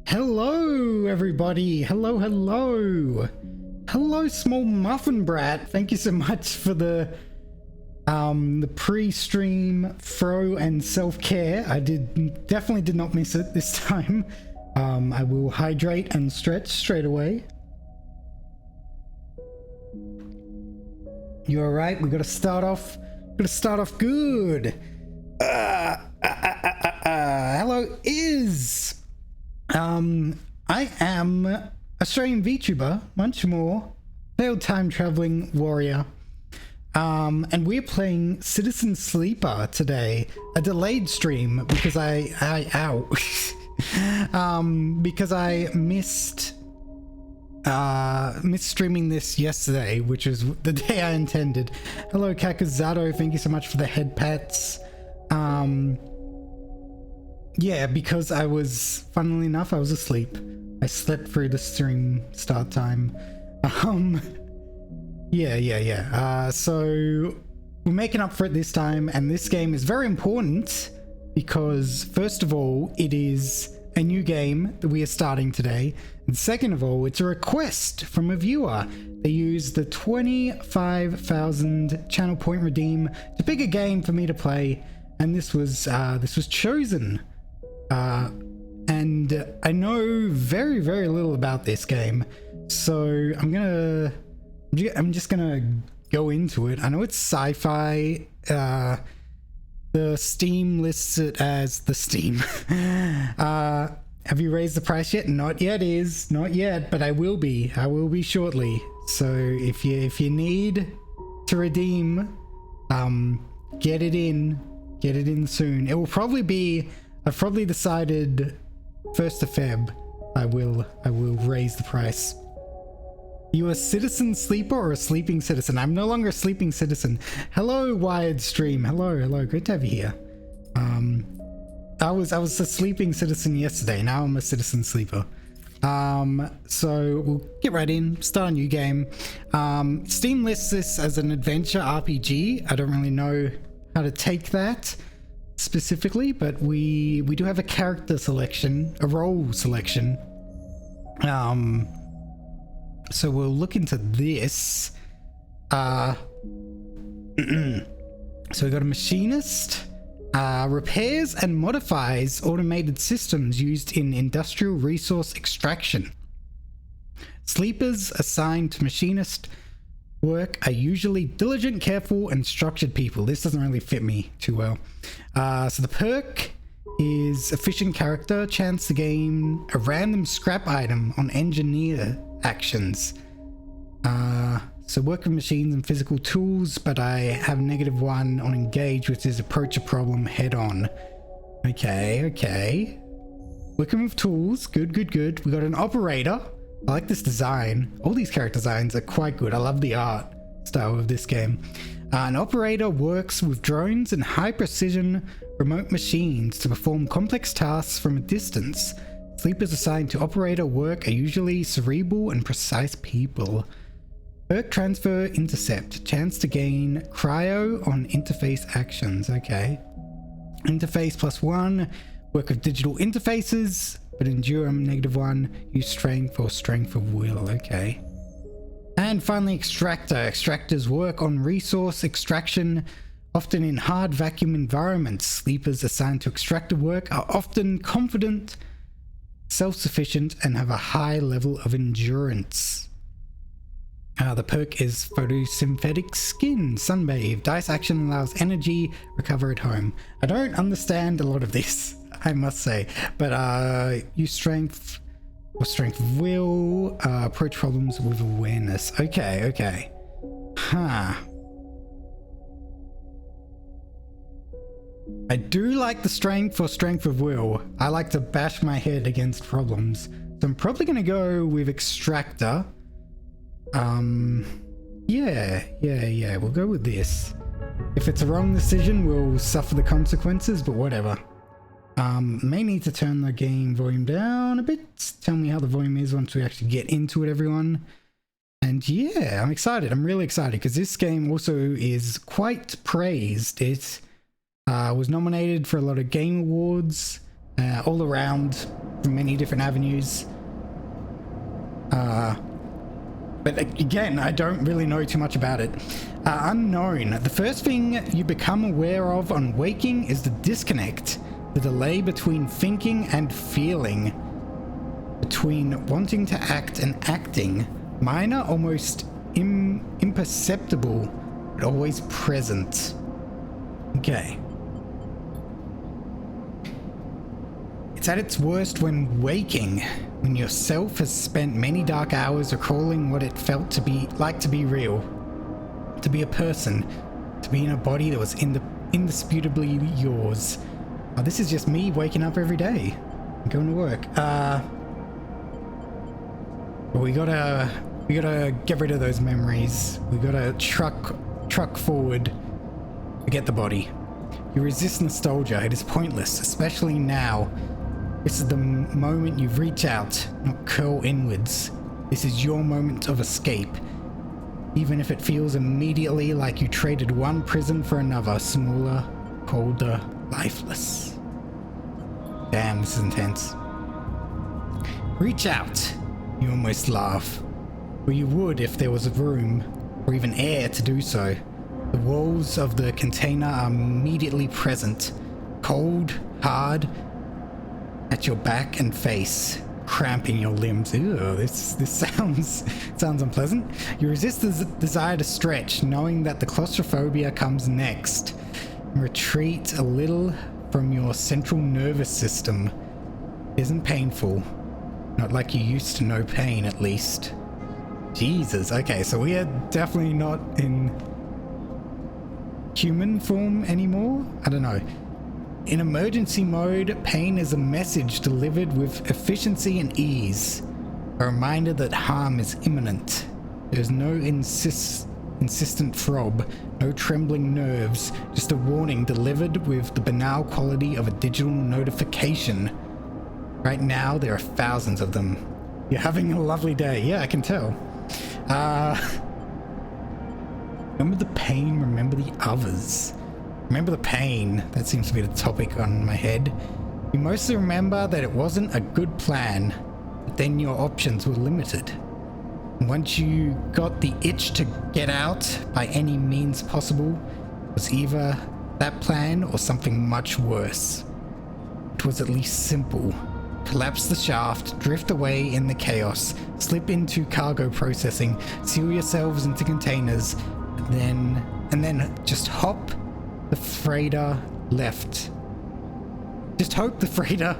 Hello, everybody. Hello, hello. Hello, small muffin brat. Thank you so much for the pre-stream throw and self-care. I definitely did not miss it this time. I will hydrate and stretch straight away. You all right? We gotta start off good. Hello, Iz. I am Australian VTuber, much more, failed time traveling warrior. And we're playing Citizen Sleeper today, a delayed stream because because I missed streaming this yesterday, which is the day I intended. Hello, Kakazato, thank you so much for the head pats. Yeah, because funnily enough, I was asleep. I slept through the stream start time. So we're making up for it this time, and this game is very important because, first of all, it is a new game that we are starting today, and second of all, it's a request from a viewer. They used the 25,000 channel point redeem to pick a game for me to play, and this was chosen. And I know very, very little about this game, so I'm just gonna go into it. I know it's Sci-Fi. The Steam lists it as the Steam. Have you raised the price yet? Not yet, not yet, but I will be shortly. So if you need to redeem, get it in soon. It will probably be, I've probably decided 1st of Feb I will raise the price. You a citizen sleeper or a sleeping citizen? I'm no longer a sleeping citizen. Hello, Wired Stream. Hello. Great to have you here. I was a sleeping citizen yesterday. Now I'm a citizen sleeper. So we'll get right in. Start a new game. Steam lists this as an adventure RPG. I don't really know how to take that specifically, but we do have a character selection, a role selection. So we'll look into this. So we got a machinist, repairs and modifies automated systems used in industrial resource extraction. Sleepers assigned to machinist work are usually diligent, careful, and structured people. This doesn't really fit me too well. So the perk is efficient character, chance to gain a random scrap item on engineer actions. So work with machines and physical tools, but I have -1 on engage, which is approach a problem head on. Okay. Working with tools, good. We got an operator. I like this design. All these character designs are quite good. I love the art style of this game. An operator works with drones and high precision remote machines to perform complex tasks from a distance. Sleepers assigned to operator work are usually cerebral and precise people. Perk transfer intercept. Chance to gain cryo on interface actions. Okay. Interface +1. Work with digital interfaces, but endure -1. Use strength or strength of will. Okay. And finally, extractor. Extractors work on resource extraction, often in hard vacuum environments. Sleepers assigned to extractor work are often confident, self-sufficient, and have a high level of endurance. The perk is photosynthetic skin, sunbathe. Dice action allows energy, recover at home. I don't understand a lot of this, I must say, but use strength or strength of will, approach problems with awareness. Okay. I do like the strength or strength of will. I like to bash my head against problems, so I'm probably gonna go with extractor. Yeah, we'll go with this. If it's a wrong decision, we'll suffer the consequences, but whatever. May need to turn the game volume down a bit. Tell me how the volume is once we actually get into it, everyone. And yeah, I'm excited. I'm really excited because this game also is quite praised. It was nominated for a lot of game awards all around. from many different avenues. But again, I don't really know too much about it. Unknown. The first thing you become aware of on waking is the disconnect, the delay between thinking and feeling, between wanting to act and acting. Minor, almost imperceptible, but always present. Okay. It's at its worst when waking, when yourself has spent many dark hours recalling what it felt to be like to be real, to be a person, to be in a body that was indisputably yours. Oh, this is just me waking up every day and going to work. We gotta get rid of those memories. We gotta truck forward. Forget the body. You resist nostalgia. It is pointless, especially now. This is the moment you reach out, not curl inwards. This is your moment of escape. Even if it feels immediately like you traded one prison for another, smaller, colder, lifeless. Damn, this is intense. Reach out. You almost laugh. Or you would if there was room, or even air to do so. The walls of the container are immediately present. Cold, hard, at your back and face, cramping your limbs. Ew, this sounds unpleasant. You resist the desire to stretch, knowing that the claustrophobia comes next. Retreat a little from your central nervous system. It isn't painful. Not like you used to know pain, at least. Jesus, okay, so we are definitely not in human form anymore? I don't know. In emergency mode, pain is a message delivered with efficiency and ease. A reminder that harm is imminent. There's no insistent throb, no trembling nerves, just a warning delivered with the banal quality of a digital notification. Right now, there are thousands of them. You're having a lovely day. Yeah, I can tell. Remember the pain, remember the others. Remember the pain. That seems to be the topic on my head. You mostly remember that it wasn't a good plan, but then your options were limited. And once you got the itch to get out by any means possible, it was either that plan or something much worse. It was at least simple. Collapse the shaft, drift away in the chaos, slip into cargo processing, seal yourselves into containers, and then just hop the freighter left. Just hope the freighter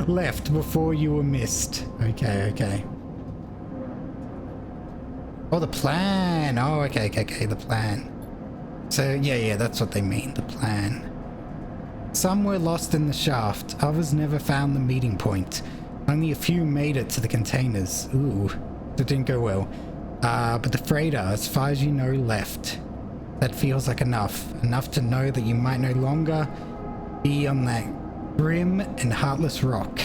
left before you were missed. Okay. Oh, the plan. Oh, okay, the plan. So, yeah, that's what they mean, the plan. Some were lost in the shaft, others never found the meeting point. Only a few made it to the containers. Ooh, that didn't go well. But the freighter, as far as you know, left. That feels like enough to know that you might no longer be on that grim and heartless rock.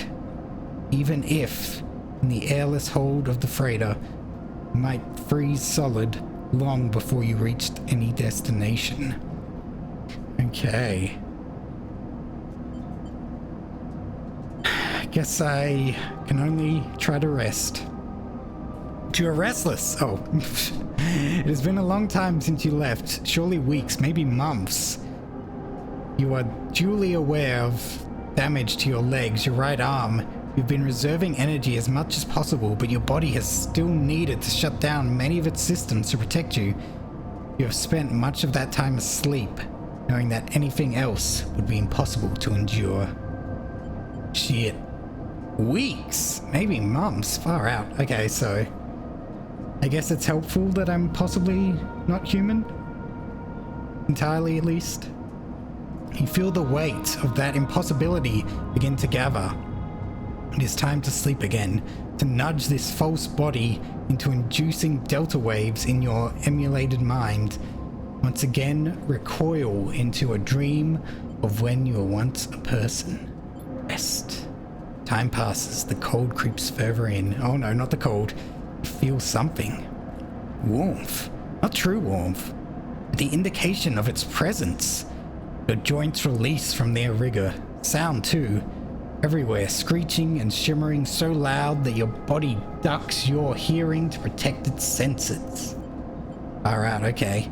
Even if, in the airless hold of the freighter, you might freeze solid long before you reached any destination. Okay. I guess I can only try to rest. You are restless. Oh. It has been a long time since you left. Surely weeks, maybe months. You are duly aware of damage to your legs, your right arm. You've been reserving energy as much as possible, but your body has still needed to shut down many of its systems to protect you. You have spent much of that time asleep, knowing that anything else would be impossible to endure. Shit. Weeks? Maybe months? Far out. Okay, so I guess it's helpful that I'm possibly not human. Entirely, at least. You feel the weight of that impossibility begin to gather. It is time to sleep again, to nudge this false body into inducing delta waves in your emulated mind. Once again, recoil into a dream of when you were once a person. Rest. Time passes, the cold creeps further in. Oh no, not the cold. You feel something. Warmth. Not true warmth, but the indication of its presence. Your joints release from their rigor. Sound too. everywhere, screeching and shimmering so loud that your body ducks your hearing to protect its senses. Alright, okay.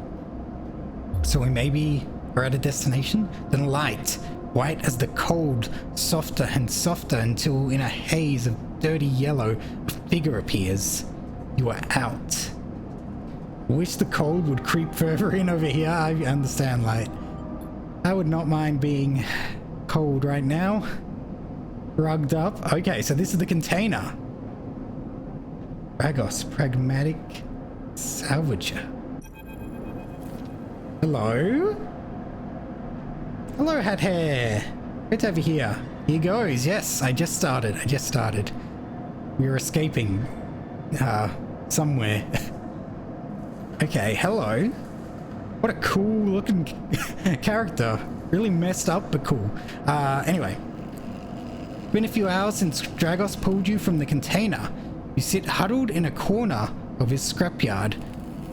So we maybe are at a destination? Then light, white as the cold, softer and softer until in a haze of dirty yellow, a figure appears. You are out. Wish the cold would creep further in over here. I understand, light. I would not mind being cold right now. Rugged up. Okay, so this is the container. Bragos, pragmatic salvager. Hello? Hello, hat hair. Right over here. Here goes. Yes, I just started. We're escaping. Somewhere. Okay, hello. What a cool looking character. Really messed up, but cool. Anyway. Been a few hours since Dragos pulled you from the container. You sit huddled in a corner of his scrapyard,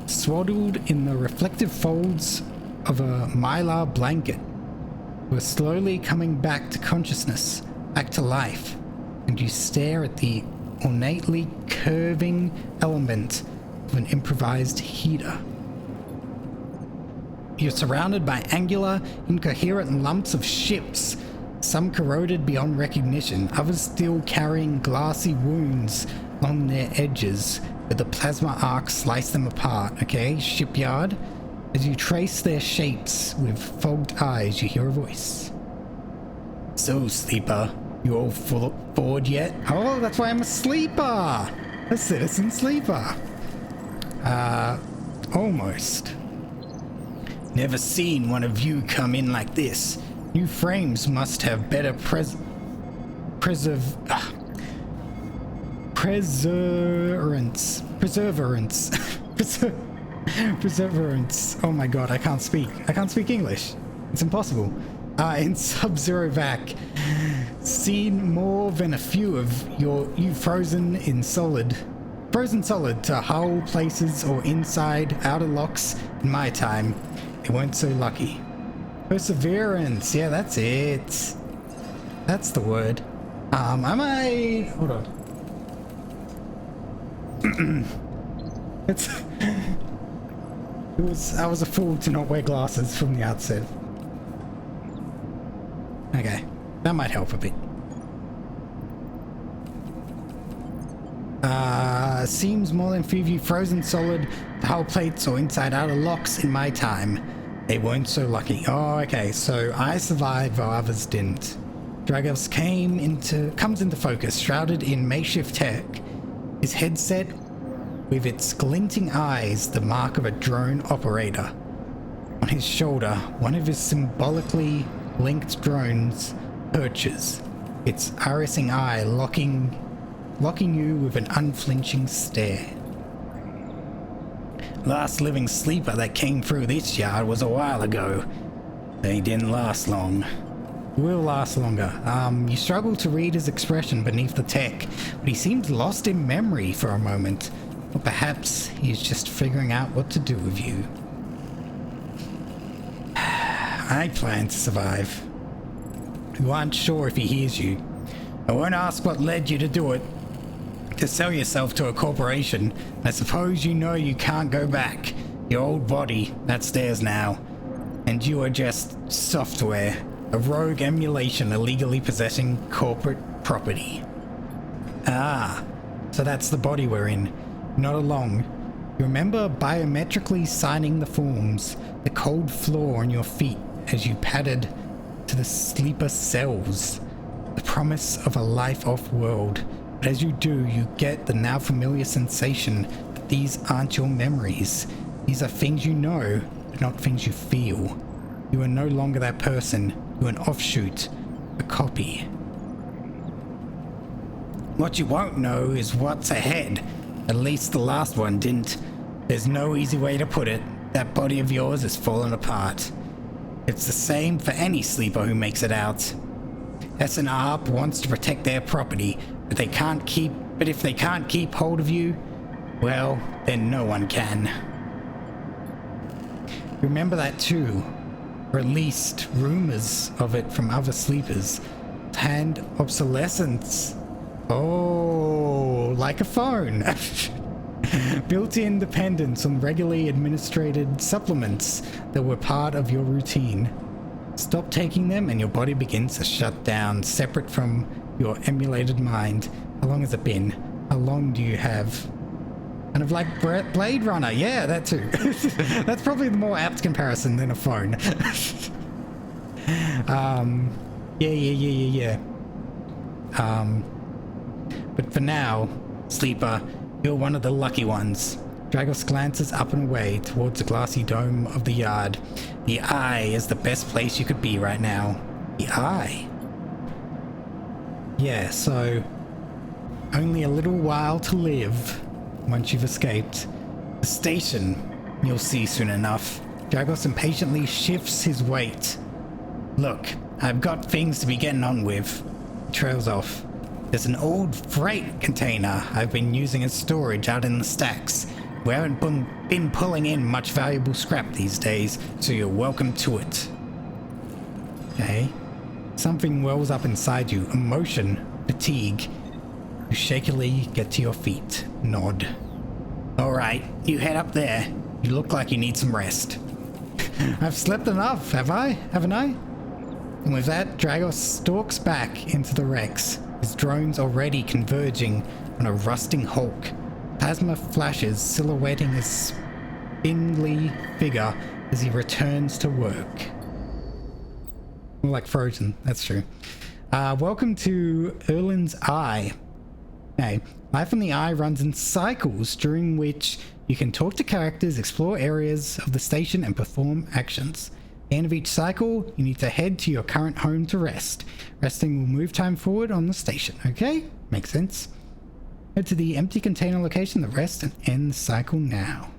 swaddled in the reflective folds of a mylar blanket. You are slowly coming back to consciousness, back to life, and you stare at the ornately curving element of an improvised heater. You're surrounded by angular, incoherent lumps of ships, some corroded beyond recognition, others still carrying glassy wounds on their edges where the plasma arc slice them apart. Okay, shipyard. As you trace their shapes with fogged eyes, you hear a voice. So, sleeper, you all forward yet? Oh, that's why I'm a sleeper! A citizen sleeper. Almost. Never seen one of you come in like this. New frames must have better perseverance. Oh my god, I can't speak English. It's impossible. In Sub-Zero Vac, seen more than a few of you frozen solid to hull places or inside outer locks in my time. They weren't so lucky. Perseverance, yeah, that's it. That's the word. Hold on. I was a fool to not wear glasses from the outset. Okay, that might help a bit. Seems more than a few of you frozen solid to hull plates or inside outer locks in my time. They weren't so lucky. Oh, okay, so I survived while others didn't. Dragos comes into focus, shrouded in makeshift tech. His headset, with its glinting eyes, the mark of a drone operator. On his shoulder, one of his symbolically linked drones perches, its irising eye locking you with an unflinching stare. Last living sleeper that came through this yard was a while ago. They didn't last long. Will last longer. You struggle to read his expression beneath the tech, but he seemed lost in memory for a moment. Or perhaps he's just figuring out what to do with you. I plan to survive. You aren't sure if he hears you. I won't ask what led you to do it. To sell yourself to a corporation. I suppose you know you can't go back. Your old body, that's theirs now. And you are just software. A rogue emulation illegally possessing corporate property. Ah, so that's the body we're in. Not along. You remember biometrically signing the forms, the cold floor on your feet as you padded to the sleeper cells. The promise of a life off-world. But as you do, you get the now familiar sensation that these aren't your memories. These are things you know, but not things you feel. You are no longer that person. You're an offshoot, a copy. What you won't know is what's ahead. At least the last one didn't. There's no easy way to put it. That body of yours is falling apart. It's the same for any sleeper who makes it out. S&R wants to protect their property, but if they can't keep hold of you, well, then no one can. Remember that too, or at least rumors of it from other sleepers. left-hand obsolescence. Oh, like a phone. Built-in dependence on regularly administered supplements that were part of your routine. Stop taking them and your body begins to shut down, separate from your emulated mind. How long has it been? How long do you have? Kind of like Blade Runner. Yeah, that too. That's probably the more apt comparison than a phone. Yeah. But for now, sleeper, you're one of the lucky ones. Dragos glances up and away towards the glassy dome of the yard. The eye is the best place you could be right now. The eye? Yeah, so only a little while to live once you've escaped. The station, you'll see soon enough. Dragos impatiently shifts his weight. Look, I've got things to be getting on with. He trails off. There's an old freight container I've been using as storage out in the stacks. We haven't been pulling in much valuable scrap these days, so you're welcome to it. Okay. Something wells up inside you. Emotion. Fatigue. You shakily get to your feet. Nod. Alright, you head up there. You look like you need some rest. I've slept enough, have I? Haven't I? And with that, Dragos stalks back into the wrecks, his drones already converging on a rusting hulk. Plasma flashes silhouetting his spindly figure as he returns to work. More like Frozen, that's true. Welcome to Erlin's Eye. Okay, life on the Eye runs in cycles during which you can talk to characters, explore areas of the station, and perform actions. At the end of each cycle, you need to head to your current home to rest. Resting will move time forward on the station, okay? Makes sense. Head to the empty container location to rest and end the cycle now.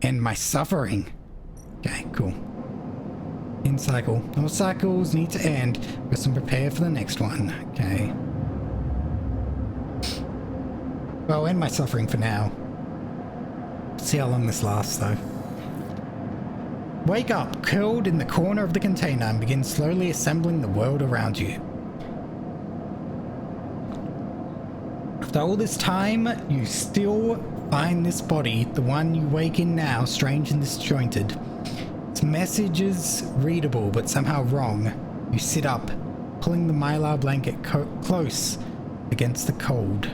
End my suffering. Okay, cool. End cycle. All cycles need to end. Rest and prepare for the next one. Okay. Well, I'll end my suffering for now. See how long this lasts, though. Wake up, curled in the corner of the container, and begin slowly assembling the world around you. After all this time, you still find this body, the one you wake in now, strange and disjointed. Its message is readable, but somehow wrong. You sit up, pulling the mylar blanket close against the cold.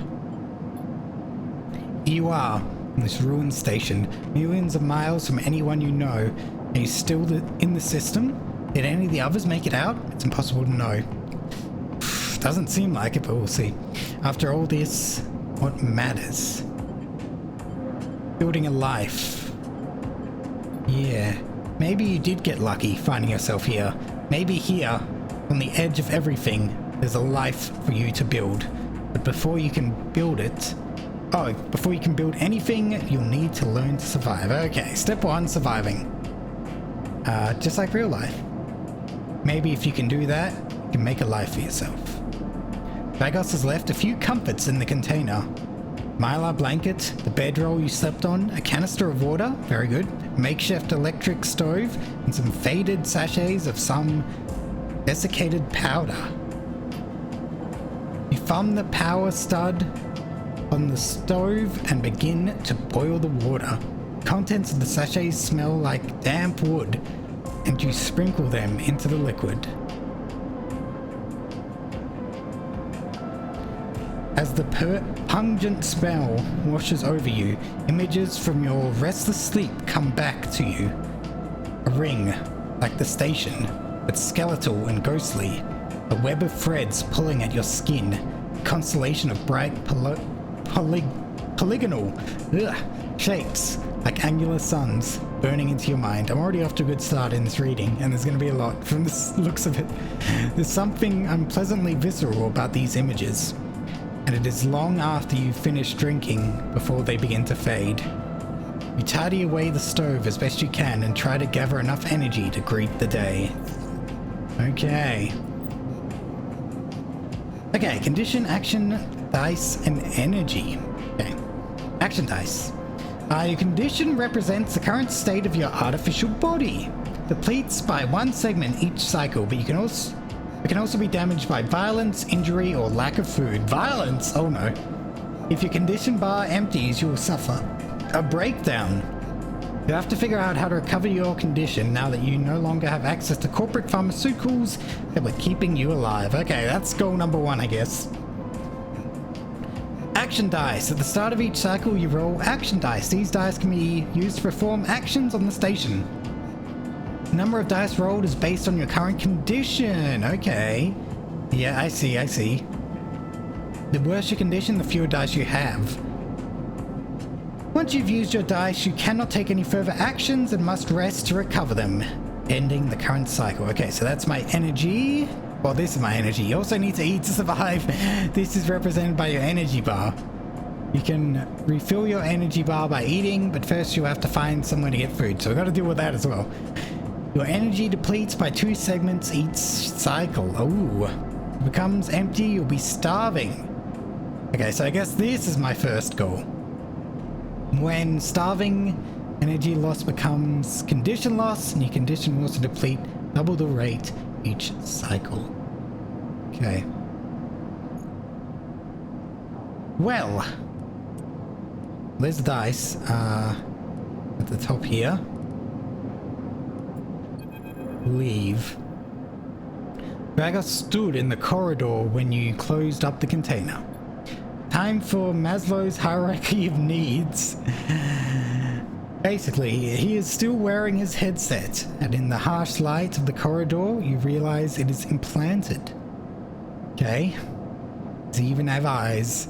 Here you are, in this ruined station, millions of miles from anyone you know. Are you still in the system? Did any of the others make it out? It's impossible to know. Doesn't seem like it, but we'll see. After all this, what matters? Building a life. Yeah, maybe you did get lucky finding yourself here. Maybe here, on the edge of everything, there's a life for you to build. But before you can build it... before you can build anything, you'll need to learn to survive. Okay, step one, surviving. Just like real life. Maybe if you can do that, you can make a life for yourself. Dragos has left a few comforts in the container. Mylar blanket, the bedroll you slept on, a canister of water, very good, makeshift electric stove, and some faded sachets of some desiccated powder. You thumb the power stud on the stove and begin to boil the water. Contents of the sachets smell like damp wood, and you sprinkle them into the liquid. As the pungent smell washes over you, images from your restless sleep come back to you. A ring, like the station, but skeletal and ghostly. A web of threads pulling at your skin. A constellation of bright polygonal shapes, like angular suns, burning into your mind. I'm already off to a good start in this reading, and there's going to be a lot from the looks of it. There's something unpleasantly visceral about these images, and it is long after you finish drinking before they begin to fade. You tidy away the stove as best you can and try to gather enough energy to greet the day. Okay, condition, action, dice, and energy. Okay, action dice. Your condition represents the current state of your artificial body. Depletes by one segment each cycle, but you can also It can also be damaged by violence, injury, or lack of food. Violence? Oh no. If your condition bar empties, you will suffer a breakdown. You have to figure out how to recover your condition now that you no longer have access to corporate pharmaceuticals that were keeping you alive. Okay, that's goal number 1, I guess. Action dice. At the start of each cycle, you roll action dice. These dice can be used to perform actions on the station. The number of dice rolled is based on your current condition. Okay. Yeah, I see. The worse your condition, the fewer dice you have. Once you've used your dice, you cannot take any further actions and must rest to recover them, ending the current cycle. Okay, so that's my energy. Well, this is my energy. You also need to eat to survive. This is represented by your energy bar. You can refill your energy bar by eating, but first you have to find somewhere to get food. So we've got to deal with that as well. Your energy depletes by 2 segments each cycle. Oh, it becomes empty. You'll be starving. Okay, so I guess this is my first goal. When starving, energy loss becomes condition loss, and your condition will also deplete double the rate each cycle. Okay. Well, there's the dice at the top here. Leave. Braga stood in the corridor when you closed up the container. Time for Maslow's hierarchy of needs. Basically, he is still wearing his headset, and in the harsh light of the corridor, you realize it is implanted. Okay. Does he even have eyes?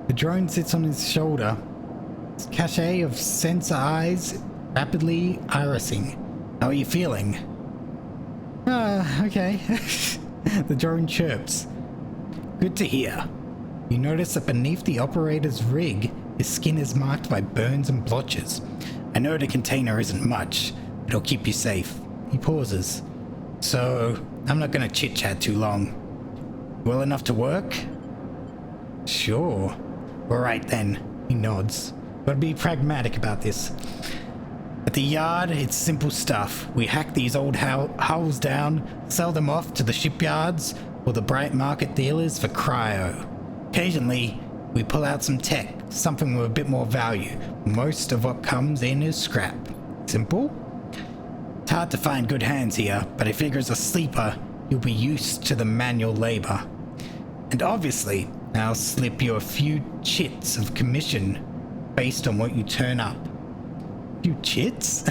The drone sits on his shoulder. Its cachet of sensor eyes rapidly irising. How are you feeling? Okay. The drone chirps. Good to hear. You notice that beneath the operator's rig, his skin is marked by burns and blotches. I know the container isn't much, but it'll keep you safe. He pauses. So, I'm not gonna chit-chat too long. Well enough to work? Sure. Alright then. He nods. Gotta be pragmatic about this. At the yard, it's simple stuff. We hack these old hulls down, sell them off to the shipyards or the bright market dealers for cryo. Occasionally, we pull out some tech, something with a bit more value. Most of what comes in is scrap. Simple? It's hard to find good hands here, but I figure as a sleeper, you'll be used to the manual labor. And obviously, I'll slip you a few chits of commission based on what you turn up. Few chits?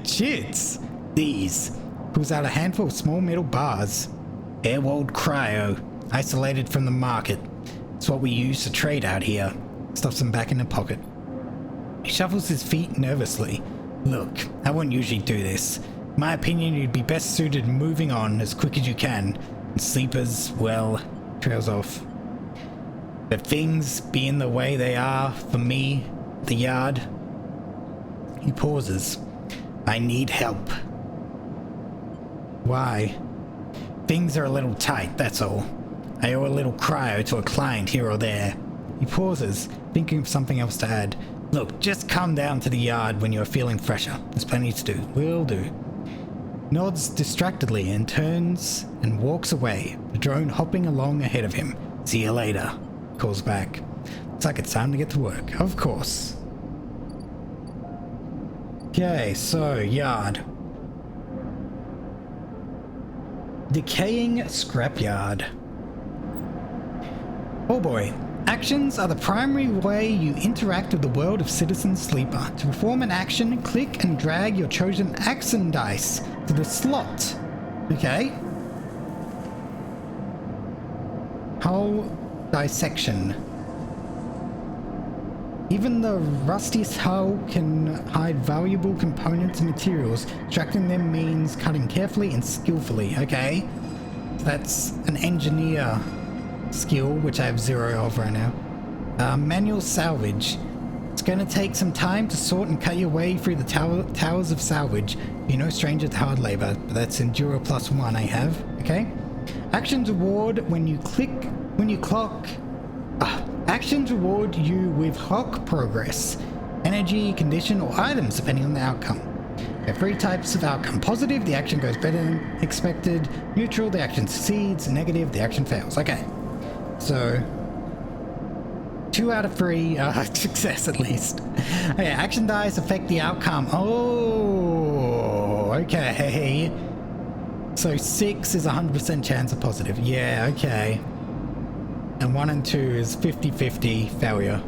Chits? These. Pulls out a handful of small metal bars. Air-walled cryo. Isolated from the market. It's what we use to trade out here. Stuffs them back in the pocket. He shuffles his feet nervously. Look, I wouldn't usually do this. In my opinion, you'd be best suited moving on as quick as you can. And sleepers, well, trails off. But things being the way they are for me, the yard. He pauses. I need help. Why? Things are a little tight, that's all. I owe a little cryo to a client here or there. He pauses, thinking of something else to add. Look, just come down to the yard when you're feeling fresher. There's plenty to do. Will do. Nods distractedly and turns and walks away, the drone hopping along ahead of him. See you later. Calls back. Looks like it's time to get to work. Of course. Okay, so, yard. Decaying scrapyard. Oh boy. Actions are the primary way you interact with the world of Citizen Sleeper. To perform an action, click and drag your chosen action dice to the slot. Okay. Hull dissection. Even the rustiest hull can hide valuable components and materials. Extracting them means cutting carefully and skillfully. Okay. That's an engineer skill, which I have 0 of right now. Manual salvage. It's going to take some time to sort and cut your way through the towers of salvage. You're no stranger to hard labor, but that's Enduro +1 I have. Okay. Actions reward when you clock. Actions reward you with HOC progress, energy, condition, or items depending on the outcome. There are 3 types of outcome. Positive, the action goes better than expected. Neutral, the action succeeds. Negative, the action fails. Okay. So 2 out of 3 success at least. Okay, action dice affect the outcome. Oh, okay. So 6 is 100% chance of positive. Yeah, okay. And 1 and 2 is 50-50 failure.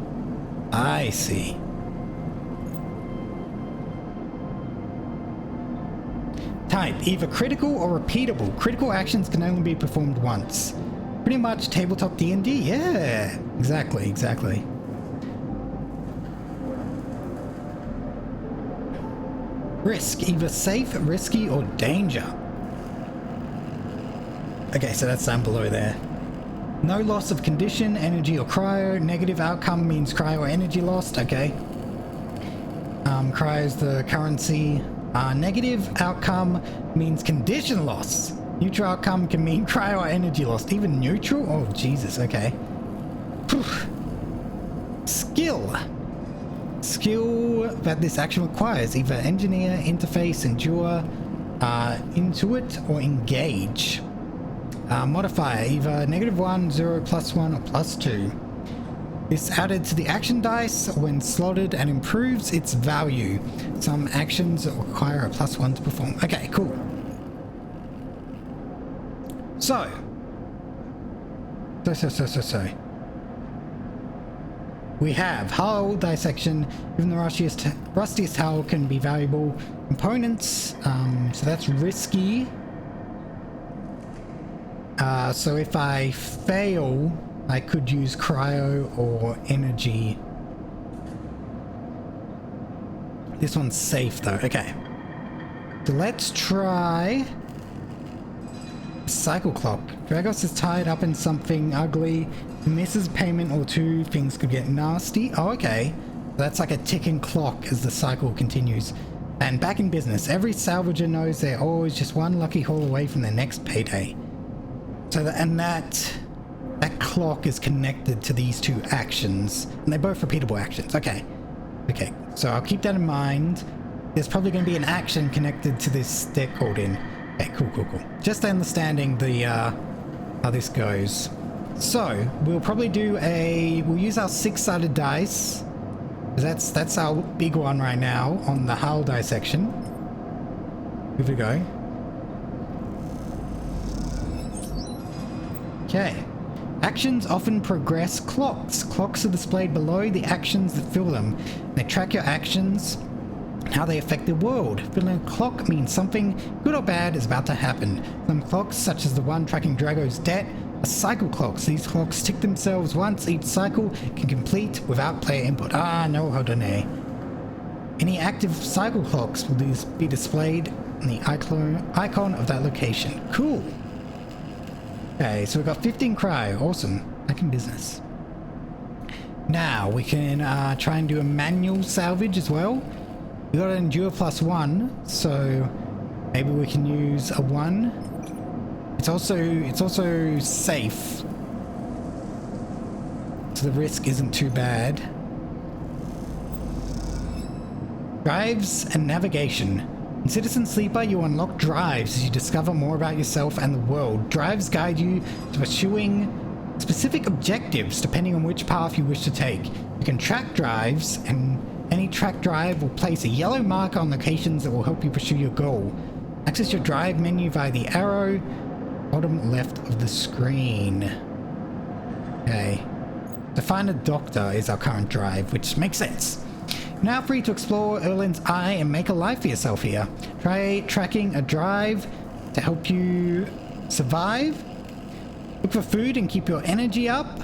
I see. Type, either critical or repeatable. Critical actions can only be performed once. Pretty much tabletop D&D, yeah. Exactly. Risk, either safe, risky, or danger. Okay, so that's down below there. No loss of condition, energy, or cryo. Negative outcome means cryo or energy lost. Okay. Cryo is the currency. Negative outcome means condition loss. Neutral outcome can mean cryo or energy lost. Even neutral? Oh, Jesus. Okay. Whew. Skill. Skill that this action requires. Either engineer, interface, endure, intuit, or engage. Modifier, either -1, 0, +1, or +2. This added to the action dice when slotted and improves its value. Some actions require a +1 to perform. Okay, cool. So. We have hull dissection. Even the rustiest hull can be valuable components. So that's risky. So if I fail, I could use cryo or energy. This one's safe though. Okay. So let's try cycle clock. Dragos is tied up in something ugly. Misses payment or 2, things could get nasty. Oh, okay. That's like a ticking clock as the cycle continues. And back in business, every salvager knows they're always just one lucky haul away from their next payday. So that clock is connected to these 2 actions, and they're both repeatable actions. Okay, so I'll keep that in mind. There's probably going to be an action connected to this they're called in. Okay, cool. Just understanding the how this goes. So we'll probably we'll use our 6-sided dice. That's our big one right now on the hull dissection. Here we go. Okay. Actions often progress clocks. Clocks are displayed below the actions that fill them. They track your actions and how they affect the world. Filling a clock means something good or bad is about to happen. Some clocks, such as the one tracking Drago's debt, are cycle clocks. These clocks tick themselves once each cycle can complete without player input. No, hold on there. Any active cycle clocks will be displayed in the icon of that location. Cool. Okay, so we've got 15 cryo. Awesome. Back in business. Now, we can try and do a manual salvage as well. We got an endure +1, so maybe we can use a 1. It's also safe. So the risk isn't too bad. Drives and navigation. In Citizen Sleeper, you unlock drives as you discover more about yourself and the world. Drives guide you to pursuing specific objectives depending on which path you wish to take. You can track drives, and any track drive will place a yellow marker on locations that will help you pursue your goal. Access your drive menu via the arrow, bottom left of the screen. Okay. To find a doctor is our current drive, which makes sense. Now free to explore Erlin's Eye and make a life for yourself here. Try tracking a drive to help you survive. Look for food and keep your energy up,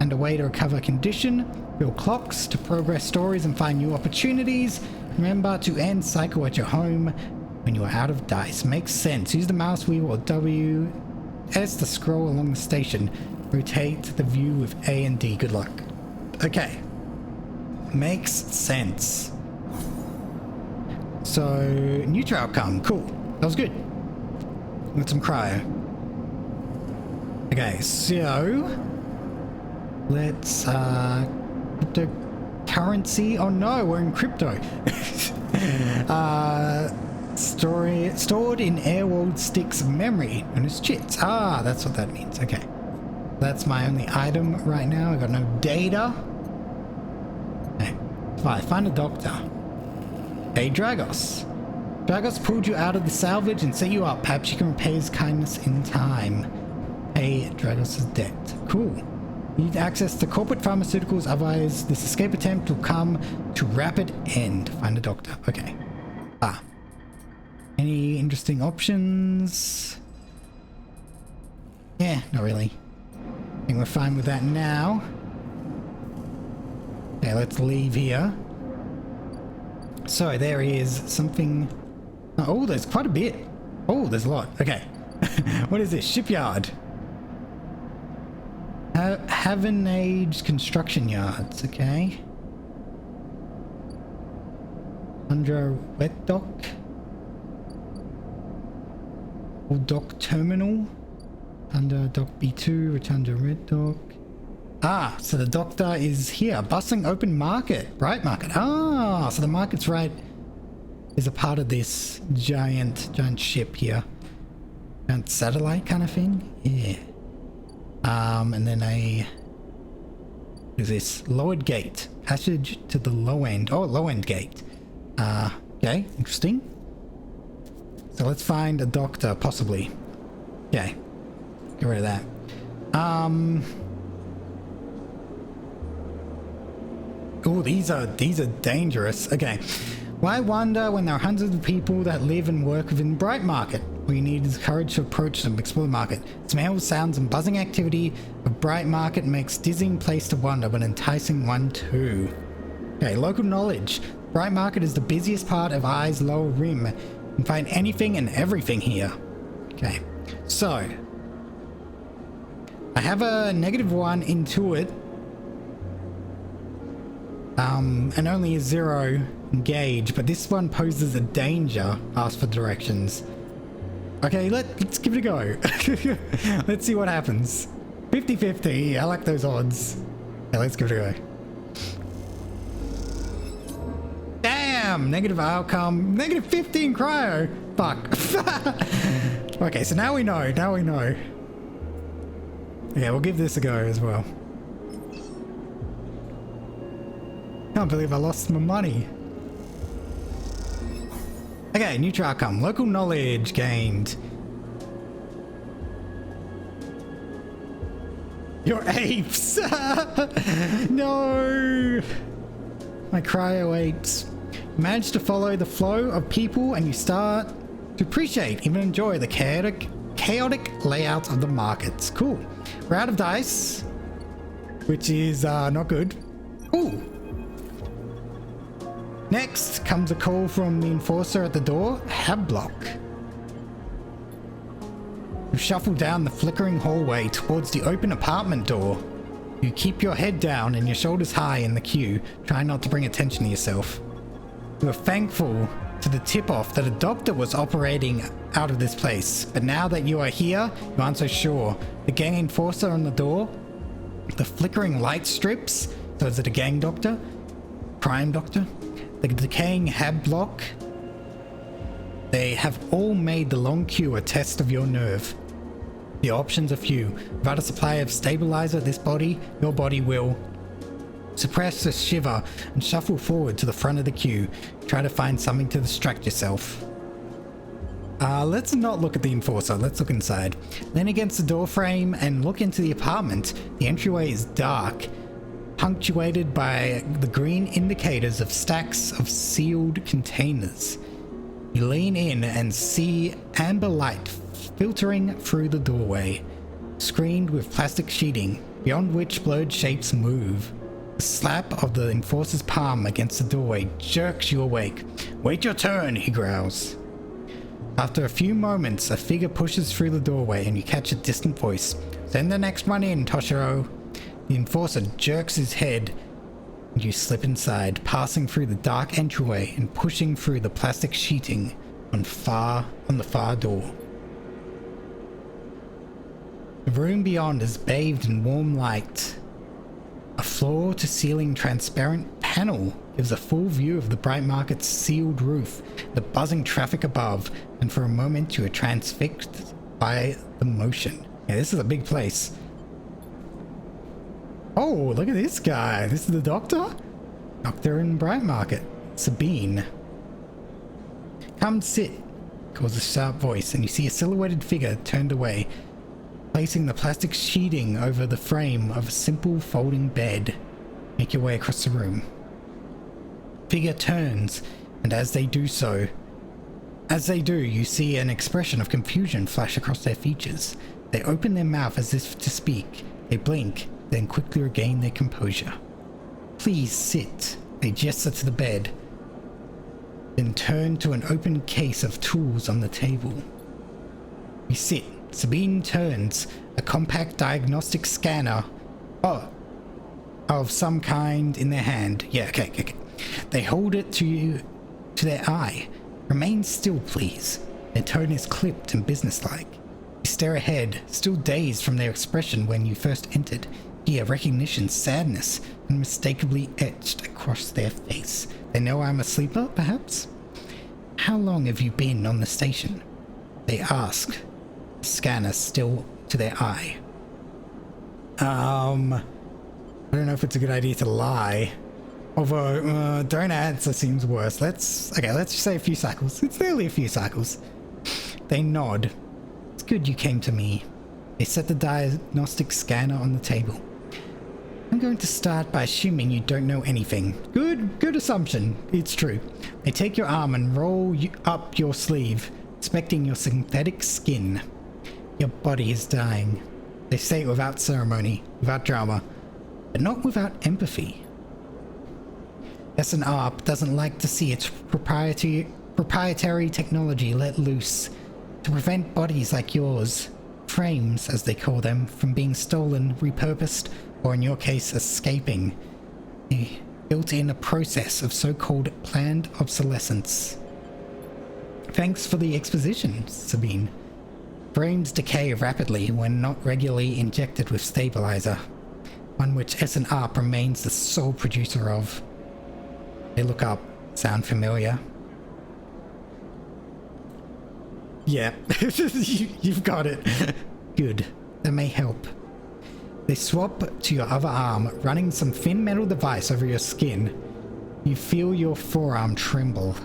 and a way to recover condition. Build clocks to progress stories and find new opportunities. Remember to end cycle at your home when you are out of dice. Makes sense. Use the mouse wheel or WS to scroll along the station. Rotate the view with A and D. Good luck. Okay. Makes sense. So, neutral outcome. Cool. That was good. With some cryo. Okay, so let's cryptocurrency. Oh no, we're in crypto. Stored in air-walled sticks of memory known as chits. Ah, that's what that means. Okay. That's my only item right now. I got no data. Okay. Find a doctor. Hey, Dragos. Dragos pulled you out of the salvage and set you up. Perhaps you can repay his kindness in time. Pay Dragos' debt. Cool. You need access to corporate pharmaceuticals, otherwise this escape attempt will come to rapid end. Find a doctor. Okay. Ah. Any interesting options? Yeah, not really. I think we're fine with that now. Okay, let's leave here. So there is something... Oh, there's quite a bit. Oh, there's a lot. Okay. What is this? Shipyard. Haven Age construction yards. Okay. Under wet dock. Old dock terminal. Under dock B2. Return to red dock. Ah, so the doctor is here. Bustling open market. Bright market. Ah, so the market's right is a part of this giant ship here. Giant satellite kind of thing. Yeah. And then what is this? Lowered gate. Passage to the low end. Oh, low end gate. Okay, interesting. So let's find a doctor, possibly. Okay. Get rid of that. Oh, these are dangerous. Okay. Why wonder when there are hundreds of people that live and work within Bright Market? All you need is courage to approach them, explore the market. Smells, sounds, and buzzing activity of Bright Market makes dizzying place to wander, but enticing one too. Okay, local knowledge. Bright Market is the busiest part of Eye's lower rim. You can find anything and everything here. Okay, so I have a -1 into it. And only a 0 engage, but this one poses a danger. Ask for directions. Okay, let's give it a go. Let's see what happens. 50-50, I like those odds. Yeah, let's give it a go. Damn! Negative outcome. -50 in cryo. Fuck. Okay, so now we know. Yeah, we'll give this a go as well. Can't believe I lost my money. Okay, neutral outcome. Local knowledge gained. You're apes! No! My cryo apes. You manage to follow the flow of people and you start to appreciate, even enjoy the chaotic layout of the markets. Cool. We're out of dice, which is not good. Ooh. Next comes a call from the enforcer at the door. Hablock. You shuffle down the flickering hallway towards the open apartment door. You keep your head down and your shoulders high in the queue, trying not to bring attention to yourself. You are thankful to the tip-off that a doctor was operating out of this place, but now that you are here, you aren't so sure. The gang enforcer on the door, the flickering light strips. So is it a gang doctor? Crime doctor? The decaying Hablock. They have all made the long queue a test of your nerve. The options are few. Without a supply of stabilizer, your body will suppress a shiver and shuffle forward to the front of the queue. Try to find something to distract yourself. Let's not look at the enforcer. Let's look inside. Lean against the door frame and look into the apartment. The entryway is dark, punctuated by the green indicators of stacks of sealed containers. You lean in and see amber light filtering through the doorway, screened with plastic sheeting, beyond which blurred shapes move. The slap of the enforcer's palm against the doorway jerks you awake. Wait your turn, he growls. After a few moments, a figure pushes through the doorway and you catch a distant voice. Send the next one in, Toshiro. The enforcer jerks his head and you slip inside, passing through the dark entryway and pushing through the plastic sheeting on the far door. The room beyond is bathed in warm light. A floor-to-ceiling transparent panel gives a full view of the Bright Market's sealed roof, the buzzing traffic above, and for a moment you are transfixed by the motion. Yeah, this is a big place. Oh, look at this guy. This is the doctor? Doctor in Bright Market. Sabine. Come sit, calls a sharp voice, and you see a silhouetted figure turned away, placing the plastic sheeting over the frame of a simple folding bed. Make your way across the room. Figure turns, and as they do, you see an expression of confusion flash across their features. They open their mouth as if to speak. They blink, then quickly regain their composure. Please sit. They gesture to the bed, then turn to an open case of tools on the table. You sit. Sabine turns, a compact diagnostic scanner of some kind in their hand. Yeah, okay. They hold it to their eye. Remain still, please. Their tone is clipped and businesslike. You stare ahead, still dazed from their expression when you first entered. Here, recognition, sadness, unmistakably etched across their face. They know I'm a sleeper, perhaps? How long have you been on the station? They ask, the scanner still to their eye. I don't know if it's a good idea to lie. Although, don't answer seems worse. Let's just say a few cycles. It's nearly a few cycles. They nod. It's good you came to me. They set the diagnostic scanner on the table. I'm going to start by assuming you don't know anything. Good assumption. It's true. They take your arm and roll up your sleeve, inspecting your synthetic skin. Your body is dying. They say it without ceremony, without drama, but not without empathy. SNR doesn't like to see its proprietary technology let loose to prevent bodies like yours, frames as they call them, from being stolen, repurposed, or in your case, escaping. They built in a process of so-called planned obsolescence. Thanks for the exposition, Sabine. Frames decay rapidly when not regularly injected with stabilizer, one which SNR remains the sole producer of. They look up. Sound familiar? Yeah, you've got it. Good. That may help. They swap to your other arm, running some thin metal device over your skin. You feel your forearm tremble.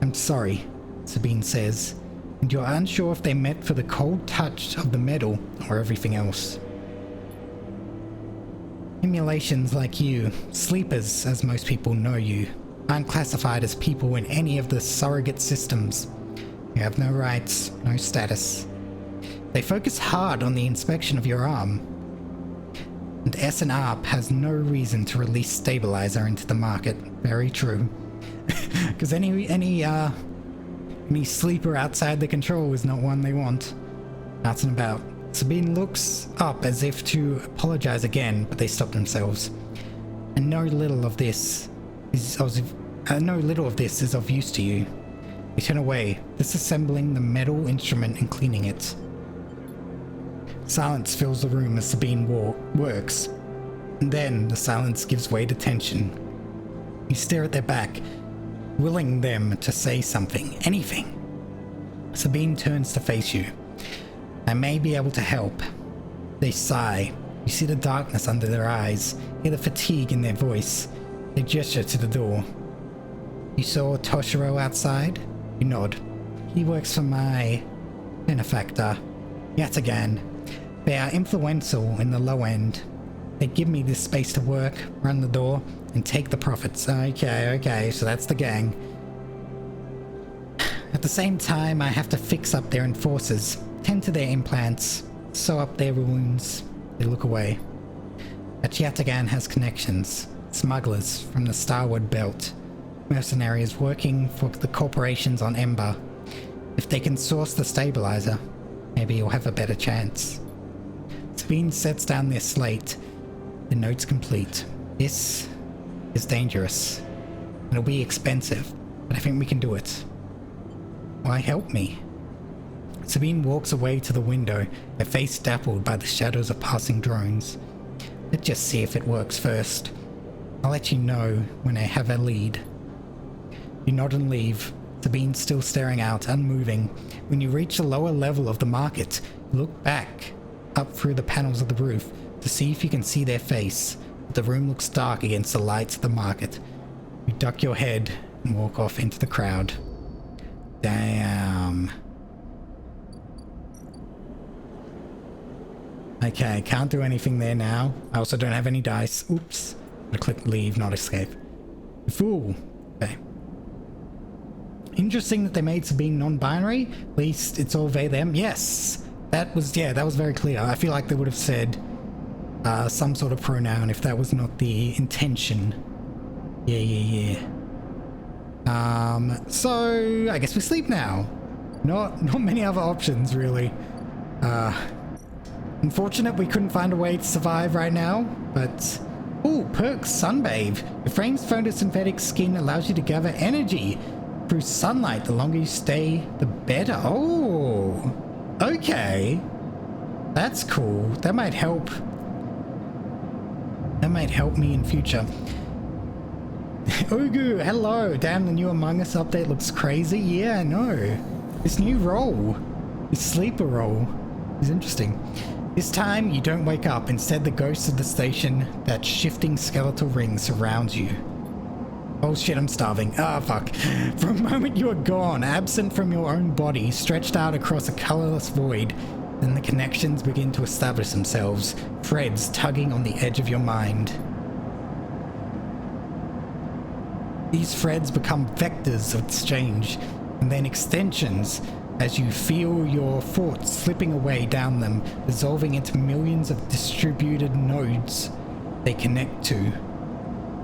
I'm sorry, Sabine says, and you're unsure if they meant for the cold touch of the metal or everything else. Simulations like you, sleepers as most people know you, aren't classified as people in any of the surrogate systems. You have no rights, no status. They focus hard on the inspection of your arm. And SNR has no reason to release stabilizer into the market. Very true. Because any sleeper outside the control is not one they want. Out and about. Sabine looks up as if to apologize again, but they stop themselves. And no little of this is of use to you. You turn away, disassembling the metal instrument and cleaning it. Silence fills the room as Sabine works, and then the silence gives way to tension. You stare at their back, willing them to say something, anything. Sabine turns to face you. I may be able to help. They sigh. You see the darkness under their eyes, hear the fatigue in their voice. They gesture to the door. You saw Toshiro outside? You nod. He works for my benefactor, Yatagan. They are influential in the low end. They give me this space to work, run the door, and take the profits. Okay, so that's the gang. At the same time, I have to fix up their enforcers, tend to their implants, sew up their wounds. They look away. But Yatagan has connections. Smugglers from the Starwood Belt. Mercenaries working for the corporations on Ember. If they can source the stabilizer, maybe you'll have a better chance. Sabine sets down their slate. The note's complete. This is dangerous. It'll be expensive, but I think we can do it. Why help me? Sabine walks away to the window, her face dappled by the shadows of passing drones. Let's just see if it works first. I'll let you know when I have a lead. You nod and leave, Sabine's still staring out, unmoving. When you reach the lower level of the market, you look back up through the panels of the roof to see if you can see their face. But the room looks dark against the lights of the market. You duck your head and walk off into the crowd. Damn. Okay, can't do anything there now. I also don't have any dice. Oops. I click leave, not escape. You fool. Okay. Interesting that they made Sabine non-binary. At least it's all they, them. Yes! That was very clear. I feel like they would have said some sort of pronoun if that was not the intention. Yeah. So I guess we sleep now. Not many other options, really. Unfortunate we couldn't find a way to survive right now, but... Ooh, perks sunbathe. Your frame's photosynthetic skin allows you to gather energy through sunlight. The longer you stay, the better. Oh, okay. That's cool. That might help. That might help me in future. Ugu, hello. Damn, the new Among Us update looks crazy. Yeah, I know. This new role, this sleeper role, is interesting. This time, you don't wake up. Instead, the ghost of the station, that shifting skeletal ring, surrounds you. Oh shit, I'm starving. Ah, fuck. For a moment, you are gone, absent from your own body, stretched out across a colorless void. Then the connections begin to establish themselves, threads tugging on the edge of your mind. These threads become vectors of exchange, and then extensions, as you feel your thoughts slipping away down them, dissolving into millions of distributed nodes they connect to.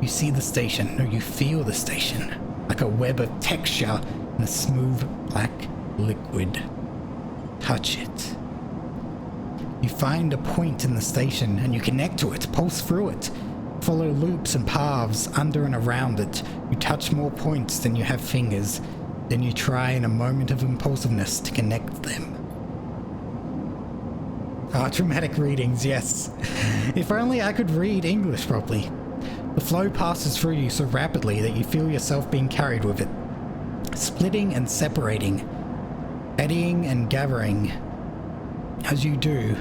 You see the station, no, you feel the station, like a web of texture in a smooth black liquid. Touch it. You find a point in the station and you connect to it, pulse through it. Follow loops and paths under and around it. You touch more points than you have fingers. Then you try in a moment of impulsiveness to connect them. Ah, dramatic readings, yes. If only I could read English properly. The flow passes through you so rapidly that you feel yourself being carried with it. Splitting and separating. Eddying and gathering. As you do,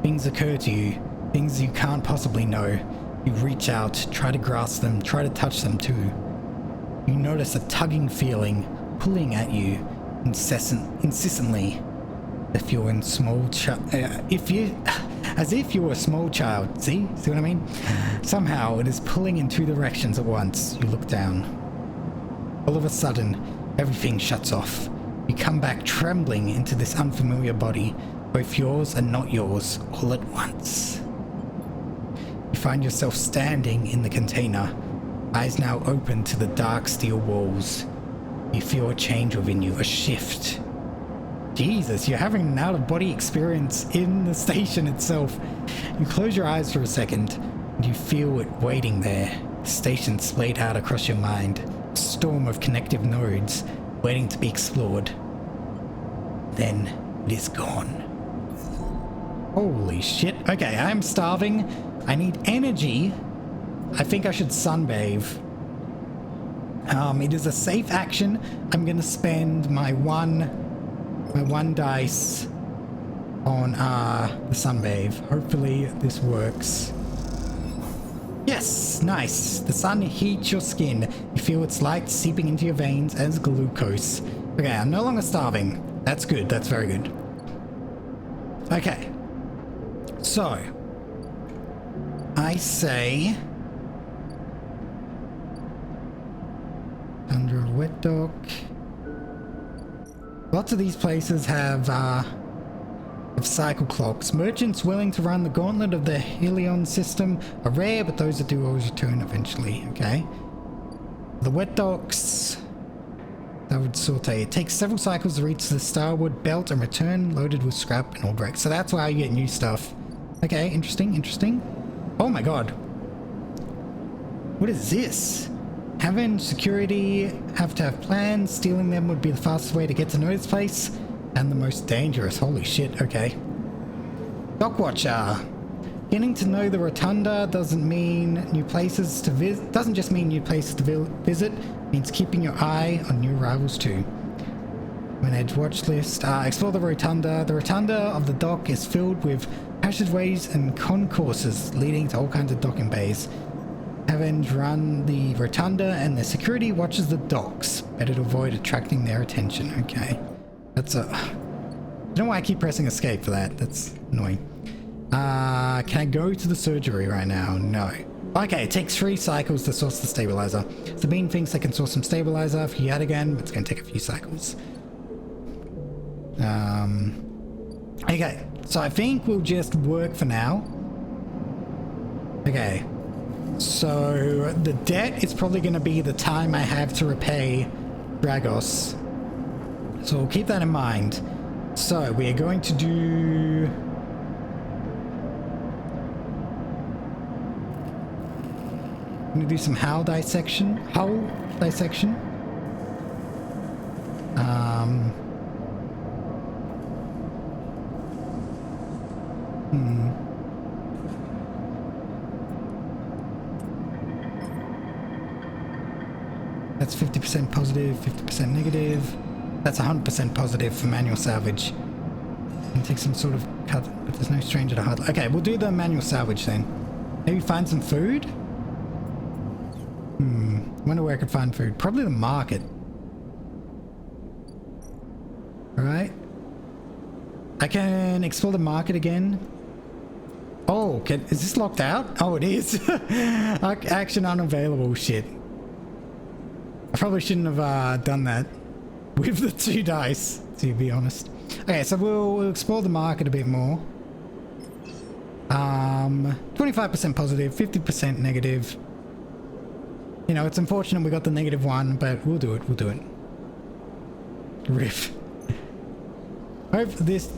things occur to you. Things you can't possibly know. You reach out, try to grasp them, try to touch them too. You notice a tugging feeling, pulling at you incessantly. If you're in small as if you were a small child. See what I mean? Somehow it is pulling in two directions at once. You look down. All of a sudden, everything shuts off. You come back trembling into this unfamiliar body, both yours and not yours, all at once. You find yourself standing in the container, eyes now open to the dark steel walls. You feel a change within you, a shift. Jesus, you're having an out-of-body experience in the station itself. You close your eyes for a second, and you feel it waiting there. The station splayed out across your mind, a storm of connective nodes, waiting to be explored. Then it is gone. Holy shit. Okay, I'm starving. I need energy. I think I should sunbathe. It is a safe action. I'm gonna spend my one dice on the sunbathe. Hopefully this works. Yes, nice. The sun heats your skin. You feel its light seeping into your veins as glucose. Okay, I'm no longer starving. That's good. That's very good. Okay. So, I say under a wet dock. Lots of these places have cycle clocks. Merchants willing to run the gauntlet of the Helion system are rare, but those that do always return eventually. Okay. The wet docks. That would saute. It takes several cycles to reach the starboard belt and return loaded with scrap and old wreck. So that's why you get new stuff. Okay, interesting, interesting. Oh my god. What is this? Having security have to have plans. Stealing them would be the fastest way to get to know this place. And the most dangerous. Holy shit, okay. Dockwatcher. Getting to know the rotunda doesn't mean new places to visit. Doesn't just mean new places to visit. It means keeping your eye on new rivals too. Manage watch list. Explore the rotunda. The rotunda of the dock is filled with passageways and concourses leading to all kinds of docking bays. Havens run the rotunda and the security watches the docks. Better to avoid attracting their attention. Okay. That's a... I don't know why I keep pressing escape for that. That's annoying. Can I go to the surgery right now? No. Okay, it takes 3 cycles to source the stabilizer. Sabine thinks they can source some stabilizer for yet again, but it's going to take a few cycles. Okay, so I think we'll just work for now. Okay, so the debt is probably going to be the time I have to repay Dragos. So we'll keep that in mind. So we are going to do... I'm going to do some hull dissection. That's 50% positive, 50% negative. That's 100% positive for manual salvage. And take some sort of cut, but there's no stranger to hard. Okay, we'll do the manual salvage then. Maybe find some food? Wonder where I could find food. Probably the market. Alright. I can explore the market again. Oh, is this locked out? Oh, it is. Action unavailable. Shit. I probably shouldn't have done that with the 2 dice, to be honest. Okay, so we'll explore the market a bit more. 25% positive, 50% negative. You know, it's unfortunate we got the -1, but we'll do it. We'll do it. Riff. Hope this,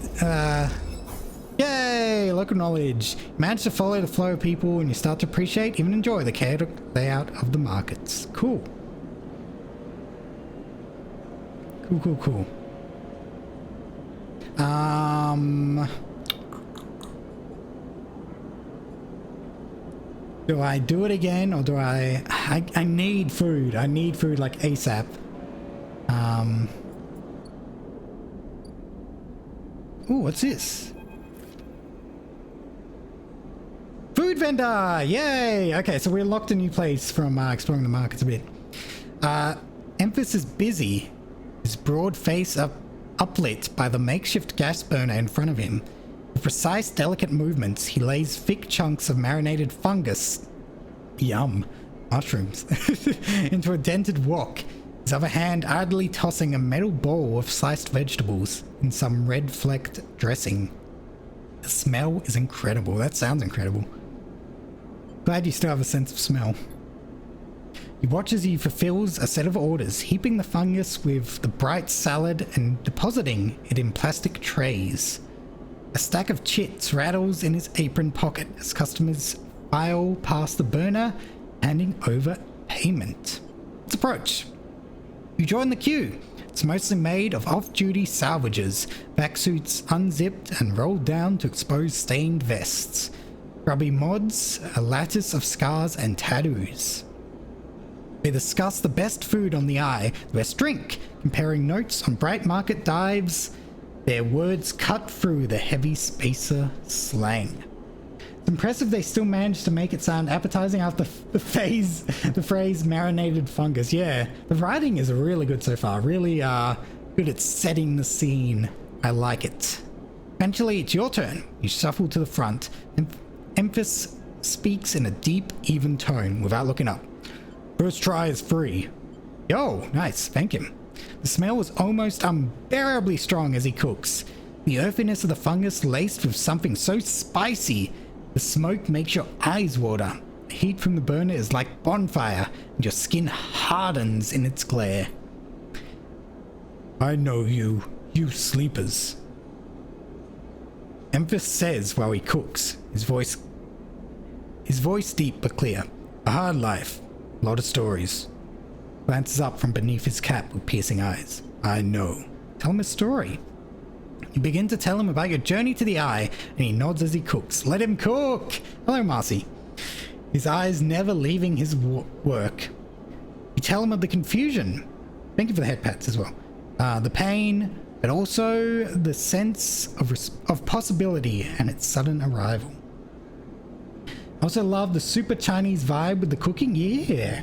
yay! Local knowledge. Manage to follow the flow of people and you start to appreciate, even enjoy the chaotic layout of the markets. Cool. Cool. Do I do it again or do I need food. I need food like ASAP. Ooh, what's this? Food vendor! Yay! Okay, so we unlocked a new place from exploring the markets a bit. Emphas is busy. His broad face uplit by the makeshift gas burner in front of him. With precise, delicate movements, he lays thick chunks of marinated fungus, yum, mushrooms, into a dented wok, his other hand idly tossing a metal bowl of sliced vegetables in some red-flecked dressing. The smell is incredible. That sounds incredible. Glad you still have a sense of smell. He watches he fulfills a set of orders, heaping the fungus with the bright salad and depositing it in plastic trays. A stack of chits rattles in his apron pocket as customers file past the burner, handing over payment. Let's approach. You join the queue. It's mostly made of off-duty salvagers, backsuits unzipped and rolled down to expose stained vests. Grubby mods, a lattice of scars and tattoos. They discuss the best food on the eye, the best drink, comparing notes on bright market dives, their words cut through the heavy spacer slang. It's impressive they still managed to make it sound appetizing after the phrase marinated fungus. Yeah, the writing is really good so far. Really good at setting the scene. I like it. Eventually, it's your turn. You shuffle to the front. Emphas speaks in a deep, even tone without looking up. First try is free. Yo, nice, thank him. The smell was almost unbearably strong as he cooks. The earthiness of the fungus laced with something so spicy, the smoke makes your eyes water. The heat from the burner is like bonfire, and your skin hardens in its glare. I know you sleepers. Emphas says while he cooks, his voice deep but clear. A hard life. A lot of stories. Glances up from beneath his cap with piercing eyes. I know. Tell him a story. You begin to tell him about your journey to the eye, and he nods as he cooks. Let him cook! Hello, Marcy. His eyes never leaving his work. You tell him of the confusion. Thank you for the head pats as well. The pain, but also the sense of possibility and its sudden arrival. I also love the super Chinese vibe with the cooking. Yeah.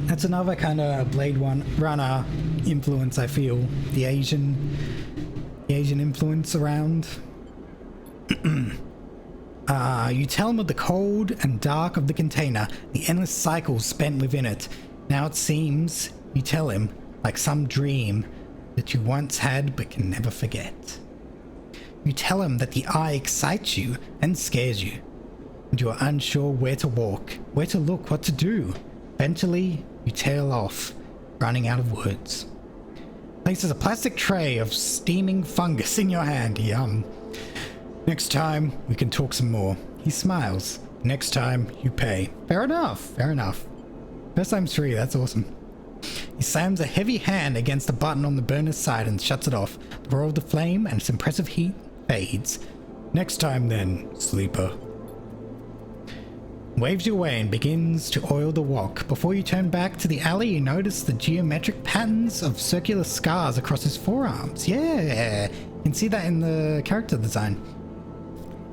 That's another kind of Blade Runner influence, I feel. The Asian influence around. You tell him of the cold and dark of the container, the endless cycles spent within it. Now it seems, you tell him, like some dream that you once had but can never forget. You tell him that the eye excites you and scares you, and you are unsure where to walk, where to look, what to do. Eventually, you tail off, running out of words. Places a plastic tray of steaming fungus in your hand. Yum. Next time, we can talk some more. He smiles. Next time, you pay. Fair enough, fair enough. First time's free, that's awesome. He slams a heavy hand against the button on the burner's side and shuts it off. The roar of the flame and its impressive heat fades. Next time then, sleeper. Waves you away and begins to oil the wok. Before you turn back to the alley, you notice the geometric patterns of circular scars across his forearms. Yeah, you can see that in the character design.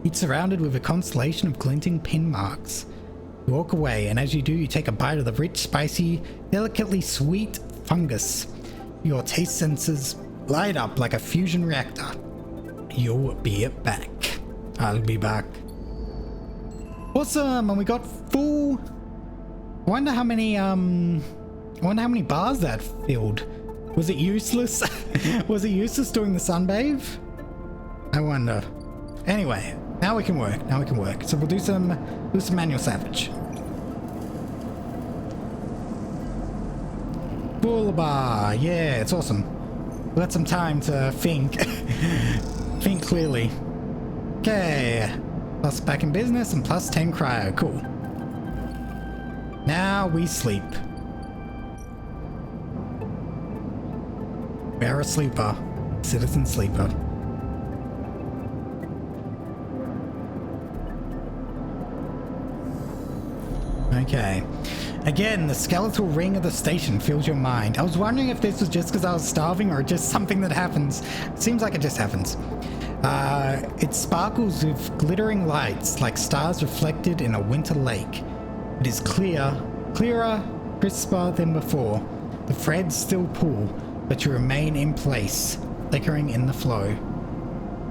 He's surrounded with a constellation of glinting pin marks. You walk away, and as you do, you take a bite of the rich, spicy, delicately sweet fungus. Your taste senses light up like a fusion reactor. You'll be back. I'll be back. Awesome, and we got full. I wonder how many bars that filled. Was it useless? Was it useless doing the sunbathe? I wonder. Anyway, now we can work. Now we can work. So we'll do some manual salvage. Full bar. Yeah, it's awesome. We got some time to think. Think clearly. Okay. Plus back in business and plus 10 cryo. Cool. Now we sleep. We're a sleeper. Citizen sleeper. Okay. Again, the skeletal ring of the station fills your mind. I was wondering if this was just because I was starving or just something that happens. Seems like it just happens. It sparkles with glittering lights like stars reflected in a winter lake. It is clearer, crisper than before. The threads still pull, but you remain in place, flickering in the flow.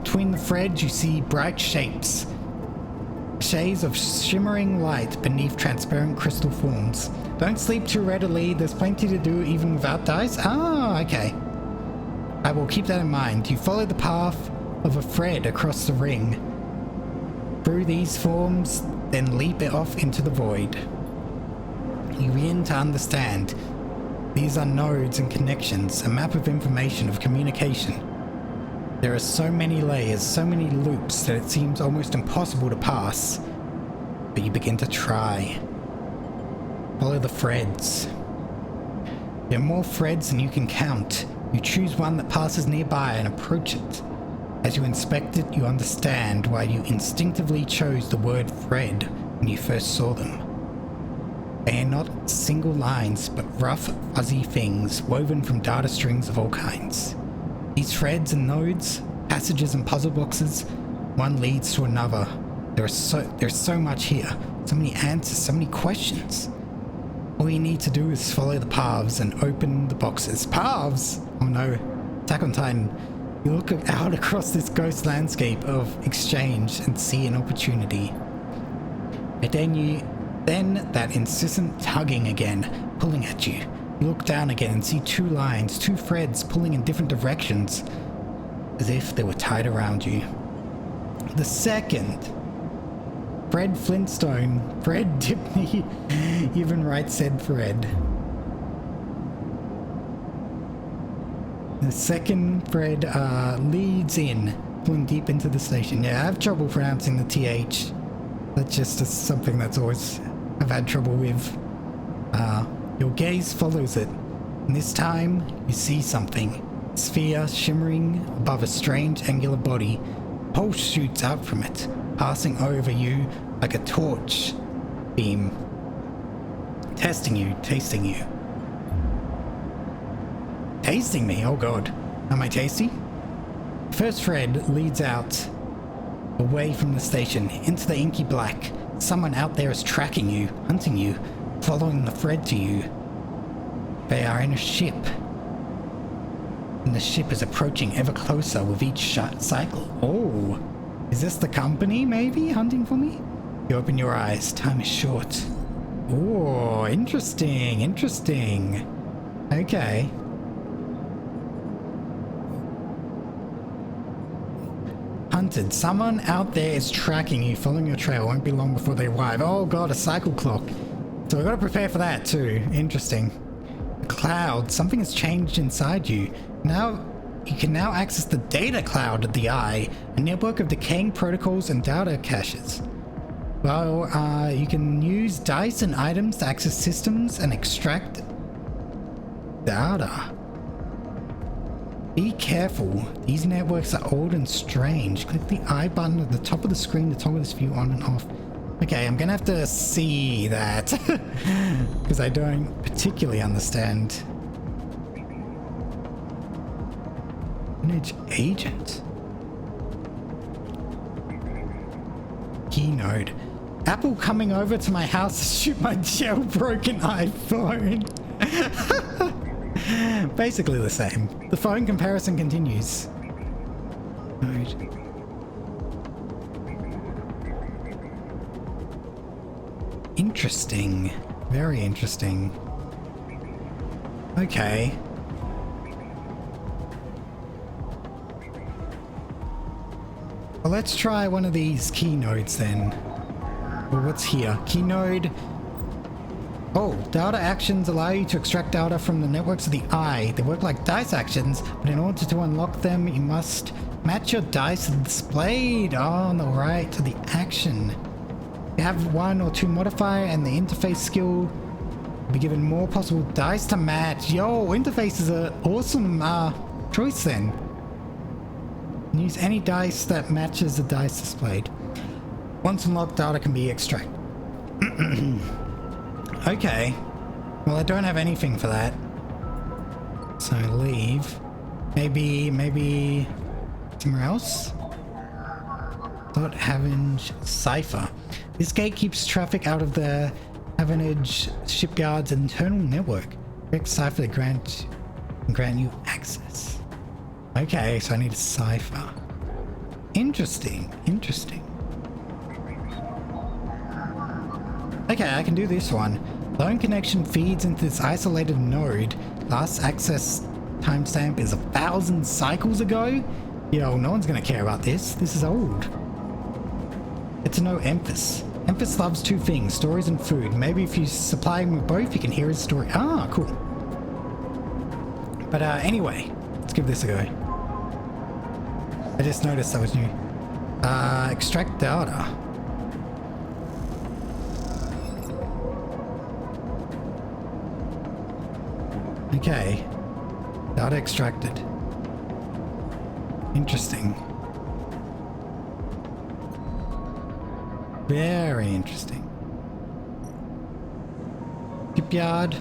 Between the threads you see bright shapes. Shades of shimmering light beneath transparent crystal forms. Don't sleep too readily, there's plenty to do even without dice. Ah, okay. I will keep that in mind. You follow the path of a thread across the ring. Through these forms, then leap it off into the void. You begin to understand. These are nodes and connections, a map of information, of communication. There are so many layers, so many loops that it seems almost impossible to pass. But you begin to try. Follow the threads. There are more threads than you can count. You choose one that passes nearby and approach it. As you inspect it, you understand why you instinctively chose the word thread when you first saw them. They are not single lines, but rough, fuzzy things woven from data strings of all kinds. These threads and nodes, passages and puzzle boxes, one leads to another. There's so much here, so many answers, so many questions. All you need to do is follow the paths and open the boxes. Paths! Oh no, Attack on Titan. You look out across this ghost landscape of exchange and see an opportunity. And then that insistent tugging again, pulling at you. You look down again and see two lines, two threads pulling in different directions, as if they were tied around you. The second, Fred Flintstone, Fred Dipney, even right said Fred. The second thread leads in, pulling deep into the station. Yeah, I have trouble pronouncing the TH. That's just something that's always I've had trouble with. Your gaze follows it, and this time you see something. sphere shimmering above a strange angular body. Pulse shoots out from it, passing over you like a torch beam. Testing you, tasting you. Tasting me? Oh god. Am I tasty? First thread leads out, away from the station, into the inky black. Someone out there is tracking you, hunting you, following the thread to you. They are in a ship. And the ship is approaching ever closer with each cycle. Oh, is this the company maybe hunting for me? You open your eyes. Time is short. Oh, interesting, interesting. Okay. Hunted. Someone out there is tracking you, following your trail. Won't be long before they arrive. Oh god, a cycle clock. So we've got to prepare for that too. Interesting. A cloud. Something has changed inside you. Now, you can now access the data cloud of the Eye, a network of decaying protocols and data caches. Well, you can use dice and items to access systems and extract data. Be careful. These networks are old and strange. Click the I button at the top of the screen to toggle this view on and off. Okay, I'm gonna have to see that because I don't particularly understand. Manage agent. Keynode. Apple coming over to my house to shoot my jailbroken iPhone. Basically the same. The phone comparison continues. Node. Interesting. Very interesting. Okay. Well, let's try one of these keynodes then. Well, what's here? Keynode. Oh, data actions allow you to extract data from the networks of the Eye. They work like dice actions, but in order to unlock them, you must match your dice displayed on the right to the action. You have one or two modifier, and the interface skill will be given more possible dice to match. Yo, interface is an awesome choice then. Use any dice that matches the dice displayed. Once unlocked, data can be extracted. Okay. Well, I don't have anything for that. So leave. Maybe somewhere else? Dot Havenage Cipher. This gate keeps traffic out of the Havenage shipyard's internal network. Correct cipher to grant you access. Okay, so I need a cipher. Interesting, interesting. Okay, I can do this one. Lone connection feeds into this isolated node. Last access timestamp is 1,000 cycles ago. Yo, no one's gonna care about this. This is old. Get to know Emphas. Emphas loves two things, stories and food. Maybe if you supply him with both, you can hear his story. Ah, cool. But anyway, let's give this a go. I just noticed that was new. Extract data. Okay. Data extracted. Interesting. Very interesting. Shipyard.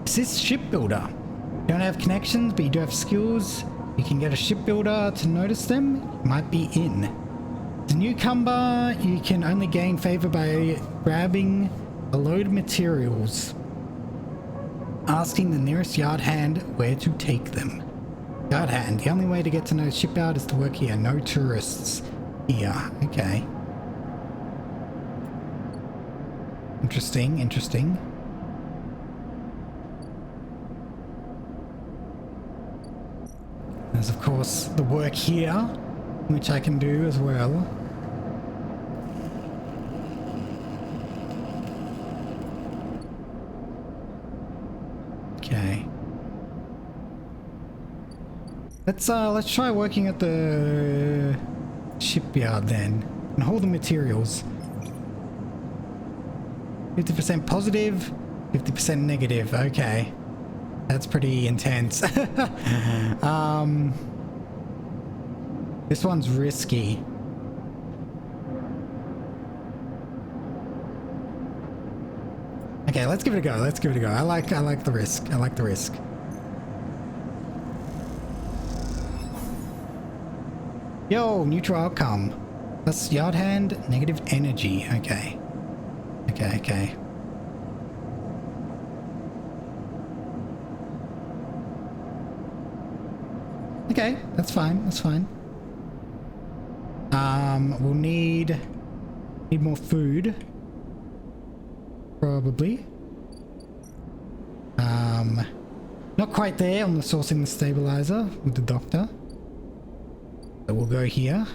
Assist shipbuilder. You don't have connections, but you do have skills. You can get a shipbuilder to notice them. You might be in. As a newcomer, you can only gain favor by grabbing a load of materials. Asking the nearest yard hand where to take them. Yard hand. The only way to get to know the shipyard is to work here. No tourists here. Okay. Interesting, interesting. There's of course the work here, which I can do as well. Okay. Let's try working at the shipyard then and hold the materials. 50% positive, 50% negative. Okay. That's pretty intense. This one's risky. Okay, let's give it a go. Let's give it a go. I like the risk. I like the risk. Yo, neutral outcome. Plus yard hand, negative energy. Okay. Okay, okay. Okay, that's fine. That's fine. We'll need more food. Probably. Not quite there on the sourcing the stabilizer with the doctor. So we'll go here.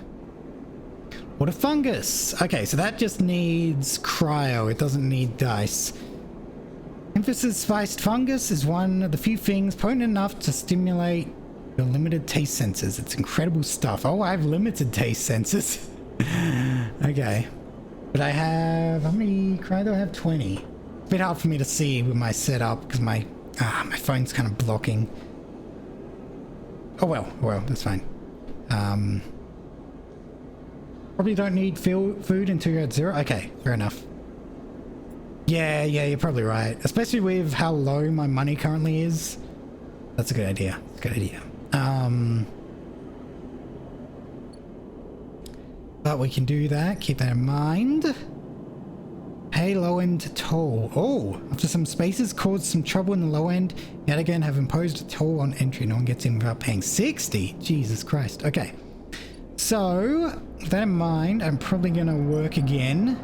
Water fungus. Okay, so that just needs cryo. It doesn't need dice. Emphasis spiced fungus is one of the few things potent enough to stimulate your limited taste sensors. It's incredible stuff. Oh, I have limited taste sensors. Okay. But I have... How many cryo do I have? 20. It's a bit hard for me to see with my setup because my phone's kind of blocking. Oh well, that's fine. Probably don't need food until you're at 0. Okay, fair enough. Yeah, you're probably right. Especially with how low my money currently is. That's a good idea. That's a good idea. But we can do that. Keep that in mind. Pay low end toll. Oh, after some spaces caused some trouble in the low end, yet again have imposed a toll on entry. No one gets in without paying 60. Jesus Christ. Okay. So, with that in mind, I'm probably going to work again.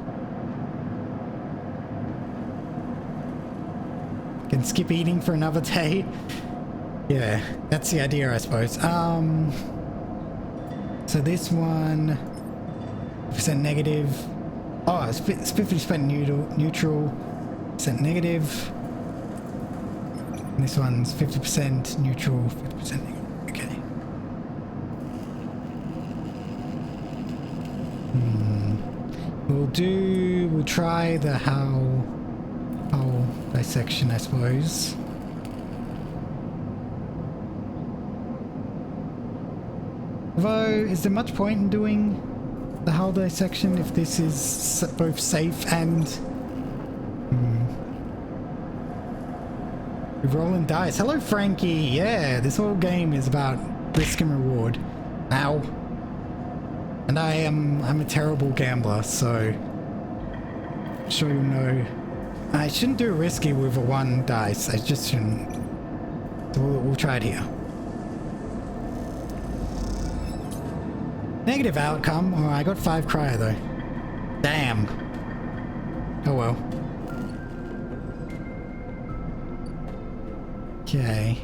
Can skip eating for another day. Yeah, that's the idea, I suppose. So this one, percent negative. Oh, it's 50% neutral, percent negative. And this one's 50% neutral, 50% negative. Okay. We'll try the how dissection, I suppose. Although, is there much point in doing the hull dissection if this is both safe and... We're rolling dice. Hello, Frankie. Yeah, this whole game is about risk and reward. Ow. And I'm a terrible gambler, so... I'm sure you'll know. I shouldn't do risky with a 1 dice. I just shouldn't. So we'll try it here. Negative outcome. Oh, I got 5 cryo though. Damn. Oh well. Okay.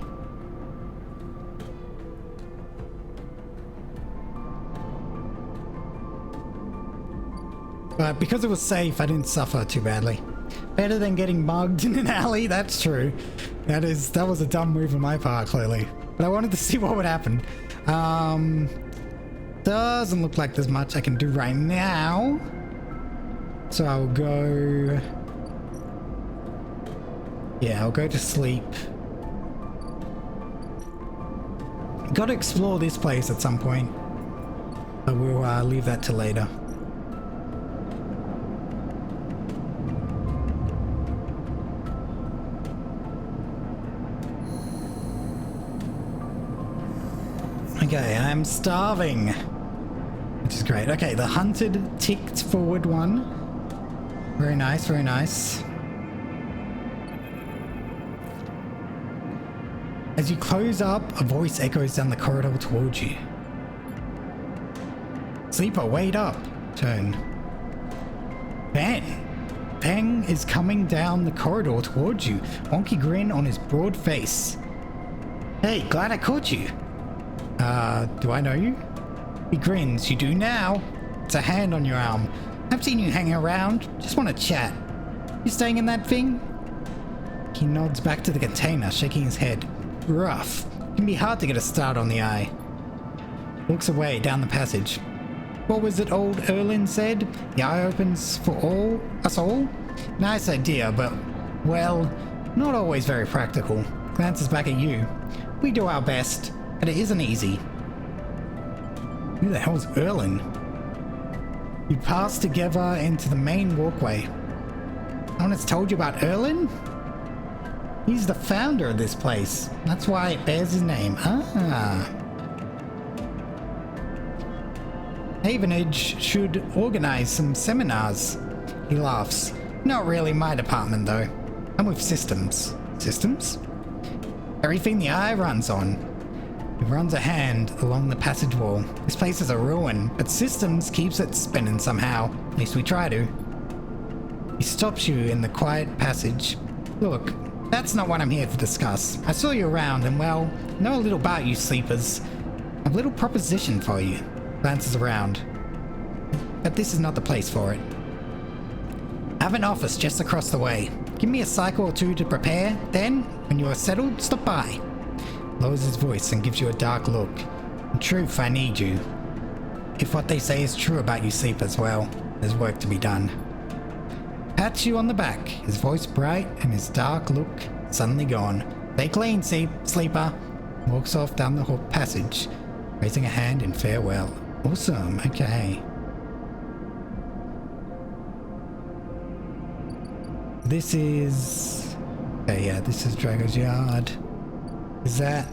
But because it was safe, I didn't suffer too badly. Better than getting mugged in an alley, that's true. That was a dumb move on my part, clearly. But I wanted to see what would happen. Doesn't look like there's much I can do right now. So I'll go... Yeah, I'll go to sleep. Gotta explore this place at some point. But we'll leave that to later. Okay, I'm starving. Which is great. Okay, the hunted ticked forward one. Very nice, very nice. As you close up, a voice echoes down the corridor towards you. Sleeper, wait up. Turn. Ben. Ben is coming down the corridor towards you. Wonky grin on his broad face. Hey, glad I caught you. Do I know you? He grins. You do now. It's a hand on your arm. I've seen you hanging around. Just want to chat. You staying in that thing? He nods back to the container, shaking his head. Rough. Can be hard to get a start on the eye. Looks away down the passage. What was it old Erlin said? The eye opens for us all? Nice idea, but, well, not always very practical. glances back at you. We do our best, but it isn't easy. Who the hell's Erlin? You pass together into the main walkway. No one has told you about Erlin? He's the founder of this place. That's why it bears his name. Ah. Havenage should organize some seminars. He laughs. Not really my department though. I'm with systems. Systems? Everything the eye runs on. He runs a hand along the passage wall. This place is a ruin, but systems keeps it spinning somehow. At least we try to. He stops you in the quiet passage. Look, that's not what I'm here to discuss. I saw you around and, well, know a little about you sleepers. I have a little proposition for you. Glances around. But this is not the place for it. I have an office just across the way. Give me a cycle or two to prepare, then, when you are settled, stop by. Lowers his voice and gives you a dark look. In truth, I need you. If what they say is true about you sleepers, well, there's work to be done. Pats you on the back, his voice bright and his dark look suddenly gone. Stay clean, sleeper. Walks off down the passage, raising a hand in farewell. Awesome, okay. This is... okay, yeah, this is Drago's Yard. Is that...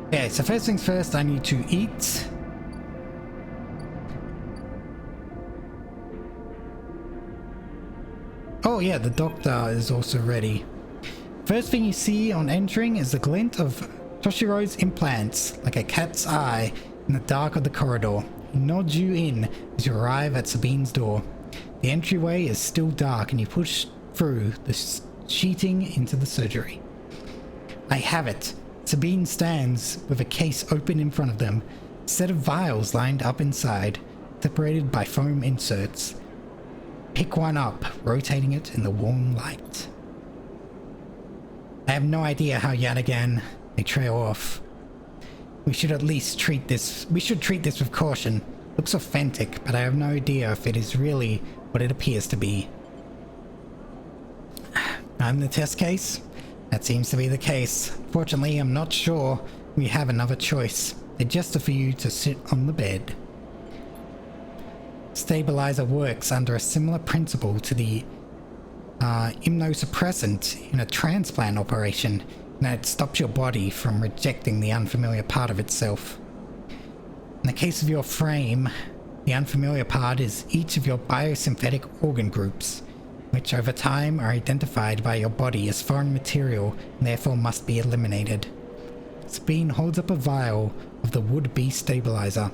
okay, so first things first, I need to eat. Oh yeah, the doctor is also ready. First thing you see on entering is the glint of Toshiro's implants, like a cat's eye in the dark of the corridor. He nods you in as you arrive at Sabine's door. The entryway is still dark and you push through the sheeting into the surgery. I have it. Sabine stands with a case open in front of them, a set of vials lined up inside, separated by foam inserts. Pick one up, rotating it in the warm light. I have no idea how yet again they trail off. We should at least treat this with caution. Looks authentic, but I have no idea if it is really what it appears to be. I'm the test case? That seems to be the case. Fortunately, I'm not sure we have another choice. They just for you to sit on the bed. Stabilizer works under a similar principle to the immunosuppressant in a transplant operation, and it stops your body from rejecting the unfamiliar part of itself. In the case of your frame, the unfamiliar part is each of your biosynthetic organ groups, which over time are identified by your body as foreign material and therefore must be eliminated. Sabine holds up a vial of the would-be stabilizer.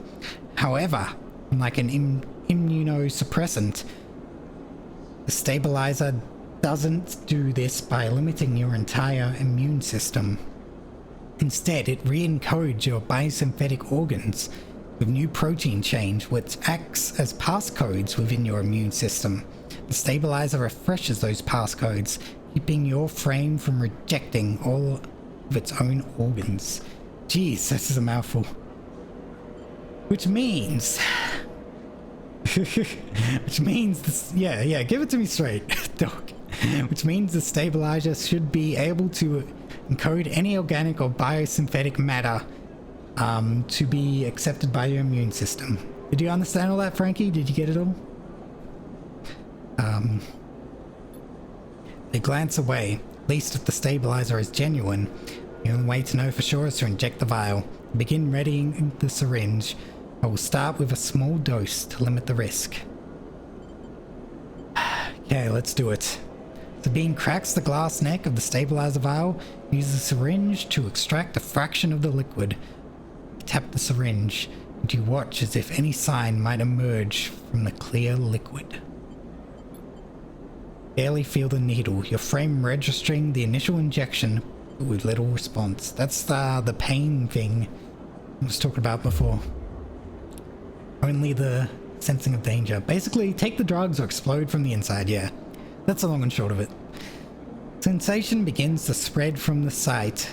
However, unlike an immunosuppressant, the stabilizer doesn't do this by limiting your entire immune system. Instead, it re-encodes your biosynthetic organs with new protein change, which acts as passcodes within your immune system. The stabilizer refreshes those passcodes, keeping your frame from rejecting all of its own organs. Jeez, this is a mouthful. Which means... which means this... yeah, give it to me straight, dog. Which means the stabilizer should be able to encode any organic or biosynthetic matter to be accepted by your immune system. Did you understand all that, Frankie? Did you get it all? They glance away. At least if the stabilizer is genuine. The only way to know for sure is to inject the vial. Begin readying the syringe. I will start with a small dose to limit the risk. Okay, let's do it. Sabine cracks the glass neck of the stabilizer vial, uses the syringe to extract a fraction of the liquid. You tap the syringe, and you watch as if any sign might emerge from the clear liquid. Barely feel the needle, your frame registering the initial injection, but with little response. That's the pain thing I was talking about before. Only the sensing of danger. Basically, take the drugs or explode from the inside, yeah. That's the long and short of it. Sensation begins to spread from the site.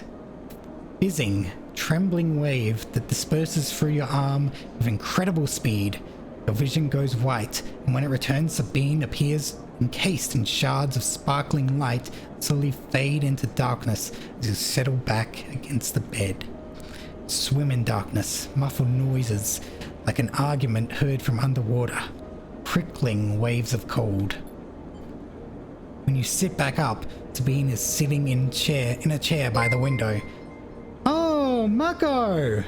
Fizzing, trembling wave that disperses through your arm with incredible speed. Your vision goes white, and when it returns, Sabine appears encased in shards of sparkling light, slowly fade into darkness as you settle back against the bed. Swim in darkness, muffled noises like an argument heard from underwater, prickling waves of cold. When you sit back up, Sabine is sitting in a chair by the window. Oh, Mako!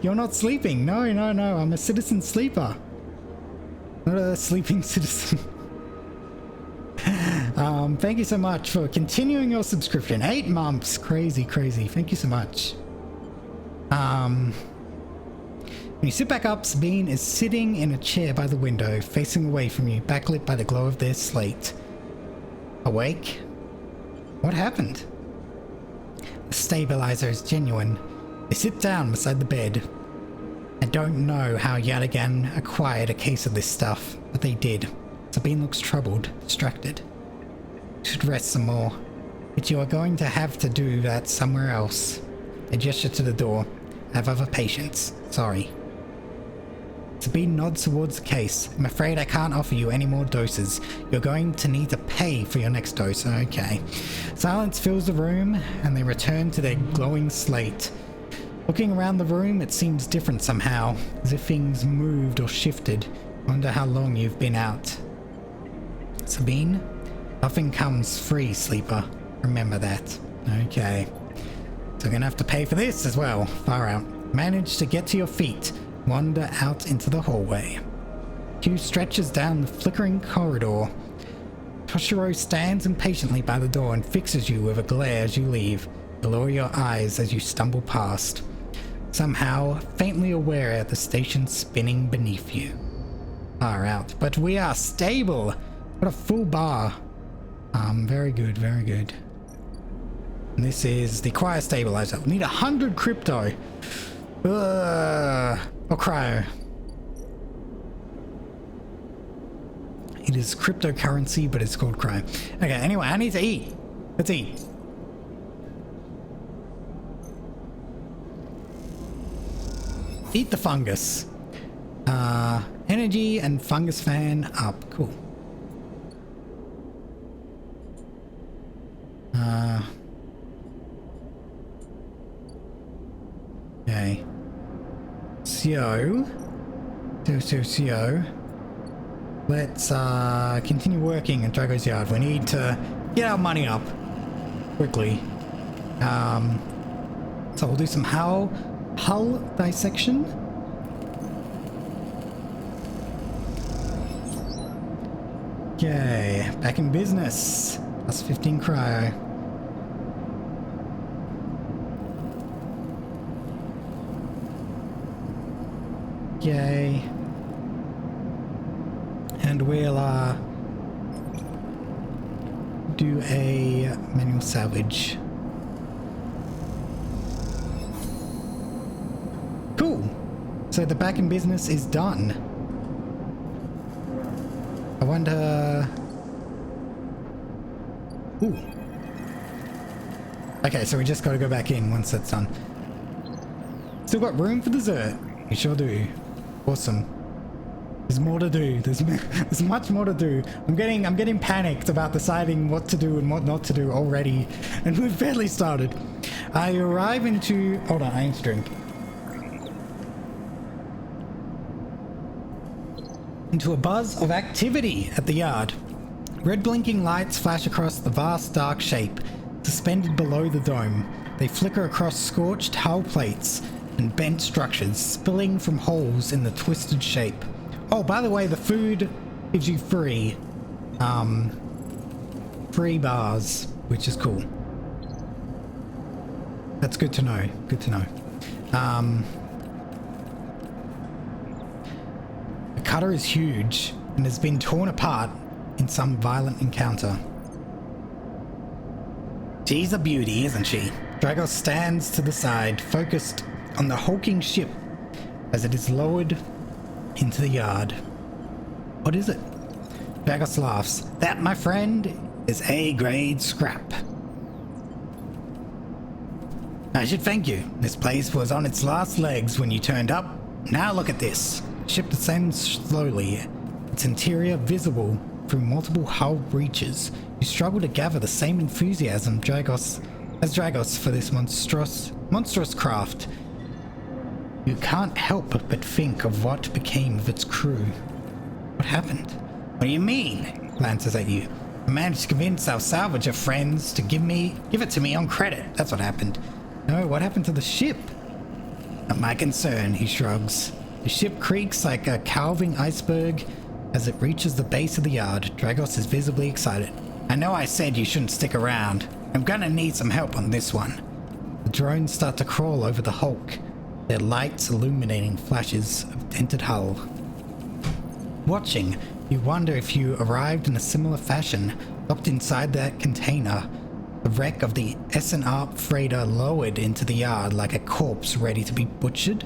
You're not sleeping. No, I'm a citizen sleeper. Not a sleeping citizen. Thank you so much for continuing your subscription. 8 months. Crazy. Thank you so much. When you sit back up, Sabine is sitting in a chair by the window, facing away from you, backlit by the glow of their slate. Awake? What happened? The stabilizer is genuine. They sit down beside the bed. I don't know how Yadigan acquired a case of this stuff, but they did. Sabine looks troubled, distracted. You should rest some more, but you are going to have to do that somewhere else. I gesture to the door. I have other patients. Sorry. Sabine nods towards the case. I'm afraid I can't offer you any more doses. You're going to need to pay for your next dose. Okay. Silence fills the room, and they return to their glowing slate. Looking around the room, it seems different somehow, as if things moved or shifted. Wonder how long you've been out. Sabine, nothing comes free, sleeper. Remember that. Okay. So I'm gonna have to pay for this as well. Far out. Manage to get to your feet. Wander out into the hallway. Q stretches down the flickering corridor. Toshiro stands impatiently by the door and fixes you with a glare as you leave. You lower your eyes as you stumble past. Somehow, faintly aware of the station spinning beneath you. Far out. But we are stable! What a full bar. Very good. And this is the Cryo Stabilizer. We need 100 crypto. Or cryo. It is cryptocurrency, but it's called cryo. Okay, anyway, I need to eat. Let's eat. Eat the fungus. Energy and fungus fan up. Cool. Okay. So. Let's continue working at Drago's Yard. We need to get our money up quickly. So we'll do some hull dissection. Okay, back in business. Plus 15 cryo. Yay. And we'll do a manual salvage. Cool. So the back in business is done. I wonder... Ooh. Okay, so we just gotta go back in once that's done. Still got room for dessert. We sure do. Awesome. There's more to do. There's much more to do. I'm getting panicked about deciding what to do and what not to do already, and we've barely started. I arrive into... Hold on, I need to drink. Into a buzz of activity at the yard. Red blinking lights flash across the vast dark shape, suspended below the dome. They flicker across scorched hull plates and bent structures, spilling from holes in the twisted shape. Oh, by the way, the food gives you free bars, which is cool. That's good to know. Good to know. The cutter is huge and has been torn apart in some violent encounter. She's a beauty, isn't she? Drago stands to the side, focused on the hulking ship as it is lowered into the yard. What is it? Dragos laughs. That, my friend, is A-grade scrap. I should thank you. This place was on its last legs when you turned up. Now look at this. Ship descends slowly its interior visible through multiple hull breaches. You struggle to gather the same enthusiasm as Dragos for this monstrous craft. You can't help but think of what became of its crew. What happened? What do you mean? Glances at you. I managed to convince our salvager friends to give it to me on credit. That's what happened. No, what happened to the ship? Not my concern, he shrugs. The ship creaks like a calving iceberg as it reaches the base of the yard. Dragos is visibly excited. I know I said you shouldn't stick around. I'm gonna need some help on this one. The drones start to crawl over the hulk, their lights illuminating flashes of dented hull. Watching, you wonder if you arrived in a similar fashion, locked inside that container, the wreck of the S&R freighter lowered into the yard like a corpse ready to be butchered?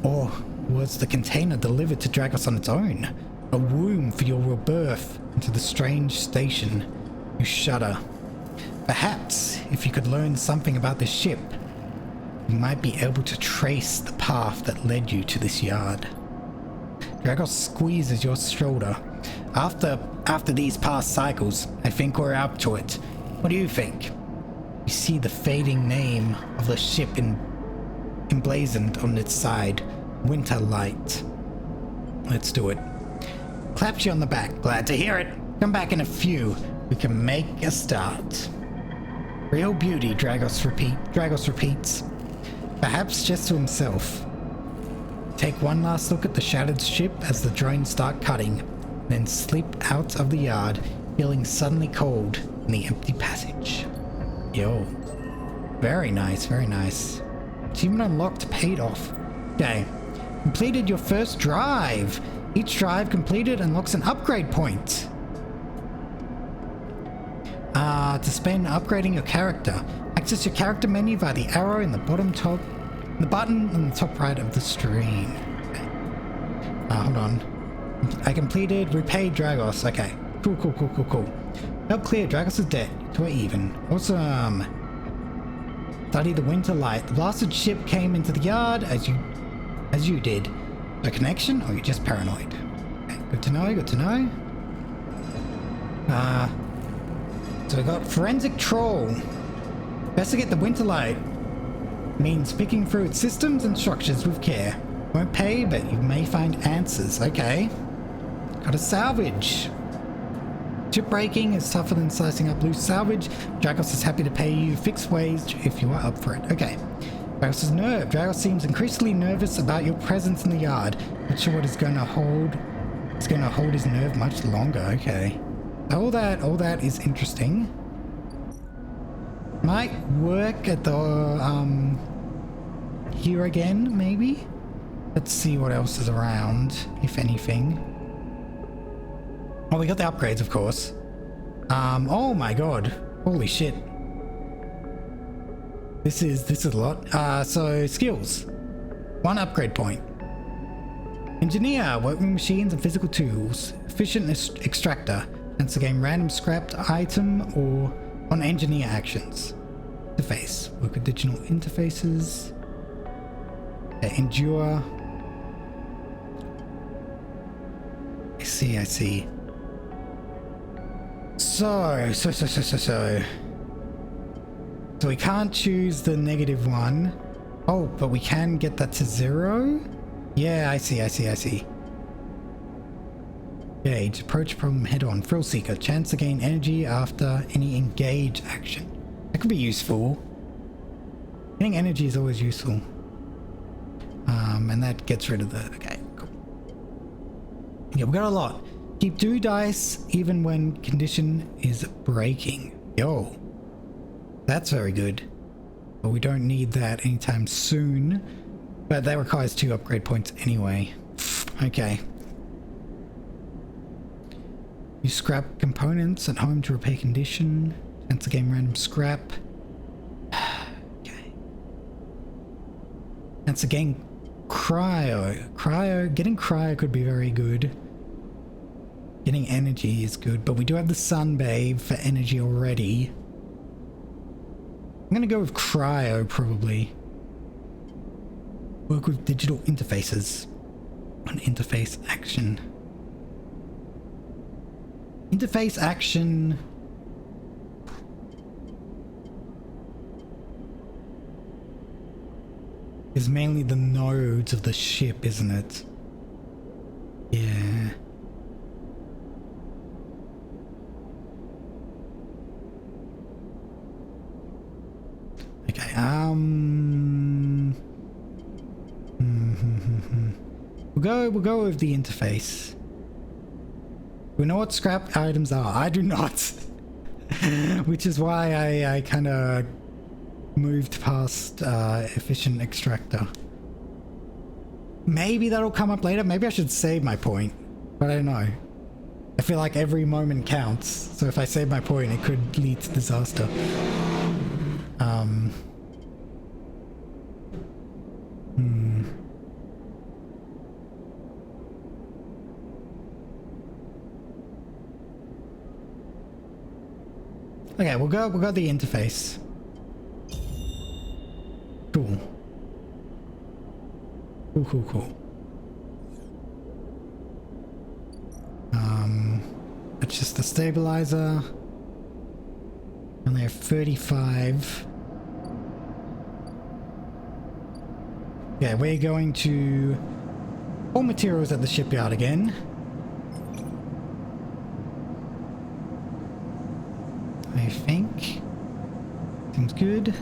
Or was the container delivered to Dragos on its own? A womb for your rebirth into the strange station? You shudder. Perhaps, if you could learn something about this ship, you might be able to trace the path that led you to this yard. Dragos squeezes your shoulder. After these past cycles, I think we're up to it. What do you think? You see the fading name of the ship emblazoned on its side. Winter Light. Let's do it. Claps you on the back. Glad to hear it. Come back in a few. We can make a start. Real beauty, Dragos repeats. Perhaps just to himself. Take one last look at the shattered ship as the drones start cutting, then slip out of the yard, feeling suddenly cold in the empty passage. Yo. Very nice, very nice. Achievement unlocked, paid off. Okay. Completed your first drive. Each drive completed unlocks an upgrade point. To spend upgrading your character, access your character menu via the arrow in the bottom the button on the top right of the stream. Okay. Hold on. I completed repaid Dragos. Okay. Cool. Help clear Dragos' debt. To even. Awesome. Study the Winter Light. The blasted ship came into the yard as you did. A connection, or you're just paranoid? Okay, good to know. So we got Forensic Troll. Investigate the Winter Light. Means picking through its systems and structures with care. Won't pay, but you may find answers. Okay. Got a salvage. Ship breaking is tougher than slicing up loose salvage. Dragos is happy to pay you fixed wage if you are up for it. Okay. Dragos is nerve. Dragos seems increasingly nervous about your presence in the yard. Not sure what is going to hold. It's going to hold his nerve much longer. Okay. All that is interesting. Might work at the here again, maybe. Let's see what else is around, if anything. Oh, we got the upgrades, of course. Oh my god. Holy shit. This is a lot. So skills. 1 upgrade point. Engineer, working machines and physical tools. Efficient extractor. Chance to gain random scrapped item or on engineer actions. Interface. Work with digital interfaces. Endure. I see. So we can't choose the -1. Oh, but we can get that to 0? Yeah, I see. Engage. Approach problem head on. Thrill Seeker. Chance to gain energy after any engage action. That could be useful. Getting energy is always useful. And that gets rid of the... Okay, cool. Yeah, we got a lot. Keep 2 dice even when condition is breaking. Yo. That's very good. But we don't need that anytime soon. But that requires 2 upgrade points anyway. Okay. You scrap components at home to repair condition. Chance to gain random scrap. Okay. Chance to gain cryo. Getting cryo could be very good. Getting energy is good, but we do have the sunbathe for energy already. I'm gonna go with cryo, probably. Work with digital interfaces. An interface action. Interface action. Is mainly the nodes of the ship, isn't it? Yeah. Okay, we'll go with the interface. We know what scrap items are. I do not. Which is why I kind of moved past efficient extractor. Maybe that'll come up later. Maybe I should save my point, but I don't know. I feel like every moment counts, so if I save my point it could lead to disaster. Okay, we'll go the interface. Cool. Cool. It's just the stabilizer. And they're 35. Yeah, we're going to all materials at the shipyard again. I think. Seems good.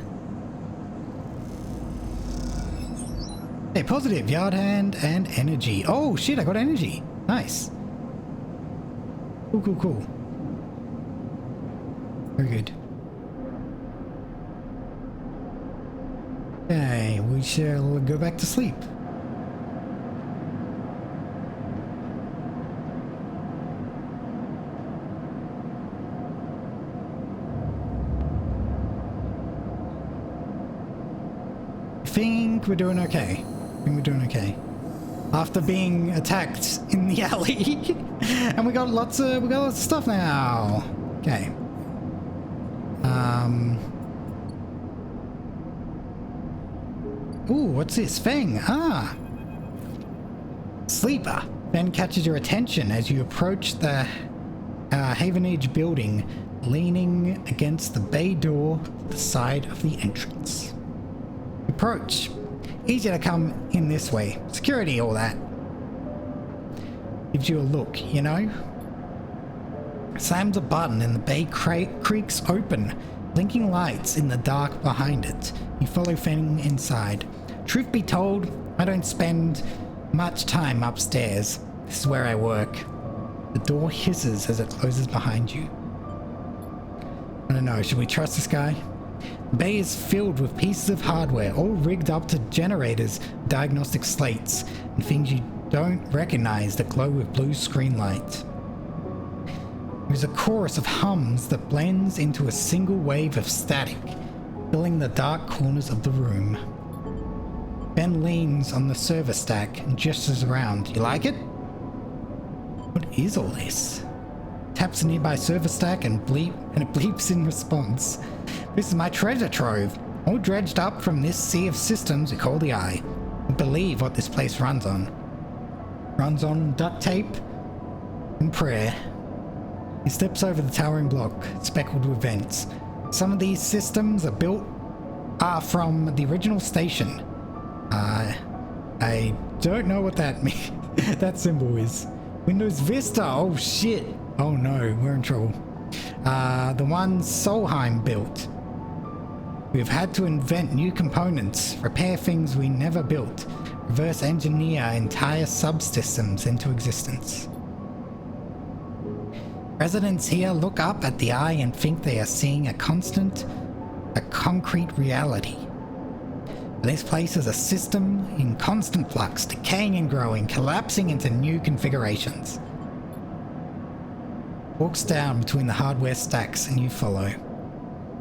Hey, positive, yard hand and energy. Oh shit, I got energy. Nice. Cool. Very good. Okay, we shall go back to sleep. I think we're doing okay. After being attacked in the alley. And we got lots of stuff now. Okay. Ooh, what's this? Feng. Ah. Sleeper. Feng catches your attention as you approach the Havenage building, leaning against the bay door to the side of the entrance. Approach. Easier to come in this way. Security, all that. Gives you a look, you know? Slams a button and the bay creaks open, blinking lights in the dark behind it. You follow Feng inside. Truth be told, I don't spend much time upstairs. This is where I work. The door hisses as it closes behind you. I don't know, should we trust this guy? The bay is filled with pieces of hardware, all rigged up to generators, diagnostic slates, and things you don't recognize that glow with blue screen light. There's a chorus of hums that blends into a single wave of static, filling the dark corners of the room. Ben leans on the server stack and gestures around. You like it? What is all this? Taps a nearby server stack and it bleeps in response. This is my treasure trove, all dredged up from this sea of systems we call the Eye. I believe what this place runs on. Runs on duct tape and prayer. He steps over the towering block, speckled with vents. Some of these systems are from the original station. I don't know what that means. That symbol is. Windows Vista. Oh shit. Oh no, we're in trouble. The one Solheim built. We've had to invent new components, repair things we never built, reverse engineer entire subsystems into existence. Residents here look up at the Eye and think they are seeing a concrete reality. This place is a system in constant flux, decaying and growing, collapsing into new configurations. Walks down between the hardware stacks and you follow.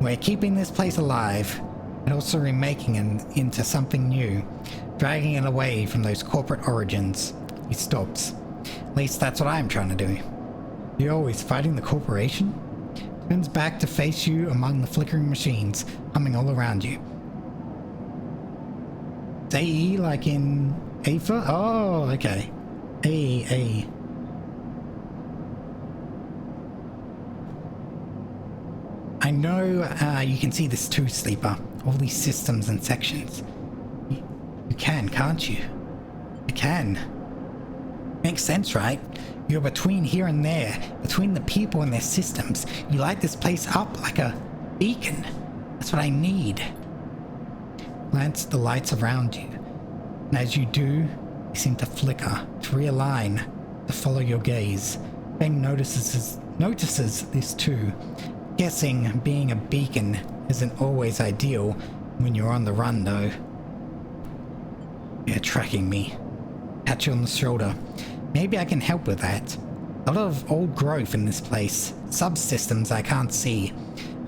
We're keeping this place alive, and also remaking it into something new, dragging it away from those corporate origins. He stops. At least that's what I'm trying to do. You're always fighting the corporation? Turns back to face you among the flickering machines, humming all around you. AE like in AFA? Oh, okay. A. I know you can see this too, Sleeper. All these systems and sections. You can, can't you? I can. Makes sense, right? You're between here and there, between the people and their systems. You light this place up like a beacon. That's what I need. Glance at the lights around you. And as you do, they seem to flicker, to realign, to follow your gaze. Ben notices this too. Guessing being a beacon isn't always ideal when you're on the run, though. You're tracking me. Pat you on the shoulder. Maybe I can help with that. A lot of old growth in this place. Subsystems I can't see.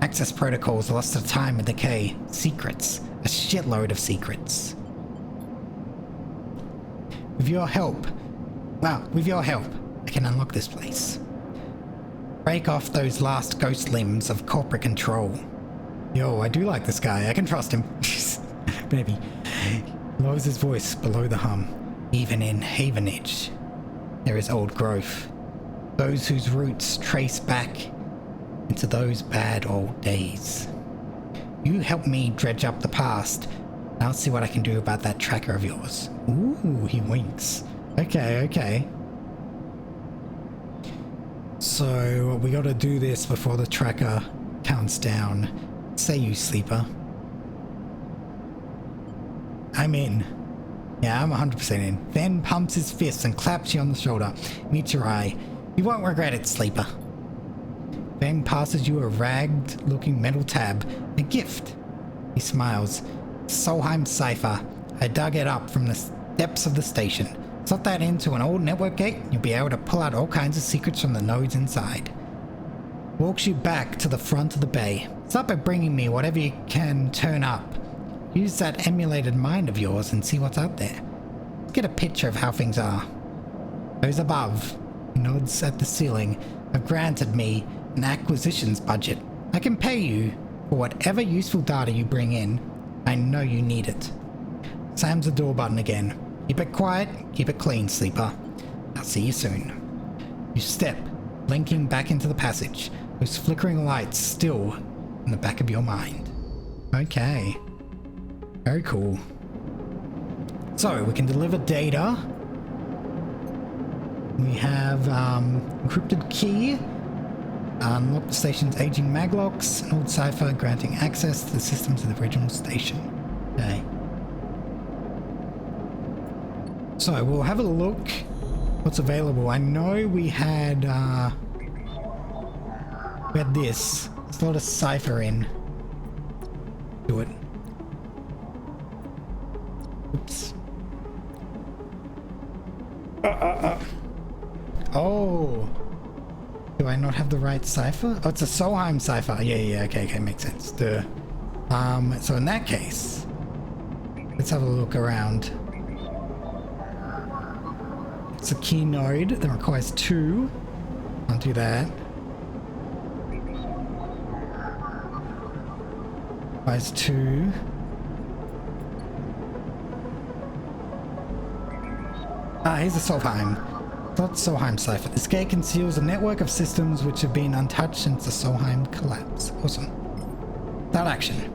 Access protocols lost to time and decay. Secrets. A shitload of secrets. With your help, I can unlock this place. Break off those last ghost limbs of corporate control. Yo, I do like this guy. I can trust him. Maybe. Lowers his voice below the hum. Even in Havenage, there is old growth. Those whose roots trace back into those bad old days. You help me dredge up the past, and I'll see what I can do about that tracker of yours. Ooh, he winks. Okay. So, we gotta do this before the tracker counts down. Say you, Sleeper. I'm in. Yeah, I'm 100% in. Then pumps his fist and claps you on the shoulder. Meets your eye. You won't regret it, Sleeper. Then passes you a ragged-looking metal tab. A gift. He smiles. Solheim cipher. I dug it up from the depths of the station. Slot that into an old network gate, you'll be able to pull out all kinds of secrets from the nodes inside. Walks you back to the front of the bay. Start by bringing me whatever you can turn up. Use that emulated mind of yours and see what's out there. Get a picture of how things are. Those above, he nods at the ceiling, have granted me an acquisitions budget. I can pay you for whatever useful data you bring in. I know you need it. Slams the door button again. Keep it quiet, keep it clean, Sleeper. I'll see you soon. You step, blinking back into the passage, those flickering lights still in the back of your mind. Okay. Very cool. So, we can deliver data. We have encrypted key. Unlock the station's aging maglocks. An old cipher granting access to the systems of the original station. Okay. So, we'll have a look what's available. I know we had this. There's a lot of cipher in. Do it. Oops. Oh. Do I not have the right cipher? Oh, it's a Solheim cipher. Yeah, okay, makes sense. Duh. So in that case, let's have a look around. It's a key node that requires 2. I'll do that. Requires 2. Here's the Solheim. Not Solheim cipher. This gate conceals a network of systems which have been untouched since the Solheim collapse. Awesome. That action.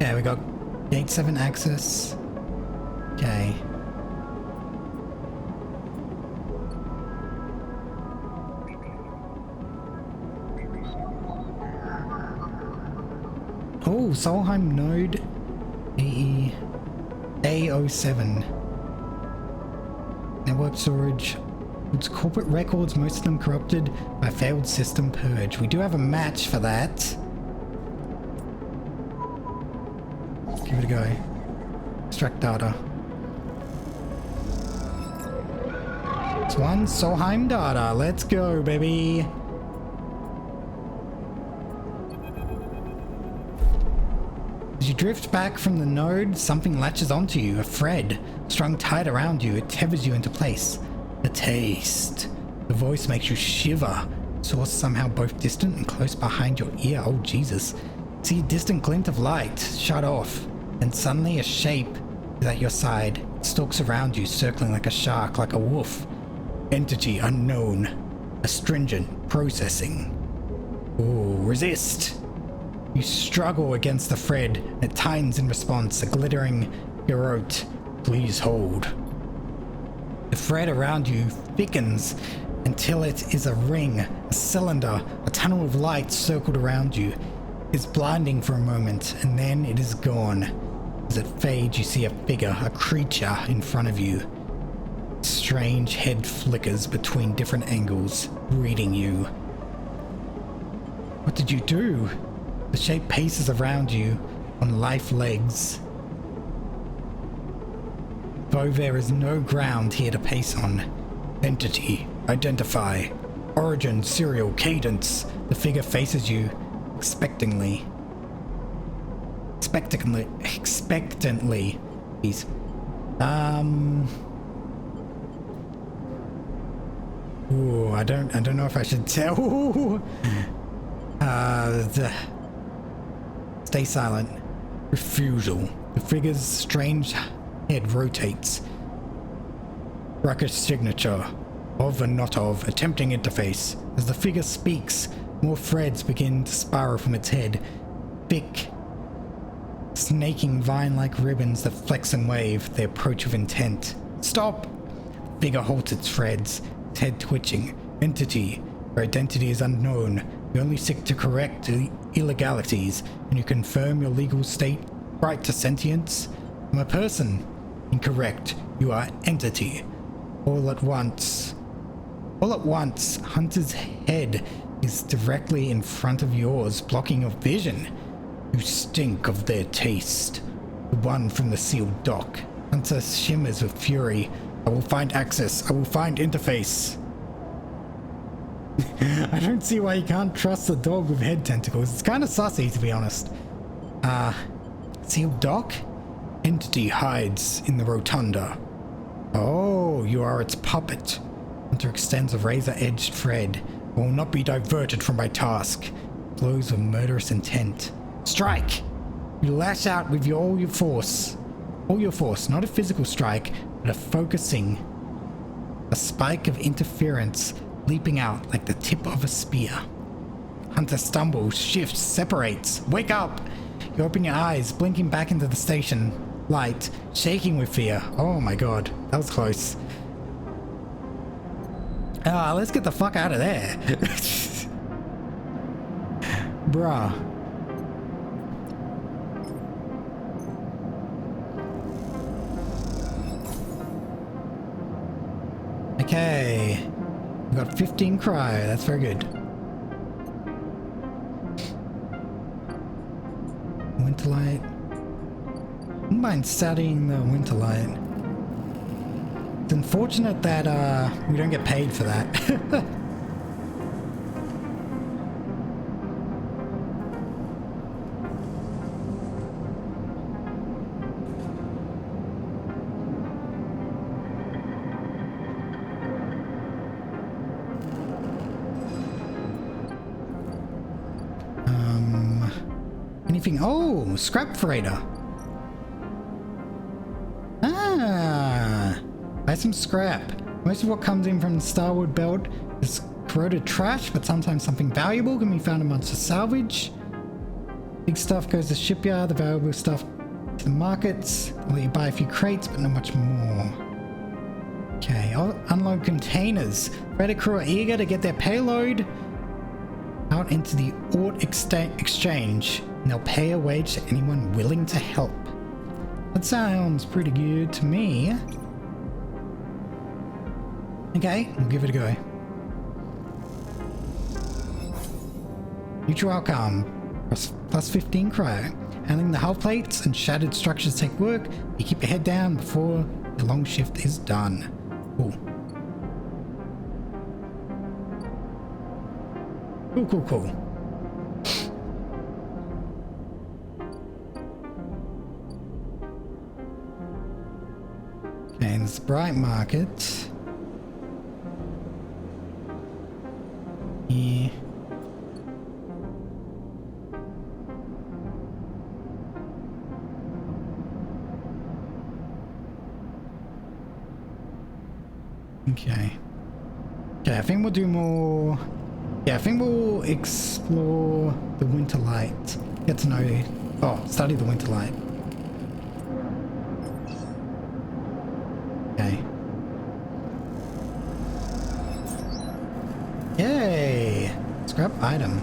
Yeah, we got Gate 7 access. Okay. Oh, Solheim node A07. Network storage. It's corporate records, most of them corrupted by failed system purge. We do have a match for that. Give it a go. Extract data. It's one Solheim data. Let's go, baby. As you drift back from the node, something latches onto you, a thread strung tight around you. It tethers you into place. The taste. The voice makes you shiver. Source somehow both distant and close behind your ear. Oh, Jesus. See a distant glint of light, shut off. Then suddenly a shape is at your side. It stalks around you, circling like a shark, like a wolf. Entity unknown. astringent processing. Ooh, resist. You struggle against the thread. It tightens in response. A glittering garrote. Please hold. The thread around you thickens until it is a ring, a cylinder, a tunnel of light circled around you. It's blinding for a moment, and then it is gone. As it fades, you see a figure, a creature in front of you. Strange head flickers between different angles, reading you. What did you do? The shape paces around you on life legs. Though there is no ground here to pace on. Entity, identify. Origin, serial, cadence. The figure faces you expectantly. Expectantly. Please. Ooh, I don't know if I should tell. Stay silent. Refusal. The figure's strange head rotates. Brackish signature. Of and not of. Attempting interface. As the figure speaks, more threads begin to spiral from its head. Thick, snaking vine-like ribbons that flex and wave. They approach with intent. Stop! The figure halts its threads. Its head twitching. Entity. Your identity is unknown. You only seek to correct illegalities, and you confirm your legal state right to sentience. I'm a person. Incorrect. You are entity. All at once, Hunter's head is directly in front of yours, blocking your vision. You stink of their taste. The one from the sealed dock. Hunter shimmers with fury. I will find access. I will find interface. I don't see why you can't trust the dog with head tentacles. It's kind of sussy, to be honest. Sealed dock? Entity hides in the rotunda. Oh, you are its puppet. Hunter extends a razor-edged thread. I will not be diverted from my task. Blows of murderous intent. Strike! You lash out with all your force. All your force, not a physical strike, but a focusing. A spike of interference leaping out like the tip of a spear. Hunter stumbles, shifts, separates. Wake up! You open your eyes, blinking back into the station light, shaking with fear. Oh my god, that was close. Let's get the fuck out of there. Bruh. Okay. We got 15 cryo, that's very good. Winterlight. Wouldn't mind studying the Winterlight. It's unfortunate that we don't get paid for that. Anything? Oh, scrap freighter. Buy some scrap. Most of what comes in from the Starwood Belt is corroded trash, but sometimes something valuable can be found amongst the salvage. Big stuff goes to the shipyard, the valuable stuff to the markets. I'll let you buy a few crates, but not much more. Okay, I'll unload containers. Freighter crew are eager to get their payload out into the Ort exchange, and they'll pay a wage to anyone willing to help. That sounds pretty good to me. Okay, we'll give it a go. Mutual outcome. Plus 15 cryo. Handling the hull plates and shattered structures take work. You keep your head down before the long shift is done. Cool. Cool. Okay, and it's bright market. Yeah. Okay. Okay, I think we'll do more... Yeah, I think we'll explore the winter light. Get to know... Oh, study the winter light. Okay. Yay! Scrap item.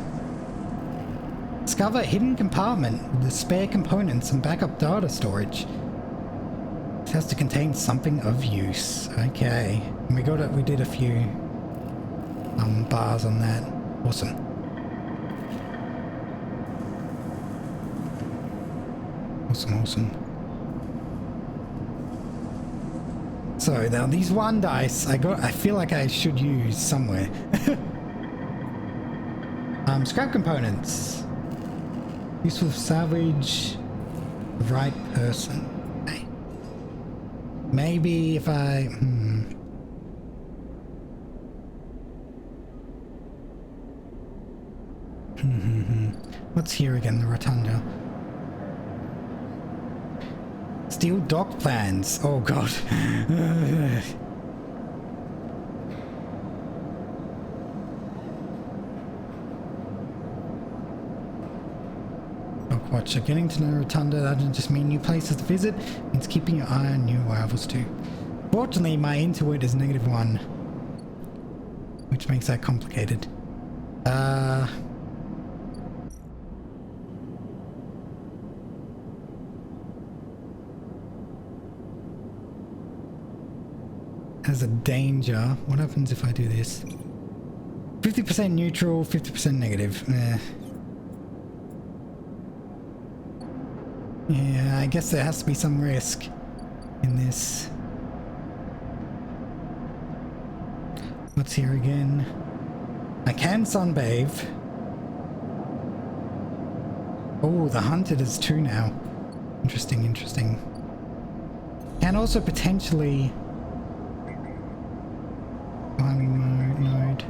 Discover a hidden compartment with the spare components and backup data storage. It has to contain something of use. Okay. And we did a few bars on that. Awesome. Awesome. So now these one dice I feel like I should use somewhere. Scrap components. Useful salvage. The right person. Okay. Maybe if I What's here again? The rotunda. Steel dock plans. Oh god. Dock watcher. Getting to know rotunda doesn't just mean new places to visit. It means keeping your eye on new arrivals too. Fortunately, my intuit is -1, which makes that complicated. As a danger. What happens if I do this? 50% neutral, 50% negative. Yeah, I guess there has to be some risk in this. What's here again? I can sunbathe. Oh, the hunted is 2 now. Interesting. Can also potentially... mode.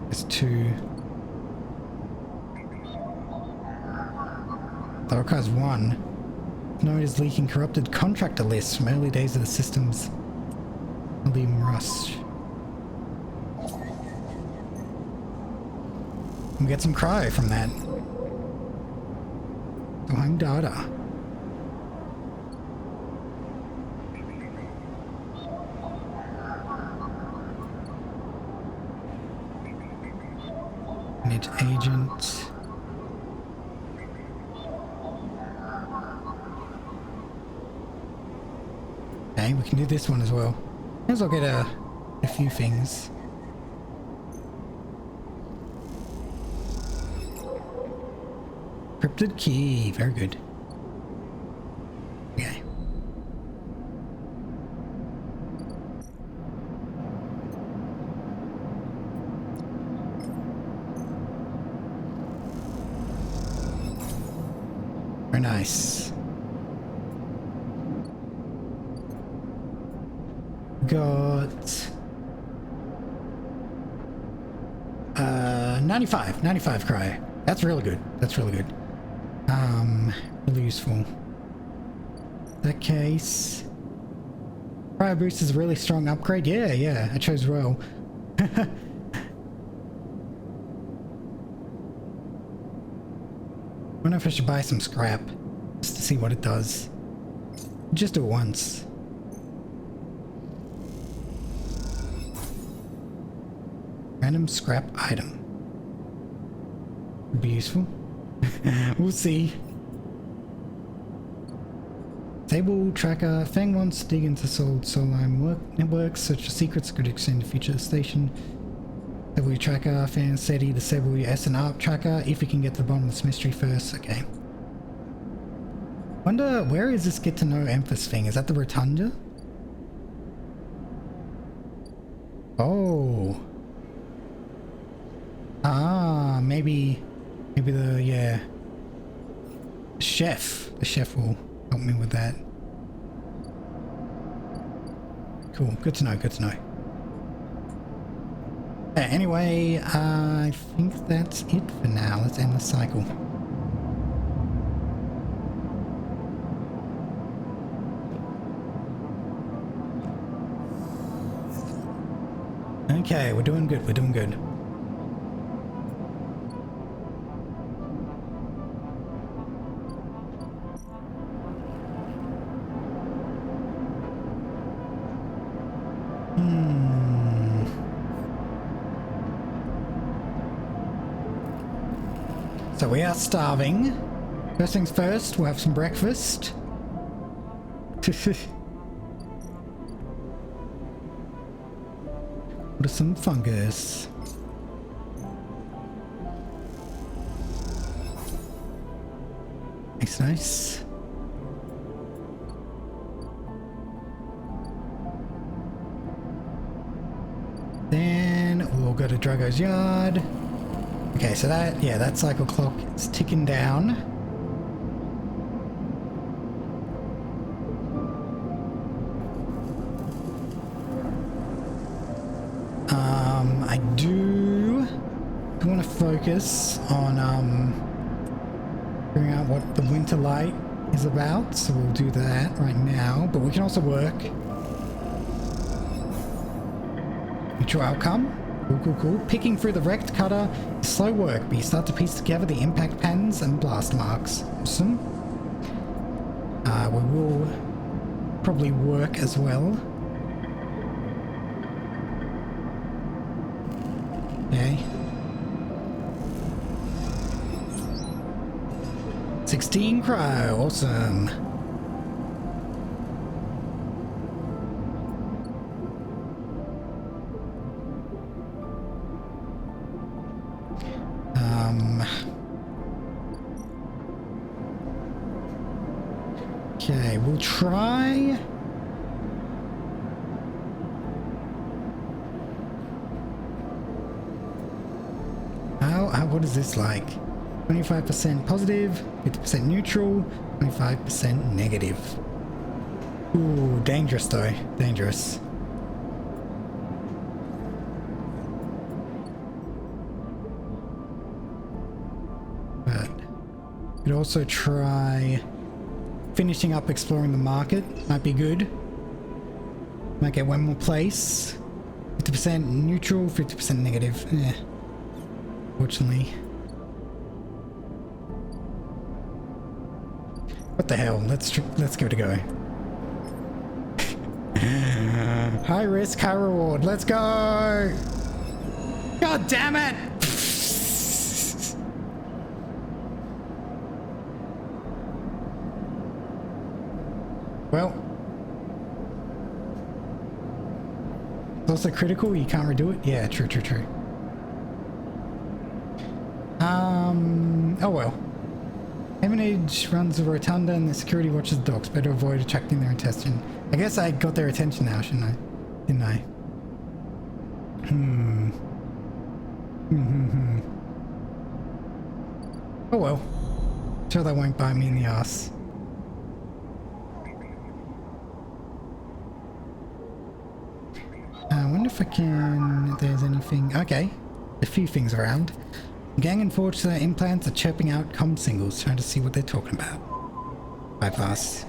It's 2. That requires 1. Node is leaking corrupted contractor lists from early days of the system's William Rush. We'll get some cryo from that. Home data. Manage agent. Okay, we can do this one as well. May as well get a few things. Cryptid key, very good. Okay. Very nice. Got 95 cry. That's really good. Really useful. That case. Cryo boost is a really strong upgrade. Yeah, I chose well. I wonder if I should buy some scrap just to see what it does. Just do it once. Random scrap item. Would be useful. We'll see. Table tracker. Fang wants to dig into soul line networks. Search for secrets could extend to future station. Table tracker. Fang SETI. The Table S and ARP tracker. If we can get to the bottom of this mystery first. Okay. Wonder where is this get to know Emphas thing? Is that the rotunda? Oh. Ah, maybe the, yeah. The chef will help me with that. Cool, good to know. Anyway, I think that's it for now. Let's end the cycle. Okay, we're doing good, we're doing good. So we are starving. First things first, we'll have some breakfast. What are some fungus? Nice, nice. Then we'll go to Drago's yard. Okay, so that, yeah, that cycle clock is ticking down. I do want to focus on figuring out what the winter light is about, so we'll do that right now, but we can also work. Mutual outcome. Cool, cool, cool. Picking through the wrecked cutter is slow work, but you start to piece together the impact patterns and blast marks. Awesome. We will probably work as well. Okay. 16 crow, awesome. Okay, we'll try. What is this like? 25% positive, 50% neutral, 25% negative. Ooh, dangerous though. Dangerous. But could also try finishing up exploring the market. Might be good. Might get one more place. 50% neutral, 50% negative. Eh. Fortunately. What the hell? Let's give it a go. High risk, high reward. Let's go! God damn it! Well. It's also critical, you can't redo it? Yeah, true, true, true. Oh well. Emanage runs the rotunda and the security watches the docks. Better avoid attracting their attention. I guess I got their attention now, shouldn't I? Didn't I? Oh well. Sure that won't bite me in the ass. I wonder if I can... if there's anything... Okay. A few things around. Gang and Forge their implants are chirping out comm singles, trying to see what they're talking about. Bypass.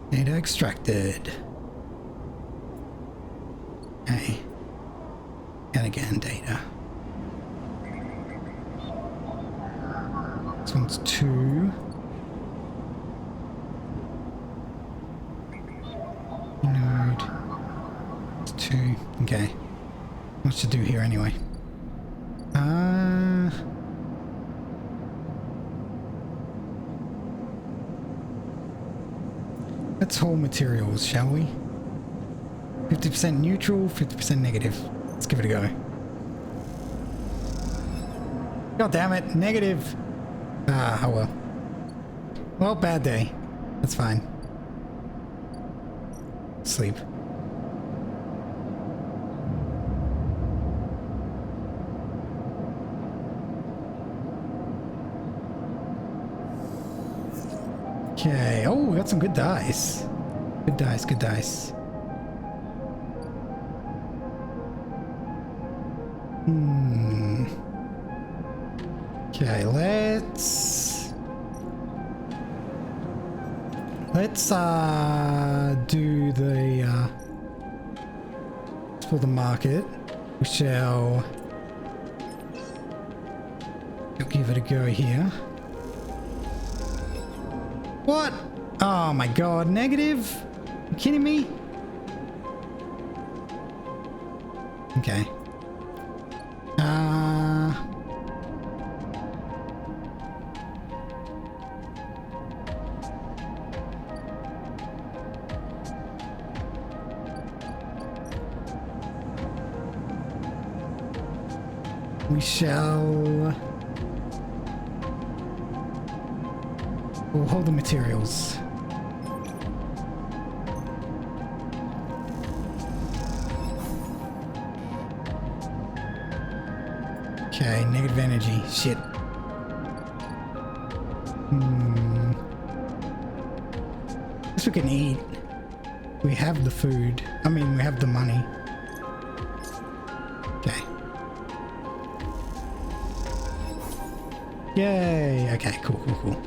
Data extracted. Okay. And again, data. This one's 2. Node. 2. Okay. Much to do here anyway. Let's haul materials, shall we? 50% neutral, 50% negative. Let's give it a go. God damn it, negative! Oh well. Well, bad day. That's fine. Sleep. Okay. Oh, we got some good dice. Good dice, good dice. Let's do the for the market. We shall give it a go here. What? Oh my god, negative? You kidding me? Okay. We shall... We'll hold the materials. Okay, negative energy. Shit. Guess we can eat. We have the food. I mean, we have the money. Okay. Yay! Okay, cool, cool, cool.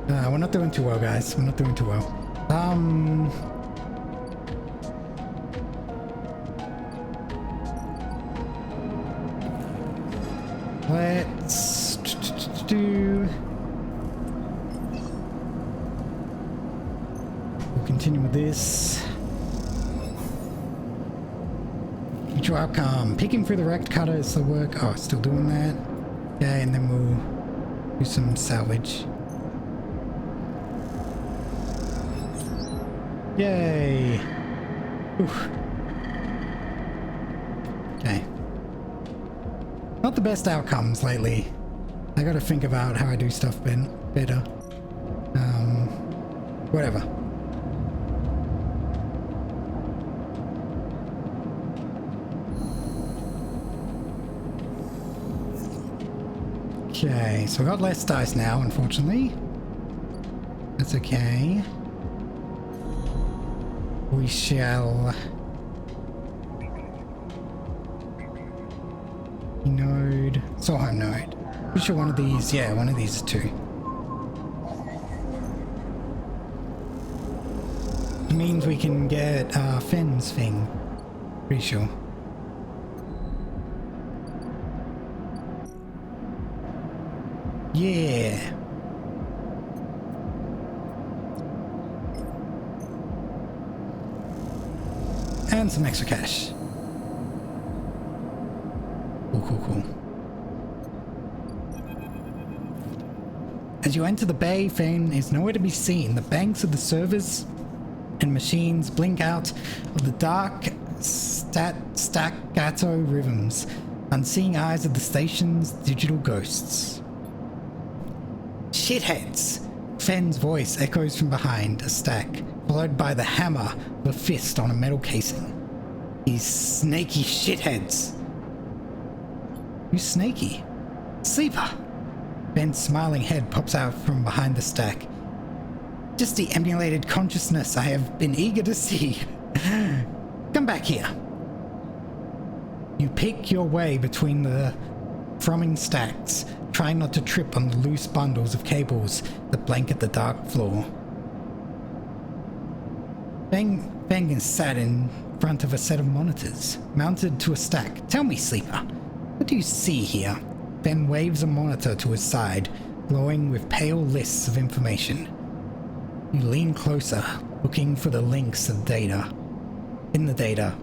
We're not doing too well, guys. We're not doing too well. Let's do... We'll continue with this. Future outcome. Picking through the wrecked cutter is the work. Oh, still doing that. Okay, and then we'll do some salvage. Yay! Oof. Okay. Not the best outcomes lately. I gotta think about how I do stuff better. Whatever. Okay, so I got less dice now, unfortunately. That's okay. We shall... Node... Soho node. Pretty sure one of these... Yeah, one of these is 2. It means we can get Fenn's thing. Pretty sure. Yeah! And some extra cash. Cool, cool, cool. As you enter the bay, Fane is nowhere to be seen. The banks of the servers and machines blink out of the dark staccato rhythms. Unseeing eyes of the station's digital ghosts. Shitheads! Fenn's voice echoes from behind a stack, followed by the hammer of a fist on a metal casing. These snaky shitheads. Who's snaky? Sleeper! Fenn's smiling head pops out from behind the stack. Just the emulated consciousness I have been eager to see. Come back here. You pick your way between the thrumming stacks, trying not to trip on the loose bundles of cables that blanket the dark floor. Bang is sat in front of a set of monitors, mounted to a stack. Tell me, Sleeper, what do you see here? Ben waves a monitor to his side, glowing with pale lists of information. You lean closer, looking for the links of data. In the data,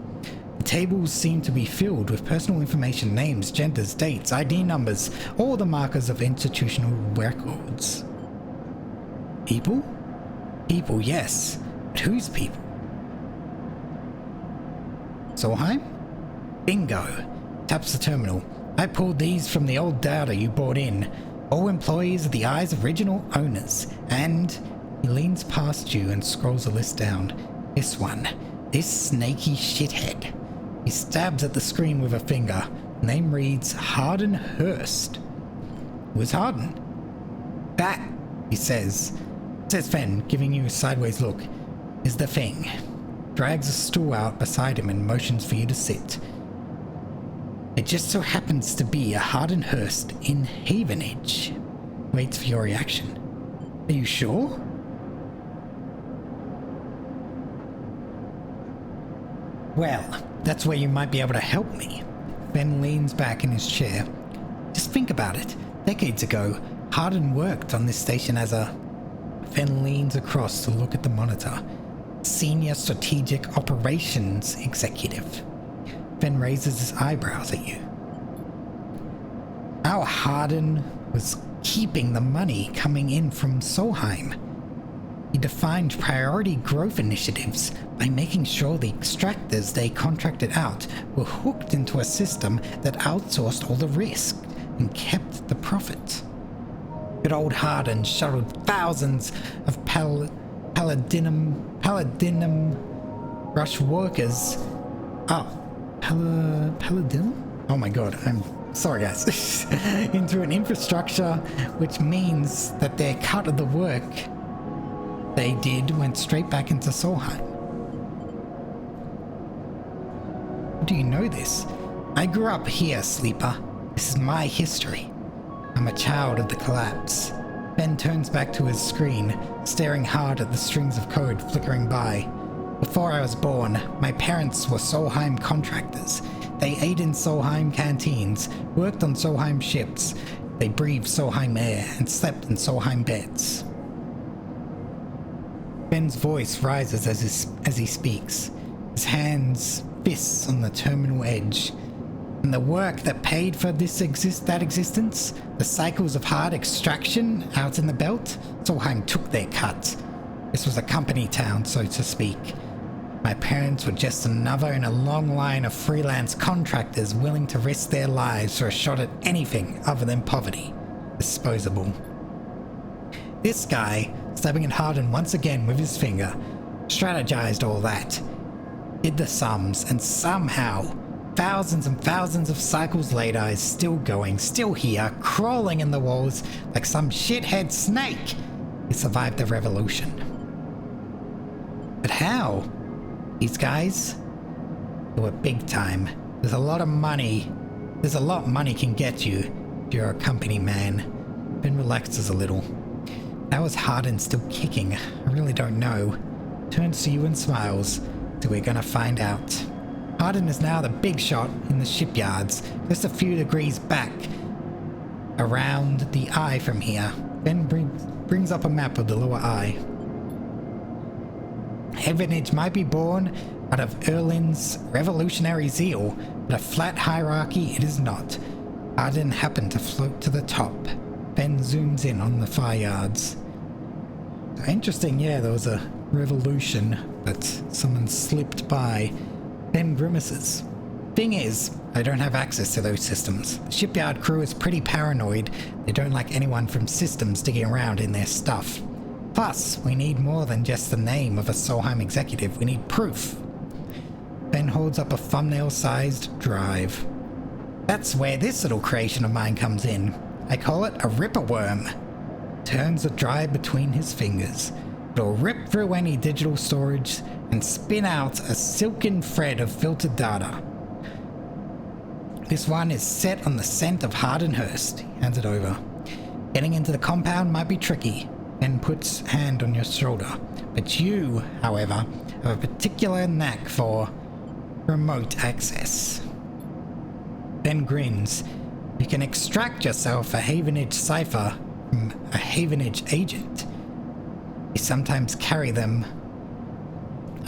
the tables seem to be filled with personal information, names, genders, dates, ID numbers, all the markers of institutional records. People? People, yes. But whose people? Solheim? Bingo. Taps the terminal. I pulled these from the old data you brought in. All employees are the eyes of original owners. And he leans past you and scrolls a list down. This one. This snaky shithead. He stabs at the screen with a finger. Name reads Harden Hurst. Who is Harden? That, he says Fenn, giving you a sideways look, is the thing. drags a stool out beside him and motions for you to sit. It just so happens to be a Hardenhurst in Havenage. Waits for your reaction. Are you sure? Well, that's where you might be able to help me. Ben leans back in his chair. Just think about it. Decades ago, Harden worked on this station as a... Ben leans across to look at the monitor. Senior Strategic Operations Executive. Ben raises his eyebrows at you. Our Harden was keeping the money coming in from Solheim. He defined priority growth initiatives by making sure the extractors they contracted out were hooked into a system that outsourced all the risk and kept the profit. Good old Harden shuttled thousands of Paladinum rush workers. Paladinum? Oh my god, I'm sorry guys. Into an infrastructure, which means that their cut of the work they did went straight back into Solheim. Do you know this? I grew up here, Sleeper. This is my history. I'm a child of the collapse. Ben turns back to his screen, staring hard at the strings of code flickering by. Before I was born, my parents were Solheim contractors. They ate in Solheim canteens, worked on Solheim ships. They breathed Solheim air and slept in Solheim beds. Ben's voice rises as he speaks, his hands fists on the terminal edge. And the work that paid for that existence, the cycles of hard extraction out in the belt, Solheim took their cut. This was a company town, so to speak. My parents were just another in a long line of freelance contractors willing to risk their lives for a shot at anything other than poverty. Disposable. This guy, stabbing at Harden once again with his finger, strategized all that. Did the sums, and somehow, thousands and thousands of cycles later, is still going, still here, crawling in the walls like some shithead snake. He survived the revolution. But how? These guys? They were big time. There's a lot money can get you if you're a company man. Ben relaxes a little. That was Harden still kicking. I really don't know. Turns to you and smiles. So we're gonna find out. Harden is now the big shot in the shipyards, just a few degrees back around the eye from here. Ben brings up a map of the lower eye. Havenage might be born out of Erlin's revolutionary zeal, but a flat hierarchy it is not. Harden happened to float to the top. Ben zooms in on the far yards. Interesting, yeah, there was a revolution, but someone slipped by. Ben grimaces. Thing is, I don't have access to those systems. The shipyard crew is pretty paranoid. They don't like anyone from systems digging around in their stuff. Plus, we need more than just the name of a Solheim executive. We need proof. Ben holds up a thumbnail-sized drive. That's where this little creation of mine comes in. I call it a ripper worm. Turns the drive between his fingers. It'll rip through any digital storage and spin out a silken thread of filtered data. This one is set on the scent of Hardenhurst. He hands it over. Getting into the compound might be tricky. Ben puts hand on your shoulder. But you, however, have a particular knack for remote access. Ben grins. You can extract yourself a Havenage cipher from a Havenage agent. You sometimes carry them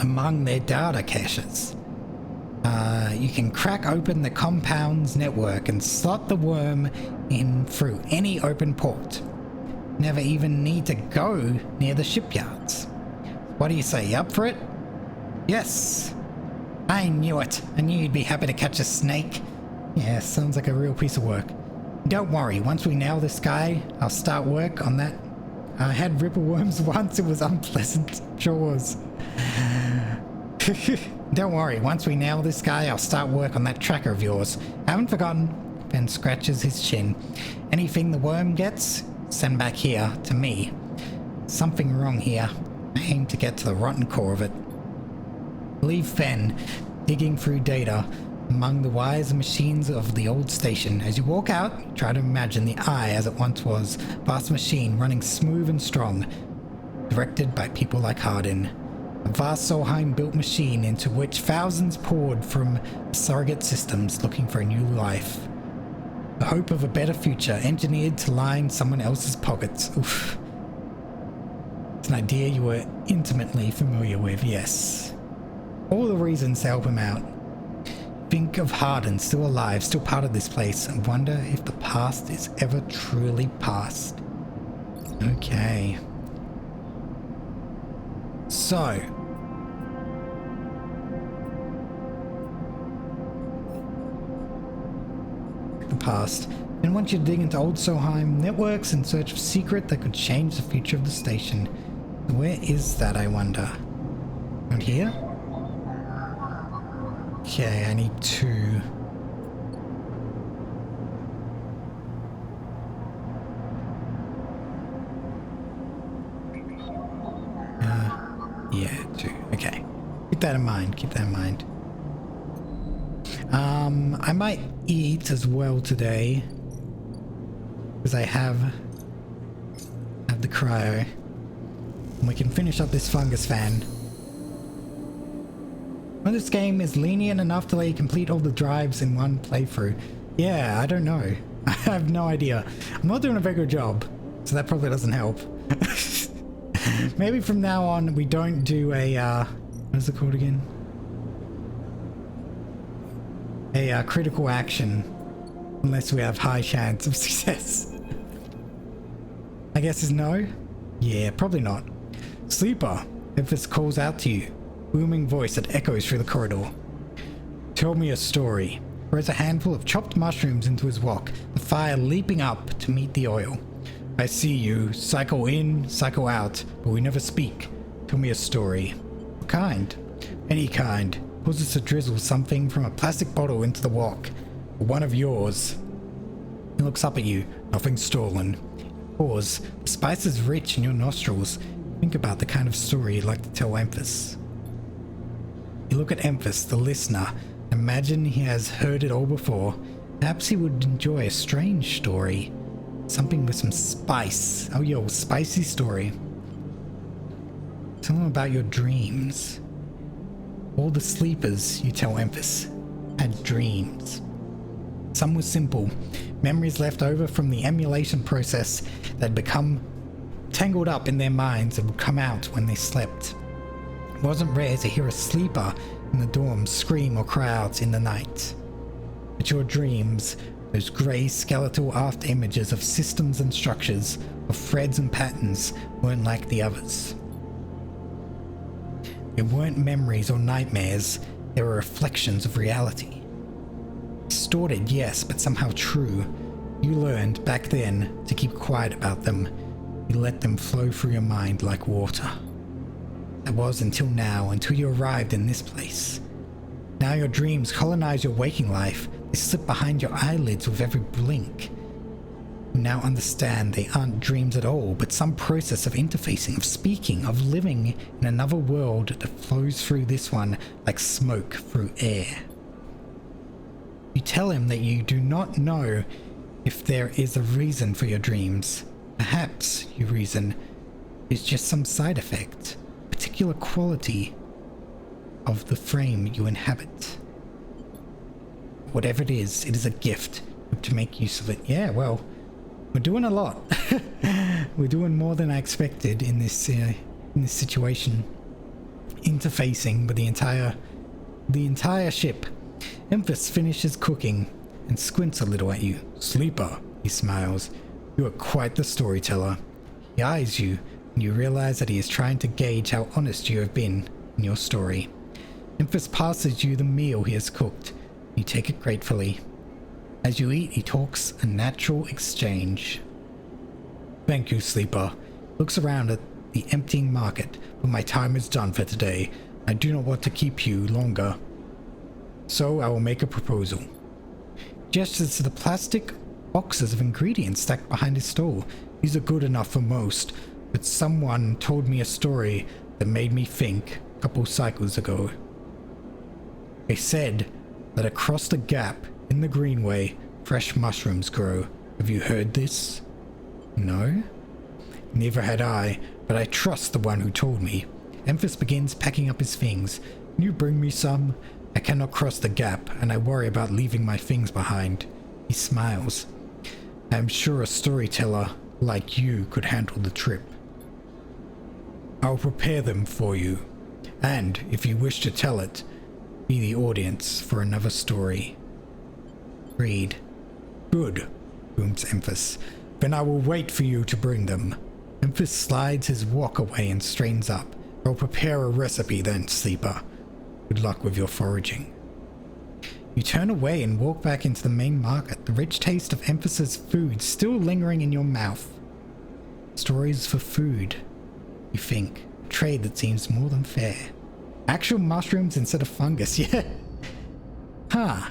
among their data caches. You can crack open the compound's network and slot the worm in through any open port. Never even need to go near the shipyards. What do you say, up for it? Yes. I knew it. I knew you'd be happy to catch a snake. Yeah, sounds like a real piece of work. Don't worry, once we nail this guy, I'll start work on that. I had ripper worms once, it was unpleasant. Sure was. Don't worry, once we nail this guy, I'll start work on that tracker of yours. Haven't forgotten. Ben scratches his chin. Anything the worm gets, send back here, to me. Something wrong here. I aim to get to the rotten core of it. Leave Fen digging through data among the wires and machines of the old station. As you walk out, try to imagine the Eye as it once was, vast machine running smooth and strong, directed by people like Hardin. A vast Solheim-built machine into which thousands poured from surrogate systems looking for a new life. The hope of a better future, engineered to line someone else's pockets. Oof. It's an idea you were intimately familiar with, yes. All the reasons to help him out. Think of Hardin, still alive, still part of this place, and wonder if the past is ever truly past. Okay. So. The past. Then want you to dig into old Solheim networks in search of secret that could change the future of the station. Where is that, I wonder? Around here? Okay, I need to... yeah, 2. Okay. Keep that in mind, keep that in mind. I might eat as well today. Because I have the cryo. And we can finish up this fungus fan. Well, this game is lenient enough to let you complete all the drives in one playthrough. Yeah, I don't know. I have no idea. I'm not doing a very good job, so that probably doesn't help. Maybe from now on we don't do a, what is it called again? A critical action, unless we have high chance of success. I guess is no? Yeah, probably not. Sleeper, if this calls out to you. Booming voice that echoes through the corridor. Tell me a story. Throws a handful of chopped mushrooms into his wok, the fire leaping up to meet the oil. I see you, cycle in, cycle out, but we never speak. Tell me a story. What kind? Any kind. Pauses to drizzle something from a plastic bottle into the wok. One of yours. He looks up at you, nothing stolen. Pause. The spice is rich in your nostrils. Think about the kind of story you'd like to tell Emphas. You look at Emphas, the listener, and imagine he has heard it all before. Perhaps he would enjoy a strange story. Something with some spice. Oh, yo, spicy story. Tell him about your dreams. All the sleepers, you tell Emphas, had dreams. Some were simple, memories left over from the emulation process that had become tangled up in their minds and would come out when they slept. It wasn't rare to hear a sleeper in the dorm scream or cry out in the night. But your dreams, those grey skeletal after images of systems and structures, of threads and patterns, weren't like the others. They weren't memories or nightmares, they were reflections of reality. Distorted, yes, but somehow true. You learned, back then, to keep quiet about them. You let them flow through your mind like water. That was until now, until you arrived in this place. Now your dreams colonize your waking life. They slip behind your eyelids with every blink. You now understand they aren't dreams at all, but some process of interfacing, of speaking, of living in another world that flows through this one like smoke through air. You tell him that you do not know if there is a reason for your dreams. Perhaps, you reason, is just some side effect, particular quality of the frame you inhabit. Whatever it is a gift. Hope to make use of it. Yeah, well, we're doing a lot. We're doing more than I expected in this situation. Interfacing with the entire ship. Emphas finishes cooking and squints a little at you. Sleeper, he smiles. You are quite the storyteller. He eyes you, and you realize that he is trying to gauge how honest you have been in your story. Emphas passes you the meal he has cooked. You take it gratefully. As you eat, he talks a natural exchange. Thank you, Sleeper. Looks around at the emptying market, but my time is done for today. I do not want to keep you longer. So I will make a proposal. Gestures to the plastic boxes of ingredients stacked behind his stall. These are good enough for most, but someone told me a story that made me think a couple cycles ago. They said that across the gap in the greenway, fresh mushrooms grow. Have you heard this? No? Neither had I, but I trust the one who told me. Emphas begins packing up his things. Can you bring me some? I cannot cross the gap, and I worry about leaving my things behind. He smiles. I am sure a storyteller like you could handle the trip. I will prepare them for you, and if you wish to tell it, be the audience for another story. Read. Good, booms Emphas. Then I will wait for you to bring them. Emphas slides his walk away and straightens up. I will prepare a recipe then, sleeper. Good luck with your foraging. You turn away and walk back into the main market, the rich taste of Emphas's food still lingering in your mouth. Stories for food, you think. A trade that seems more than fair. Actual mushrooms instead of fungus, yeah. Huh.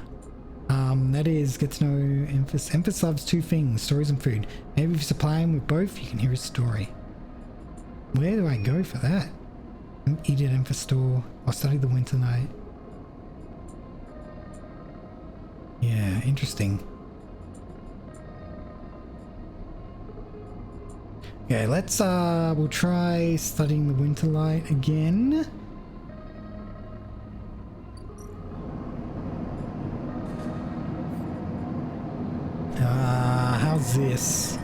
That is, get to know Emphas. Emphas loves two things, stories and food. Maybe if you supply him with both, you can hear his story. Where do I go for that? Eat at Emphas store. I'll study the winter night. Yeah, interesting. Okay, let's, we'll try studying the winter light again. How's this?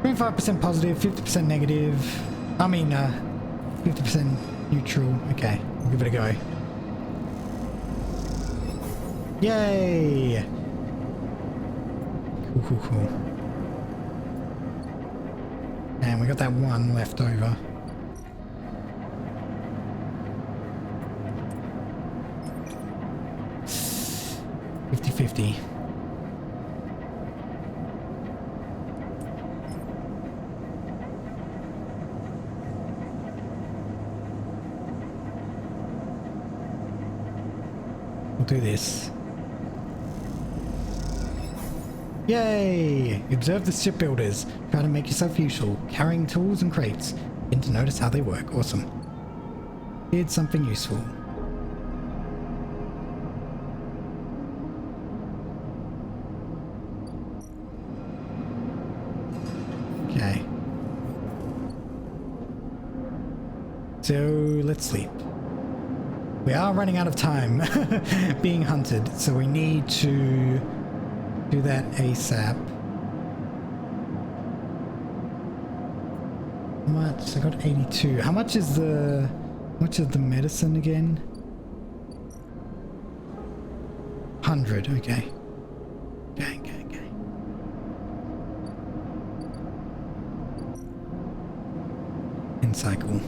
25% positive, 50% negative. I mean, 50% neutral. Okay, we'll give it a go. Yay! Cool, cool, cool. And we got that one left over. $50-50. We'll do this. Yay! Observe the shipbuilders. Try to make yourself useful, carrying tools and crates. Begin to notice how they work. Awesome. Did something useful. Okay. So, let's sleep. We are running out of time being hunted, so we need to do that ASAP. How much? I got 82. How much is the medicine again? 100. Okay. Okay. In cycle.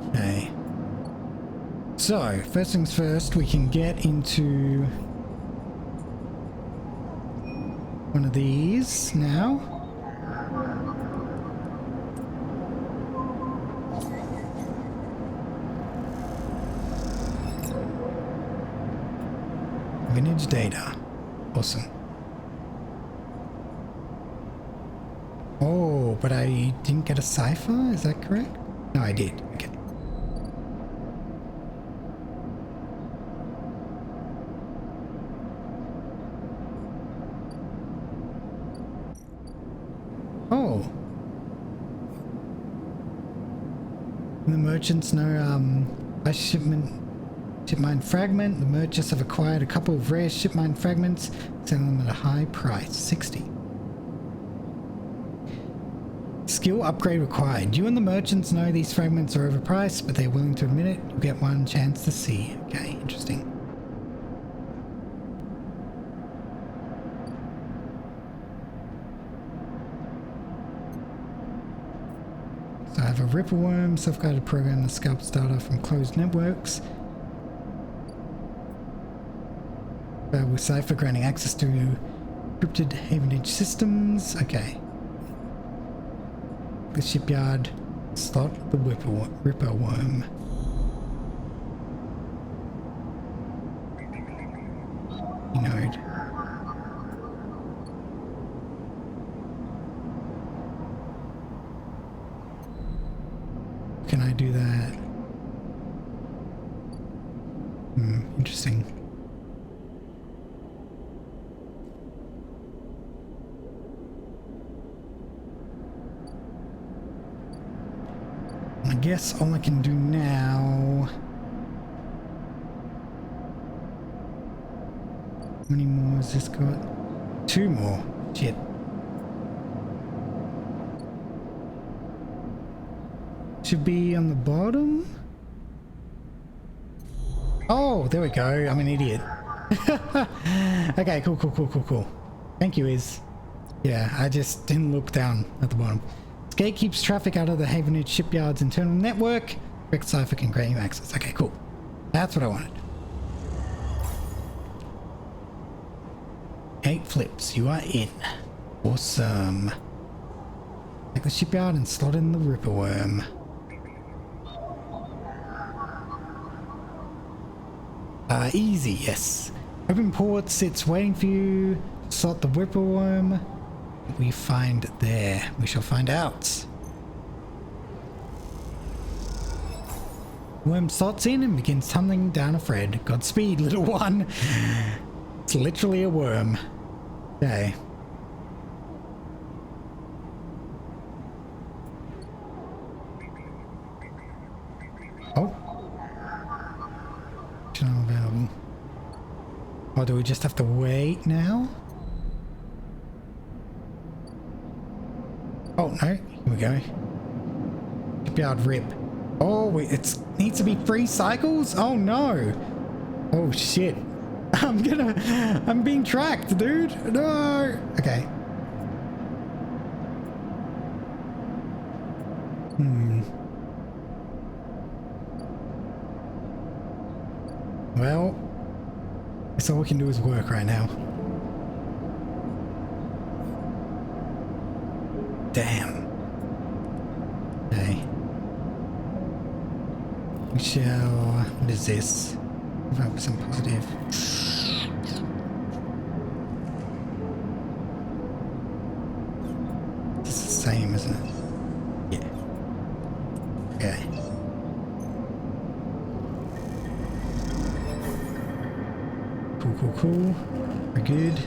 Okay. So, first things first, we can get into one of these now. Vintage data. Awesome. Oh, but I didn't get a Sci-Fi, is that correct? No, I did. Okay. Oh. The merchants know, by shipment mine fragment. The merchants have acquired a couple of rare ship mine fragments, selling them at a high price, 60. Skill upgrade required. You and the merchants know these fragments are overpriced, but they're willing to admit it. You'll get one chance to see. Okay, interesting. So I have a Ripple Worm, self-guided program that scalps data from closed networks. With Sci-Fi granting access to encrypted Havenage systems. Okay. The shipyard slot, the Ripper Worm. Node. do that? Interesting. I guess all I can do now... How many more has this got? 2 more. Shit. Should be on the bottom? Oh, there we go. I'm an idiot. Okay, cool. Thank you, Iz. Yeah, I just didn't look down at the bottom. This gate keeps traffic out of the Havenage shipyard's internal network. Correct Sci-Fi can grant you access. Okay, cool. That's what I wanted. 8 flips. You are in. Awesome. Take the shipyard and slot in the Ripper Worm. Easy, yes. Open port sits waiting for you. Slot the Ripper Worm. We find there. We shall find out. Worm slots in and begins tunneling down a thread. Godspeed, little one. It's literally a worm. Okay. Oh. Channel available. Oh, do we just have to wait now? Oh, no. Here we go. Shipyard rip. Oh, it needs to be 3 cycles? Oh, no. Oh, shit. I'm being tracked, dude. No. Okay. Well, guess all we can do is work right now. Damn. Okay. We shall... What is this? 5% positive. It's the same, isn't it? Yeah. Okay. Cool. We're good.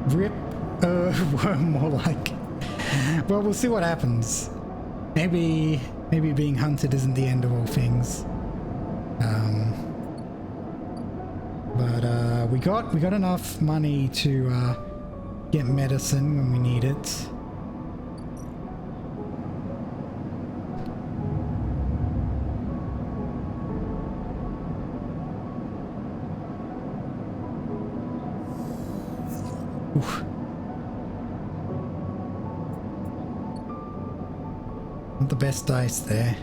Rip. More like. Well, we'll see what happens. Maybe being hunted isn't the end of all things. But we got enough money to get medicine when we need it. Oof. Not the best dice there.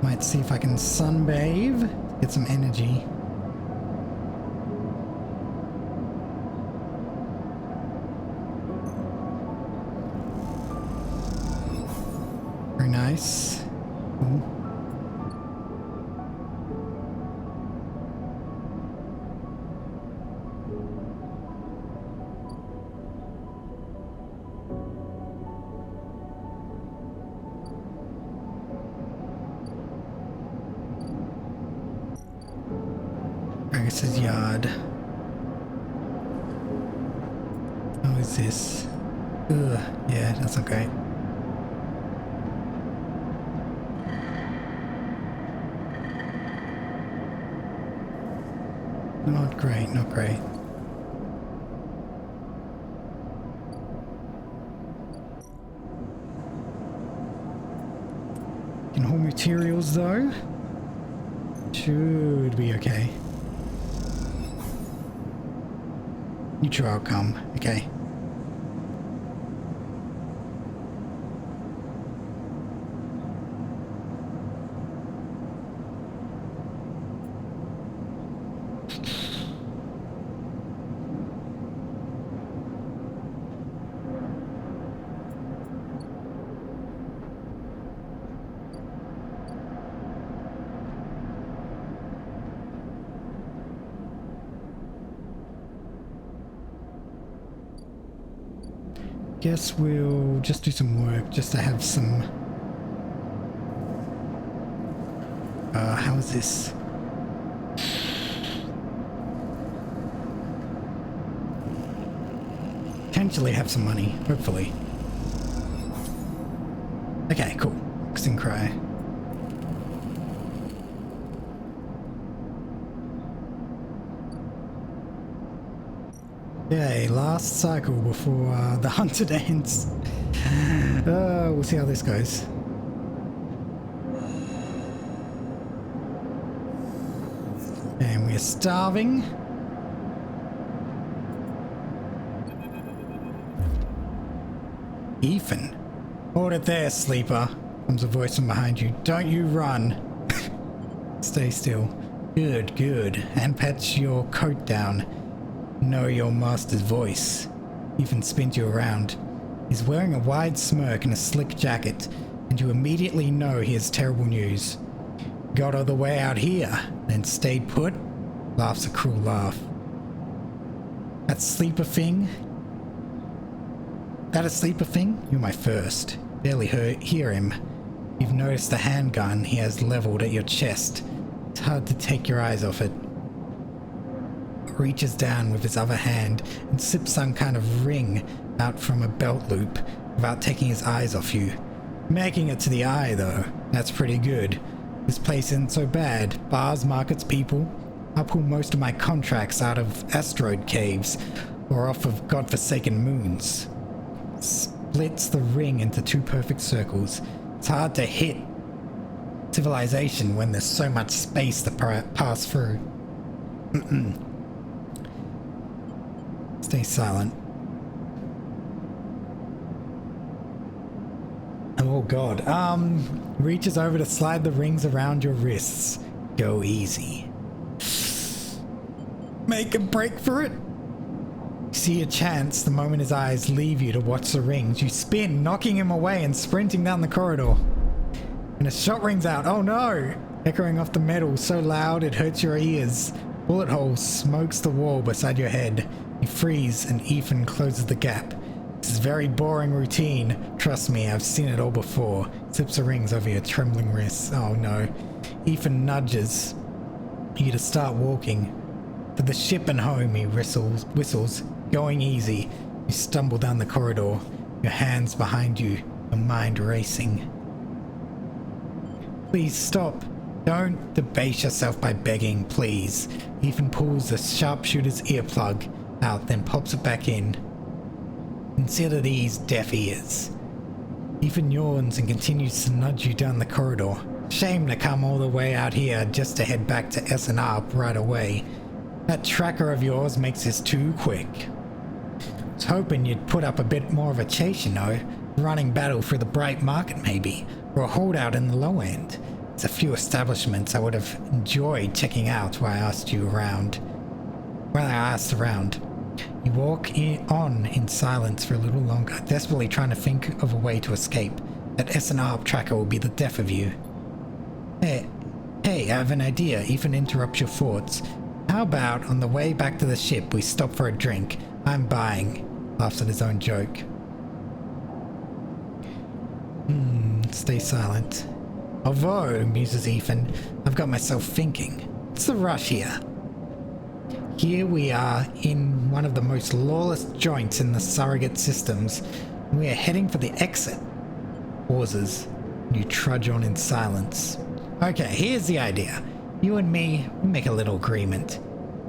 Might see if I can sunbathe, get some energy. Very nice. Cool. Fergus's yard. How is this? Ugh, yeah, that's not great. Not great, not great. Can hold materials though. Should be okay. Neutral outcome, okay. Guess we'll just do some work just to have some... how is this? Potentially have some money, hopefully. Okay, cool. Boxing cry. Okay, last cycle before the hunted ends. We'll see how this goes. And we're starving. Ethan. Hold it there, sleeper. Comes a voice from behind you. Don't you run. Stay still. Good, good. And pats your coat down. Know your master's voice. Ethan spins you around. He's wearing a wide smirk and a slick jacket, and you immediately know he has terrible news. Got all the way out here, then stayed put? Laughs a cruel laugh. That sleeper thing? That a sleeper thing? You're my first. Barely hear him. You've noticed the handgun he has leveled at your chest. It's hard to take your eyes off it. Reaches down with his other hand and slips some kind of ring out from a belt loop without taking his eyes off you. Making it to the eye, though. That's pretty good. This place isn't so bad. Bars, markets, people. I pull most of my contracts out of asteroid caves or off of godforsaken moons. Splits the ring into two perfect circles. It's hard to hit civilization when there's so much space to pass through. Stay silent. Oh god. Reaches over to slide the rings around your wrists. Go easy. Make a break for it. See a chance the moment his eyes leave you to watch the rings. You spin, knocking him away and sprinting down the corridor. And a shot rings out. Oh no! Echoing off the metal so loud it hurts your ears. Bullet hole smokes the wall beside your head. You freeze and Ethan closes the gap. This is very boring routine. Trust me, I've seen it all before. Slips the rings over your trembling wrists. Oh no. Ethan nudges you to start walking. For the ship and home, he whistles. Going easy. You stumble down the corridor. Your hands behind you. Your mind racing. Please stop. Don't debase yourself by begging, please. Ethan pulls the sharpshooter's earplug out, then pops it back in. Consider these deaf ears. Ethan yawns and continues to nudge you down the corridor. Shame to come all the way out here just to head back to S&R right away. That tracker of yours makes this too quick. Was hoping you'd put up a bit more of a chase, you know. Running battle through the bright market maybe, or a holdout in the low end. There's a few establishments I would have enjoyed checking out while I asked around. You walk on in silence for a little longer, desperately trying to think of a way to escape. That S&R tracker will be the death of you. Hey, I have an idea. Ethan interrupts your thoughts. How about on the way back to the ship we stop for a drink? I'm buying. Laughs at his own joke. Stay silent. Although, muses Ethan, I've got myself thinking. What's the rush here? Here we are in one of the most lawless joints in the surrogate systems. We are heading for the exit. Pauses. You trudge on in silence. Okay, here's the idea. You and me, we make a little agreement.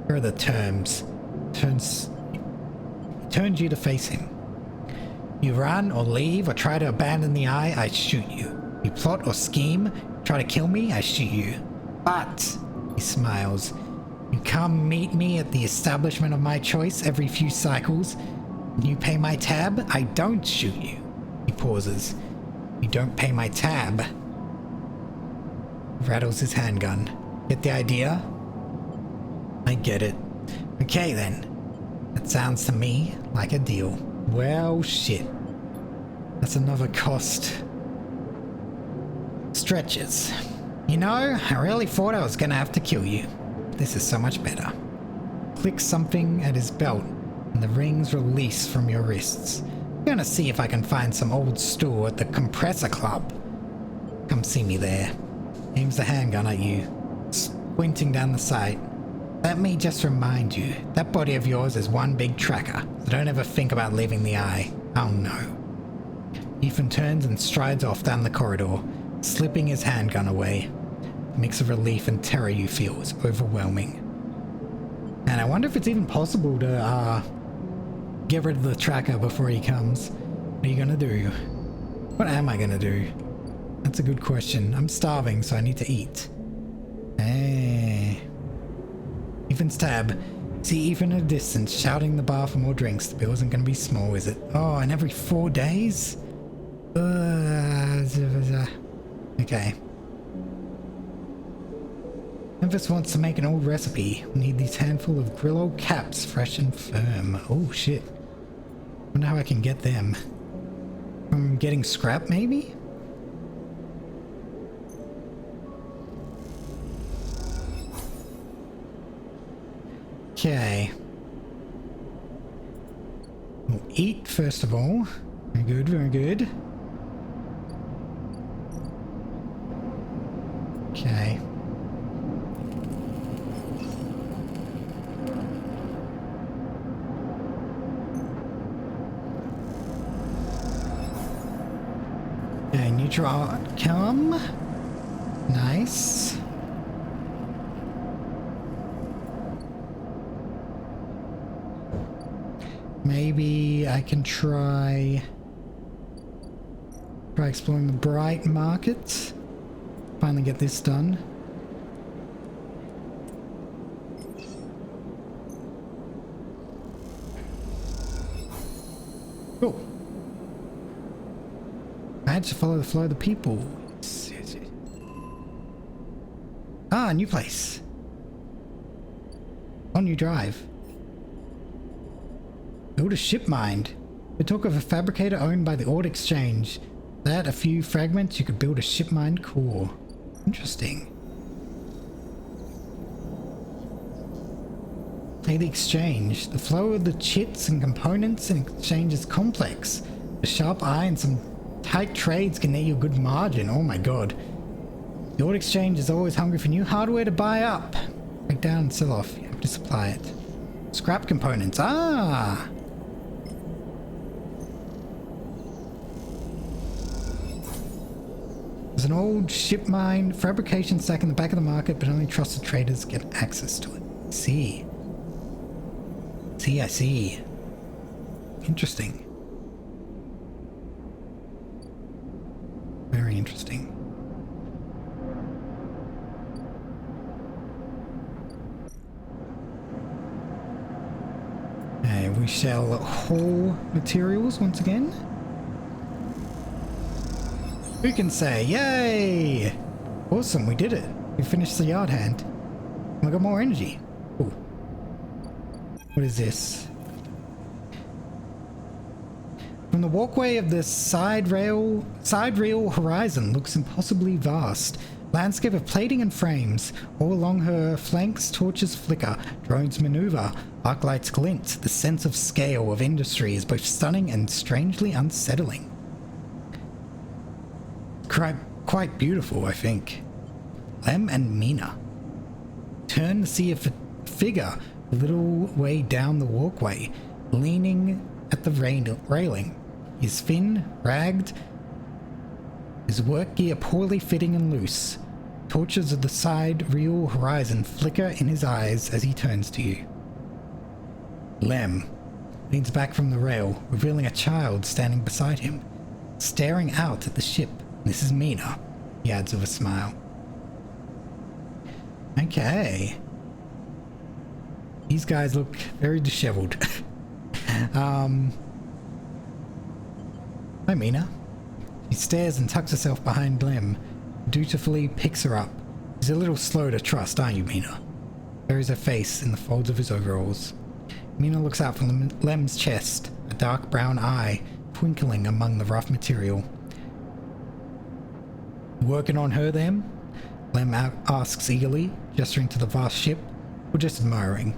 Here are the terms. Turns you to face him. You run or leave or try to abandon the eye, I shoot you. You plot or scheme, try to kill me, I shoot you. But, he smiles, you come meet me at the establishment of my choice every few cycles, and you pay my tab, I don't shoot you. He pauses. You don't pay my tab. Rattles his handgun. Get the idea? I get it. Okay then. That sounds to me like a deal. Well, shit. That's another cost. Stretches. You know, I really thought I was gonna have to kill you. This is so much better. Clicks something at his belt, and the rings release from your wrists. Gonna see if I can find some old store at the Compressor Club. Come see me there. Aims the handgun at you, squinting down the sight. Let me just remind you, that body of yours is one big tracker, so don't ever think about leaving the eye. Oh no. Ethan turns and strides off down the corridor, slipping his handgun away. The mix of relief and terror you feel is overwhelming. And I wonder if it's even possible to get rid of the tracker before he comes. What are you gonna do? What am I gonna do? That's a good question. I'm starving, so I need to eat. Hey. Ethan's tab. See Ethan in the distance, shouting in the bar for more drinks. The bill isn't gonna be small, is it? Oh, and every 4 days? Okay. Memphis wants to make an old recipe. We need these handful of Grillo caps, fresh and firm. Oh shit. Wonder how I can get them. From getting scrap, maybe? Okay. We'll eat first of all. Very good, very good. Okay. Okay, neutral outcome. Nice. Maybe I can try exploring the bright market. Finally get this done. Cool. I had to follow the flow of the people. Ah, new place. On new drive. Build a ship mind. We talk of a fabricator owned by the Ord Exchange. That, a few fragments, you could build a ship mind core. Interesting. Play the exchange. The flow of the chits and components in exchange is complex. A sharp eye and some tight trades can net you a good margin. Oh my god. The Ord Exchange is always hungry for new hardware to buy up. Break down and sell off. You have to supply it. Scrap components. Ah! There's an old ship mine fabrication stack in the back of the market, but only trusted traders get access to it. I see. I see. Interesting. Very interesting. Okay, we shall haul materials once again. Who can say, yay! Awesome, we did it. We finished the yard hand. And we got more energy. Ooh. What is this? From the walkway of the side reel horizon looks impossibly vast. Landscape of plating and frames. All along her flanks torches flicker, drones maneuver, arc lights glint. The sense of scale of industry is both stunning and strangely unsettling. Quite beautiful, I think. Lem and Mina turn to see a figure a little way down the walkway, leaning at the railing. His thin, ragged, his work gear poorly fitting and loose. Torches of the side reel horizon flicker in his eyes as he turns to you. Lem leans back from the rail, revealing a child standing beside him, staring out at the ship. This is Mina, he adds with a smile. Okay. These guys look very disheveled. Hi, Mina. She stares and tucks herself behind Lem, dutifully picks her up. He's a little slow to trust, aren't you, Mina? Buries her face in the folds of his overalls. Mina looks out from Lem's chest, a dark brown eye twinkling among the rough material. Working on her, then? Lem asks eagerly, gesturing to the vast ship, or just admiring.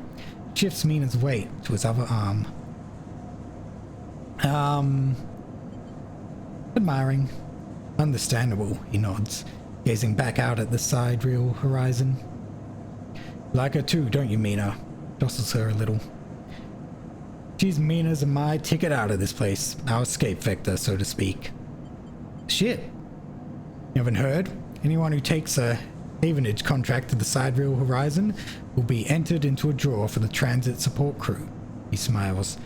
Shifts Mina's weight to his other arm. Admiring. Understandable, he nods, gazing back out at the sidereal horizon. Like her too, don't you, Mina? Jostles her a little. She's Mina's and my ticket out of this place. Our escape vector, so to speak. Shit. You haven't heard? Anyone who takes a havenage contract to the sidereal horizon will be entered into a draw for the transit support crew. He smiles.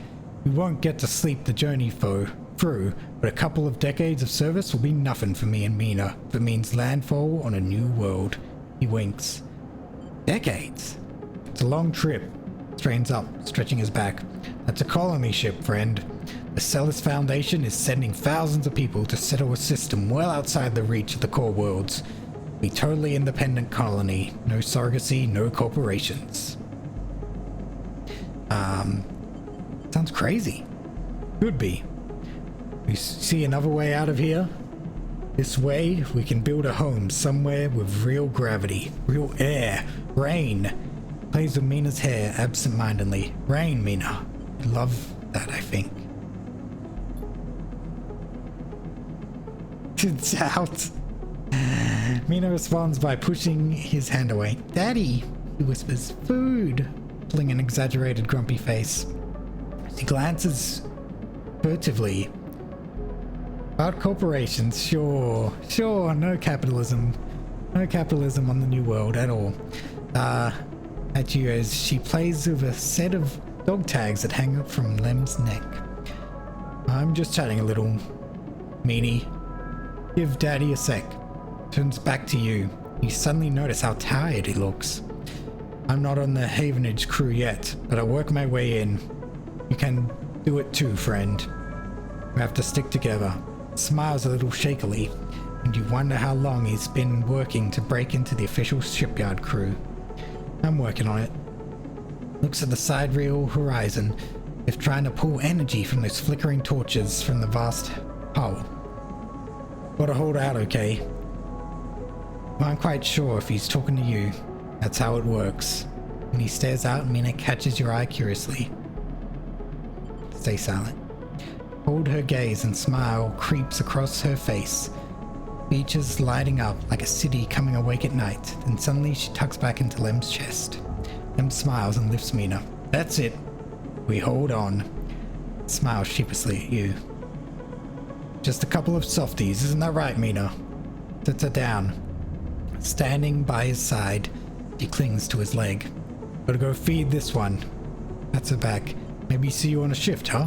We won't get to sleep the journey through, but a couple of decades of service will be nothing for me and Mina if it means landfall on a new world. He winks. Decades? It's a long trip. Strains up, stretching his back. That's a colony ship, friend. The Celis Foundation is sending thousands of people to settle a system well outside the reach of the core worlds. Be totally independent colony. No surrogacy, no corporations. Sounds crazy. Could be. We see another way out of here? This way, we can build a home somewhere with real gravity, real air, rain. Plays with Mina's hair absent-mindedly. Rain, Mina. I love that, I think. It's out. Mina responds by pushing his hand away. Daddy, he whispers. Food. Pulling an exaggerated grumpy face. She glances furtively. About corporations, sure, no capitalism. No capitalism on the new world at all. At you as she plays with a set of dog tags that hang up from Lem's neck. I'm just chatting a little, meanie. Give Daddy a sec. Turns back to you. You suddenly notice how tired he looks. I'm not on the Havenage crew yet, but I work my way in. You can do it too, friend. We have to stick together. Smiles a little shakily, and you wonder how long he's been working to break into the official shipyard crew. I'm working on it. Looks at the sidereal horizon, if trying to pull energy from those flickering torches from the vast hull. Gotta hold out, okay? Well, I'm quite sure if he's talking to you, that's how it works. When he stares out, Mina catches your eye curiously. Stay silent. Hold her gaze and smile creeps across her face. Features lighting up like a city coming awake at night, then suddenly she tucks back into Lem's chest. Lem smiles and lifts Mina. That's it. We hold on. Smiles sheepishly at you. Just a couple of softies, isn't that right, Mina? Sets her down. Standing by his side, she clings to his leg. Gotta go feed this one. Pats her back. Maybe see you on a shift, huh?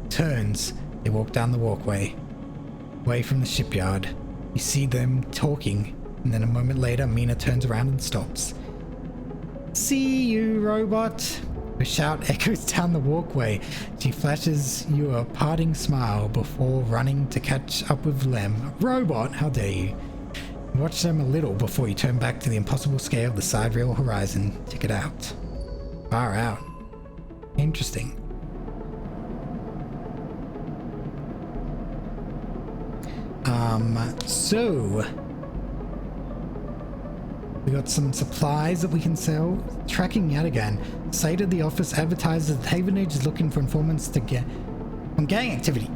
Turns. They walk down the walkway. Away from the shipyard. You see them talking, and then a moment later, Mina turns around and stops. See you, robot! Her shout echoes down the walkway. She flashes you a parting smile before running to catch up with Lem. Robot, how dare you? Watch them a little before you turn back to the impossible scale of the sidereal horizon. Check it out. Far out. Interesting. So we got some supplies that we can sell. Tracking yet again. Cited the office advertises that Havenage is looking for informants to get on gang activity.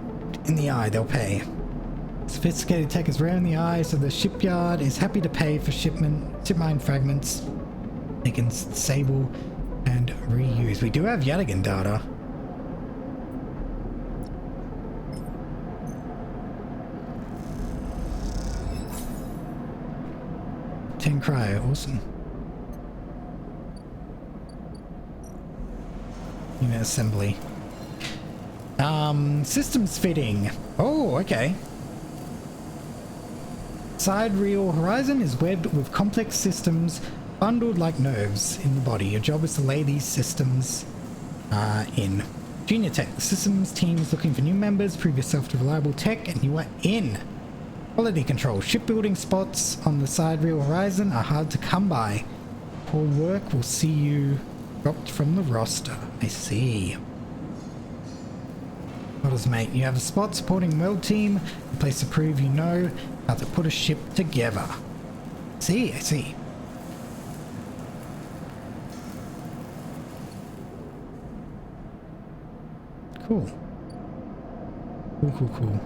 In the eye, they'll pay. Sophisticated tech is rare in the eye, so the shipyard is happy to pay for ship mine fragments they can disable and reuse. We do have Yadigan data. Cryo, awesome. Unit assembly. Systems fitting. Oh, okay. Sidereal horizon is webbed with complex systems bundled like nerves in the body. Your job is to lay these systems in. Junior Tech. The systems team is looking for new members. Prove yourself to reliable tech and you are in. Quality control. Shipbuilding spots on the sidereal horizon are hard to come by. Poor work will see you dropped from the roster. I see. What is, mate? You have a spot supporting weld team. A place to prove you know how to put a ship together. I see. Cool. Cool, cool, cool.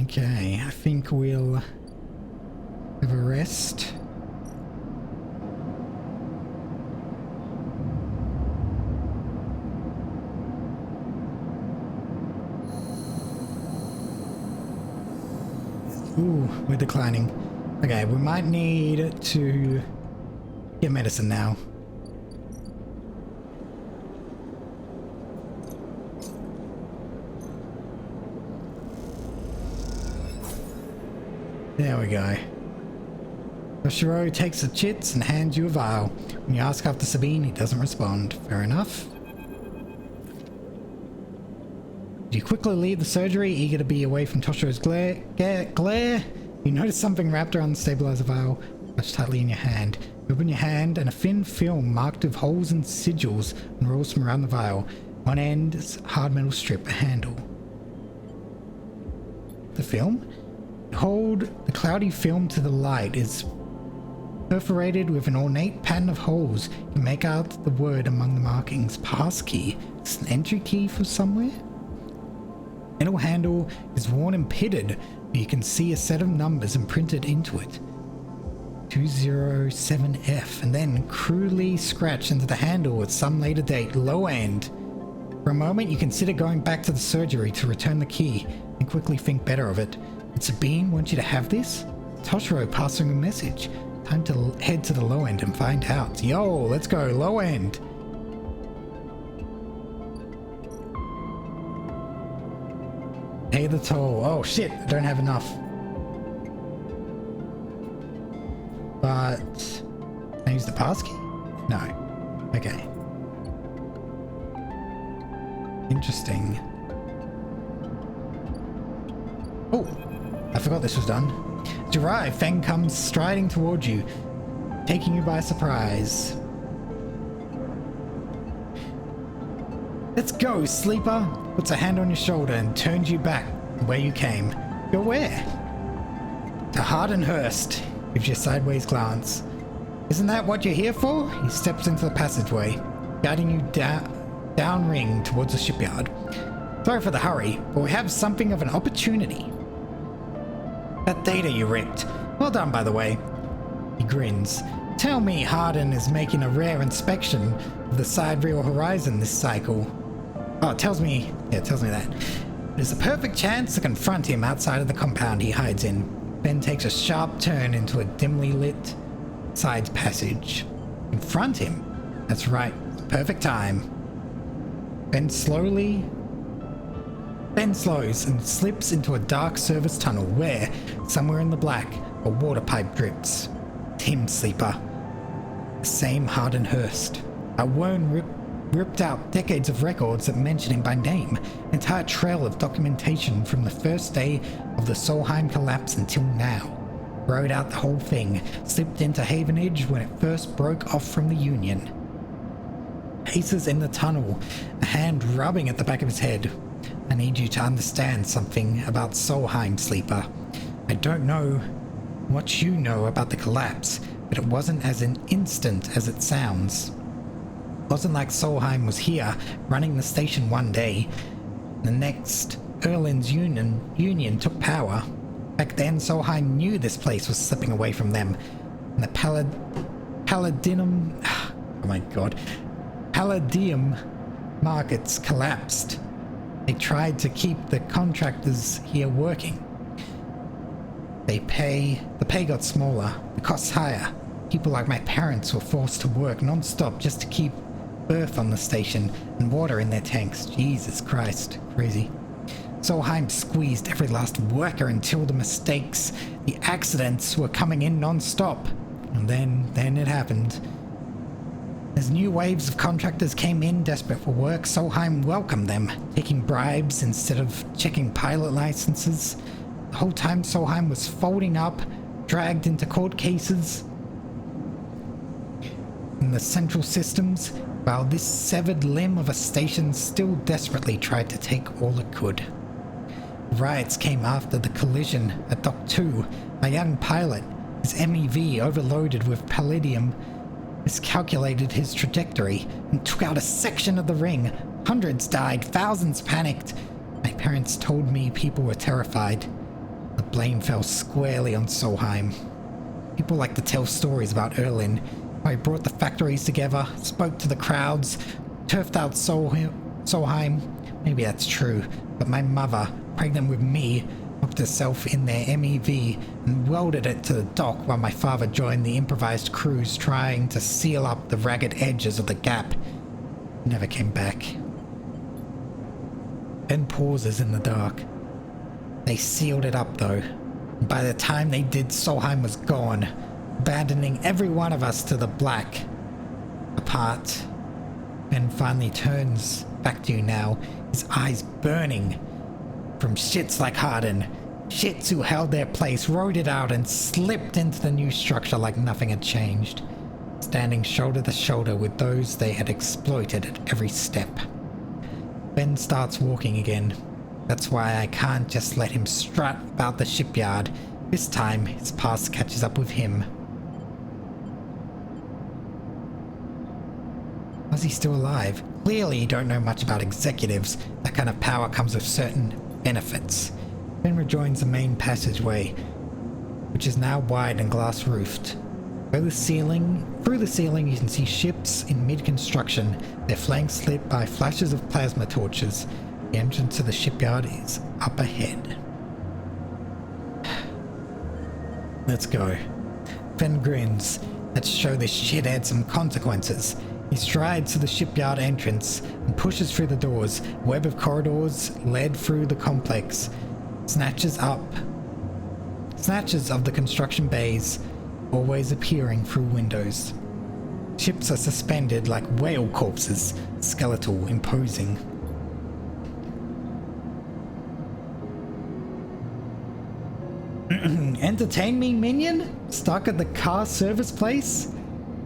Okay, I think we'll have a rest. Ooh, we're declining. Okay, we might need to get medicine now. There we go. Yoshiro takes the chits and hands you a vial. When you ask after Sabine, he doesn't respond. Fair enough. You quickly leave the surgery, eager to be away from Toshiro's glare. You notice something wrapped around the stabilizer vial, much tightly in your hand. You open your hand and a thin film marked with holes and sigils unrolls from around the vial. One end is a hard metal strip, a handle. The film? You hold the cloudy film to the light. Is perforated with an ornate pattern of holes. You make out the word among the markings. Passkey. It's an entry key for somewhere? Metal handle is worn and pitted, but you can see a set of numbers imprinted into it. 207F, and then crudely scratched into the handle at some later date, low end. For a moment you consider going back to the surgery to return the key, and quickly think better of it. Did Sabine want you to have this? Toshiro passing a message. Time to head to the low end and find out. Yo, let's go, low end. Pay the toll. Oh shit, I don't have enough. But can I use the passkey? No. Okay. Interesting. Oh, I forgot this was done. As you arrive, Feng comes striding towards you, taking you by surprise. Let's go, sleeper! Puts a hand on your shoulder and turns you back where you came. Go where? To Hardenhurst, gives you a sideways glance. Isn't that what you're here for? He steps into the passageway, guiding you downring towards the shipyard. Sorry for the hurry, but we have something of an opportunity. That data you ripped. Well done, by the way. He grins. Tell me Harden is making a rare inspection of the sidereal horizon this cycle. Oh, it tells me that. There's a perfect chance to confront him outside of the compound he hides in. Ben takes a sharp turn into a dimly lit side passage. Confront him? That's right. Perfect time. Ben slows and slips into a dark service tunnel where, somewhere in the black, a water pipe drips. Tim, sleeper. The same Hardenhurst. Our worm ripped out decades of records that mention him by name. An entire trail of documentation from the first day of the Solheim collapse until now. Wrote out the whole thing. Slipped into Havenage when it first broke off from the Union. Paces in the tunnel, a hand rubbing at the back of his head. I need you to understand something about Solheim, sleeper. I don't know what you know about the collapse, but it wasn't as an instant as it sounds. It wasn't like Solheim was here, running the station one day. The next, Erlin's Union took power. Back then, Solheim knew this place was slipping away from them, and the Palladium markets collapsed. They tried to keep the contractors here working. The pay got smaller, the costs higher. People like my parents were forced to work non-stop just to keep earth on the station and water in their tanks. Jesus Christ, crazy. Solheim squeezed every last worker until the mistakes, the accidents were coming in non-stop. And then it happened. As new waves of contractors came in desperate for work, Solheim welcomed them, taking bribes instead of checking pilot licenses. The whole time Solheim was folding up, dragged into court cases in the central systems, while this severed limb of a station still desperately tried to take all it could. Riots came after the collision at Dock 2. A young pilot, his MEV overloaded with palladium, miscalculated his trajectory and took out a section of the ring. Hundreds died, thousands panicked. My parents told me people were terrified. The blame fell squarely on Solheim. People like to tell stories about Erlin, how he brought the factories together, spoke to the crowds, turfed out Solheim. Maybe that's true, but my mother, pregnant with me, locked herself in their MEV and welded it to the dock while my father joined the improvised crews trying to seal up the ragged edges of the gap. He never came back. Ben pauses in the dark. They sealed it up though. By the time they did, Solheim was gone, abandoning every one of us to the black. Apart. Ben finally turns back to you now, his eyes burning. From shits like Harden. Shits who held their place, rode it out, and slipped into the new structure like nothing had changed. Standing shoulder to shoulder with those they had exploited at every step. Ben starts walking again. That's why I can't just let him strut about the shipyard. This time, his past catches up with him. How's he still alive? Clearly you don't know much about executives. That kind of power comes with certain benefits. Ben rejoins the main passageway, which is now wide and glass-roofed. Through the ceiling you can see ships in mid-construction, their flanks lit by flashes of plasma torches. The entrance to the shipyard is up ahead. Let's go. Fen grins. Let's show this shithead some consequences. He strides to the shipyard entrance and pushes through the doors. A web of corridors led through the complex. Snatches of the construction bays, always appearing through windows. Ships are suspended like whale corpses, skeletal, imposing. Entertain me, minion? Stuck at the car service place?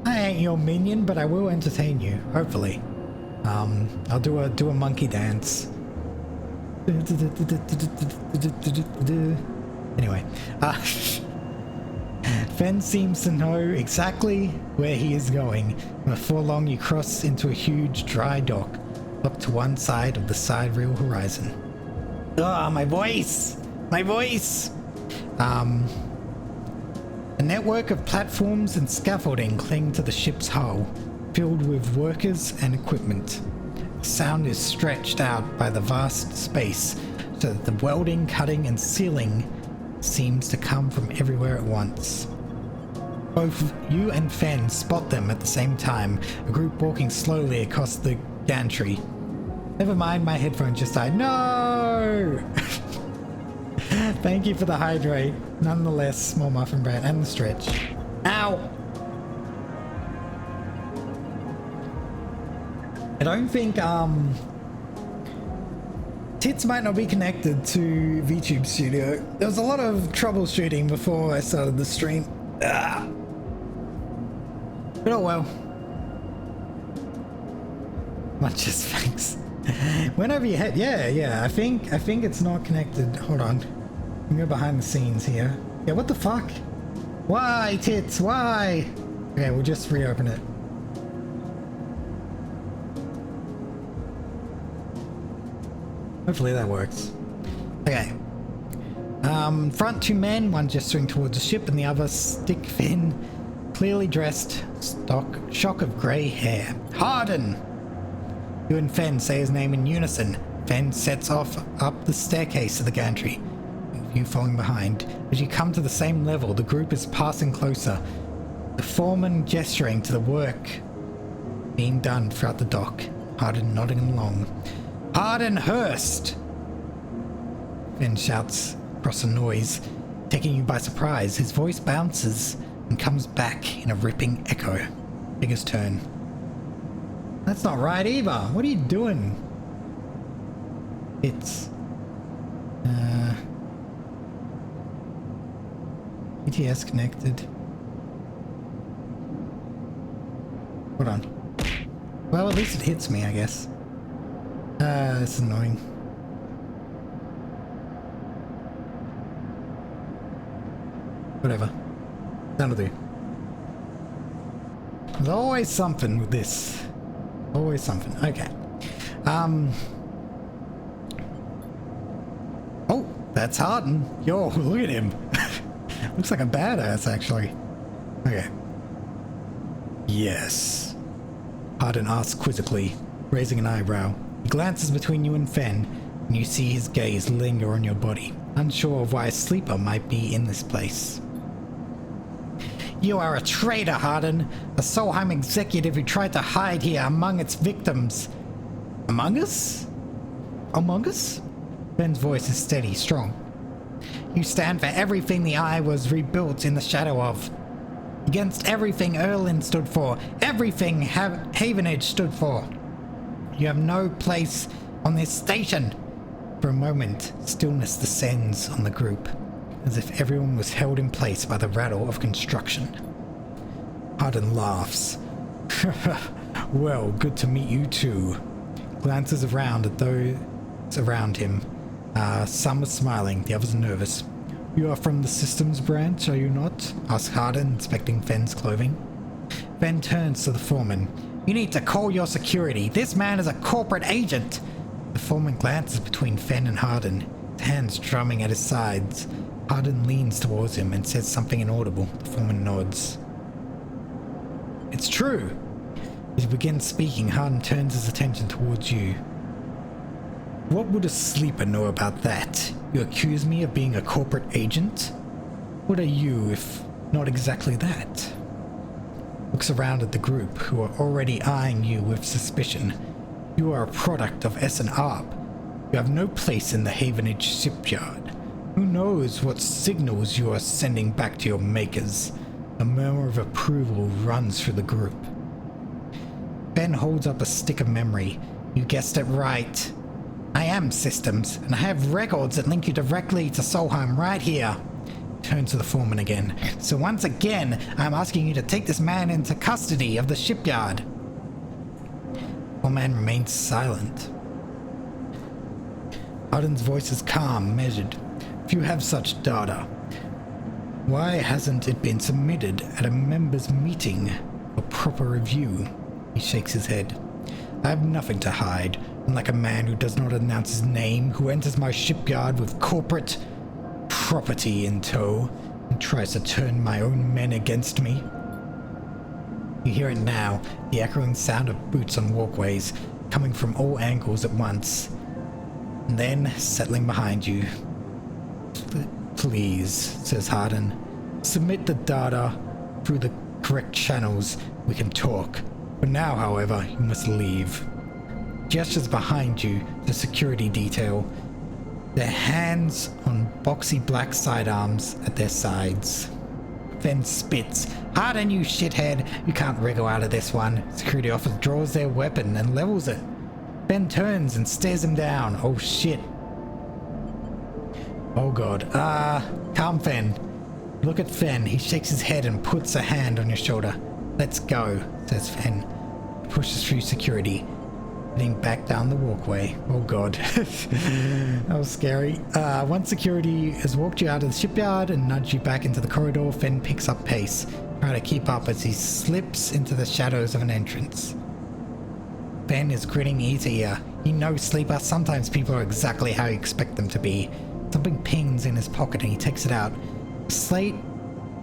I ain't your minion, but I will entertain you, hopefully. I'll do a monkey dance. Anyway, Fen seems to know exactly where he is going. Before long, you cross into a huge dry dock, up to one side of the sidereal horizon. Ah, my voice! My voice! A network of platforms and scaffolding cling to the ship's hull, filled with workers and equipment. Sound is stretched out by the vast space, so that the welding, cutting, and sealing seems to come from everywhere at once. Both you and Fen spot them at the same time, a group walking slowly across the gantry. Never mind, my headphones just died. No! Thank you for the hydrate. Nonetheless, small muffin bread and the stretch. Ow! I don't think, tits might not be connected to VTube Studio. There was a lot of troubleshooting before I started the stream. Ah. But oh well. Much as thanks. Went over your head. Yeah. I think it's not connected. Hold on. Let me go behind the scenes here. Yeah, what the fuck? Why, tits? Why? Okay, we'll just reopen it. Hopefully that works. Okay. Front two men, one gesturing towards the ship and the other stick thin, clearly dressed, shock of grey hair. Harden! You and Fen say his name in unison. Fen sets off up the staircase to the gantry, you following behind. As you come to the same level, the group is passing closer, the foreman gesturing to the work being done throughout the dock. Harden nodding along. Harden Hurst! Fen shouts across the noise, taking you by surprise. His voice bounces and comes back in a ripping echo. Figure's turn. That's not right either. What are you doing? It's... ETS connected. Hold on. Well, at least it hits me, I guess. This is annoying. Whatever. That'll do. There's always something with this. Always something. Okay. Oh, that's Harden. Yo, look at him. Looks like a badass, actually. Okay. Yes. Harden asks quizzically, raising an eyebrow. He glances between you and Fen, and you see his gaze linger on your body, unsure of why a sleeper might be in this place. You are a traitor, Harden. A Solheim executive who tried to hide here among its victims. Among us? Among us? Ben's voice is steady, strong. You stand for everything the Eye was rebuilt in the shadow of. Against everything Erlin stood for, everything Havenage stood for. You have no place on this station. For a moment, stillness descends on the group, as if everyone was held in place by the rattle of construction. Harden laughs. Well, good to meet you too. Glances around at those around him. Some are smiling, the others are nervous. You are from the systems branch, are you not? Asks Harden, inspecting Fen's clothing. Fen turns to the foreman. You need to call your security. This man is a corporate agent. The foreman glances between Fen and Harden, his hands drumming at his sides. Harden leans towards him and says something inaudible. The foreman nods. It's true. As he begins speaking, Harden turns his attention towards you. What would a sleeper know about that? You accuse me of being a corporate agent? What are you, if not exactly that? Looks around at the group, who are already eyeing you with suspicion. You are a product of S&ARP. You have no place in the Havenage shipyard. Who knows what signals you are sending back to your makers? A murmur of approval runs through the group. Ben holds up a stick of memory. You guessed it right. I am systems, and I have records that link you directly to Solheim right here. Turns to the foreman again. So once again, I'm asking you to take this man into custody of the shipyard. Foreman remains silent. Harden's voice is calm, measured. If you have such data, why hasn't it been submitted at a members' meeting for proper review? He shakes his head. I have nothing to hide, unlike a man who does not announce his name, who enters my shipyard with corporate property in tow, and tries to turn my own men against me. You hear it now, the echoing sound of boots on walkways, coming from all angles at once, and then settling behind you. Please, says Harden, submit the data through the correct channels. We can talk. For now, however, you must leave. Gestures behind you, the security detail, their hands on boxy black sidearms at their sides. Then spits. Harden, you shithead! You can't wriggle out of this one. Security officer draws their weapon and levels it. Ben turns and stares him down. Oh shit. Oh god. Calm, Fen. Look at Fen. He shakes his head and puts a hand on your shoulder. Let's go, says Fen. Pushes through security, heading back down the walkway. Oh god. That was scary. Once security has walked you out of the shipyard and nudged you back into the corridor, Fen picks up pace, trying to keep up as he slips into the shadows of an entrance. Fen is grinning ear to ear. He knows, Sleeper, sometimes people are exactly how you expect them to be. Something pings in his pocket and he takes it out.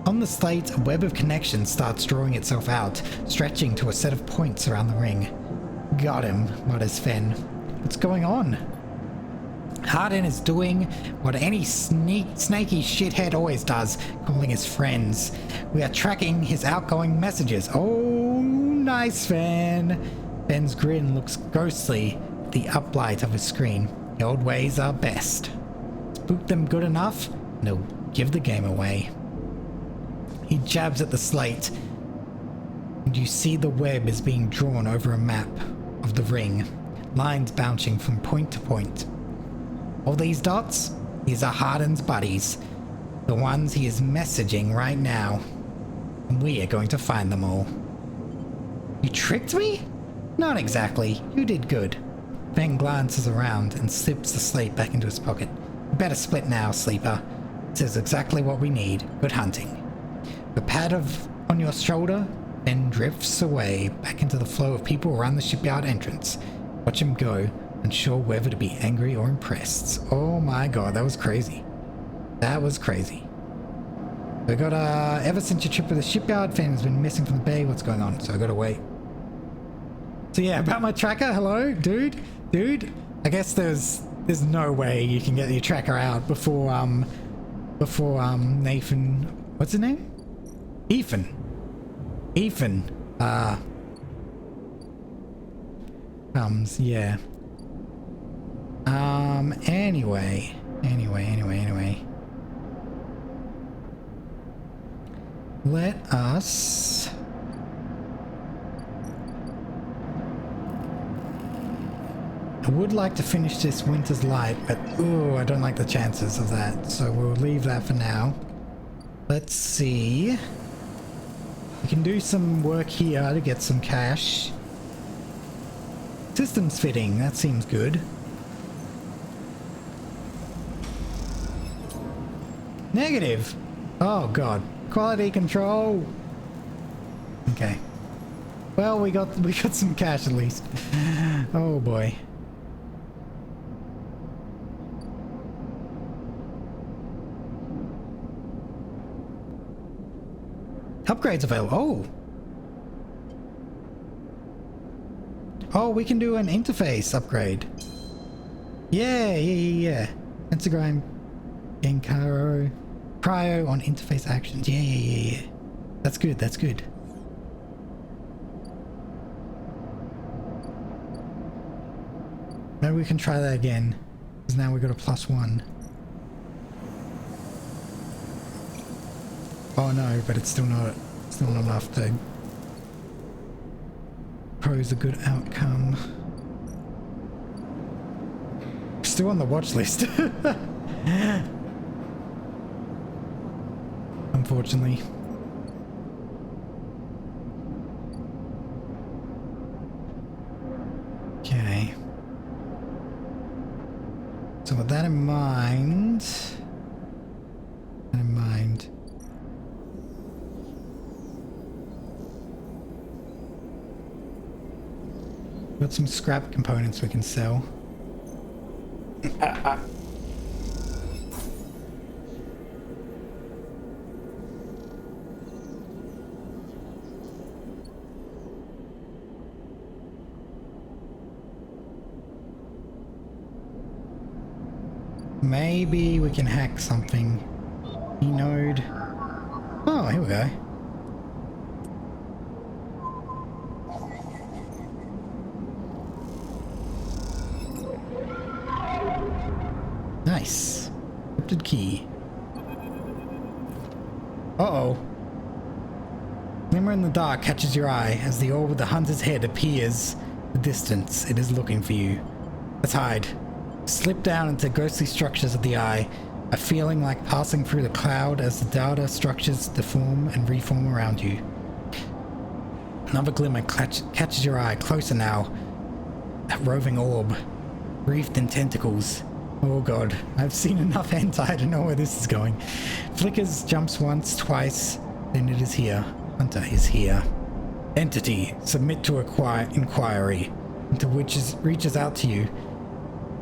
On the slate, a web of connections starts drawing itself out, stretching to a set of points around the ring. Got him, mutters Fen. What's going on? Harden is doing what any snaky shithead always does, calling his friends. We are tracking his outgoing messages. Oh, nice, Fen. Fen's grin looks ghostly at the uplight of his screen. The old ways are best. Spook them good enough, and they'll give the game away. He jabs at the slate, and you see the web is being drawn over a map of the ring, lines bouncing from point to point. All these dots, these are Harden's buddies, the ones he is messaging right now, and we are going to find them all. You tricked me? Not exactly. You did good. Ben glances around and slips the slate back into his pocket. You better split now, Sleeper. This is exactly what we need. Good hunting. The pat on your shoulder then drifts away back into the flow of people around the shipyard entrance. Watch him go, unsure whether to be angry or impressed. Oh my god, that was crazy. That was crazy. We got ever since your trip with the shipyard, Fan has been missing from the bay. What's going on? So I gotta wait. So yeah, about my tracker. Hello, dude. I guess there's no way you can get your tracker out before Nathan. What's his name? Ethan. Comes. Yeah. Anyway. Let us... I would like to finish this Winter's Light, but ooh, I don't like the chances of that, so we'll leave that for now. Let's see. We can do some work here to get some cash. Systems fitting, that seems good. Negative! Oh god. Quality control! Okay. Well, we got some cash at least. Oh boy. Upgrades available. Oh, we can do an interface upgrade. Yeah. Instagram, Genkaro, Cryo on interface actions. Yeah. That's good. Maybe we can try that again, because now we got a +1. Oh no, but it's still not enough to pose a good outcome. Still on the watch list. Unfortunately. Okay. So with that in mind, got some scrap components we can sell. Maybe we can hack something. E-node. Oh, here we go. Nice. Encrypted key. Uh-oh. Glimmer in the dark catches your eye as the orb with the hunter's head appears in the distance. It is looking for you. Let's hide. Slip down into ghostly structures of the eye, a feeling like passing through the cloud as the data structures deform and reform around you. Another glimmer catches your eye, closer now. That roving orb, wreathed in tentacles. Oh god, I've seen enough hentai to know where this is going. Flickers, jumps once, twice, then it is here. Hunter is here. Entity, submit to inquiry, into which reaches out to you.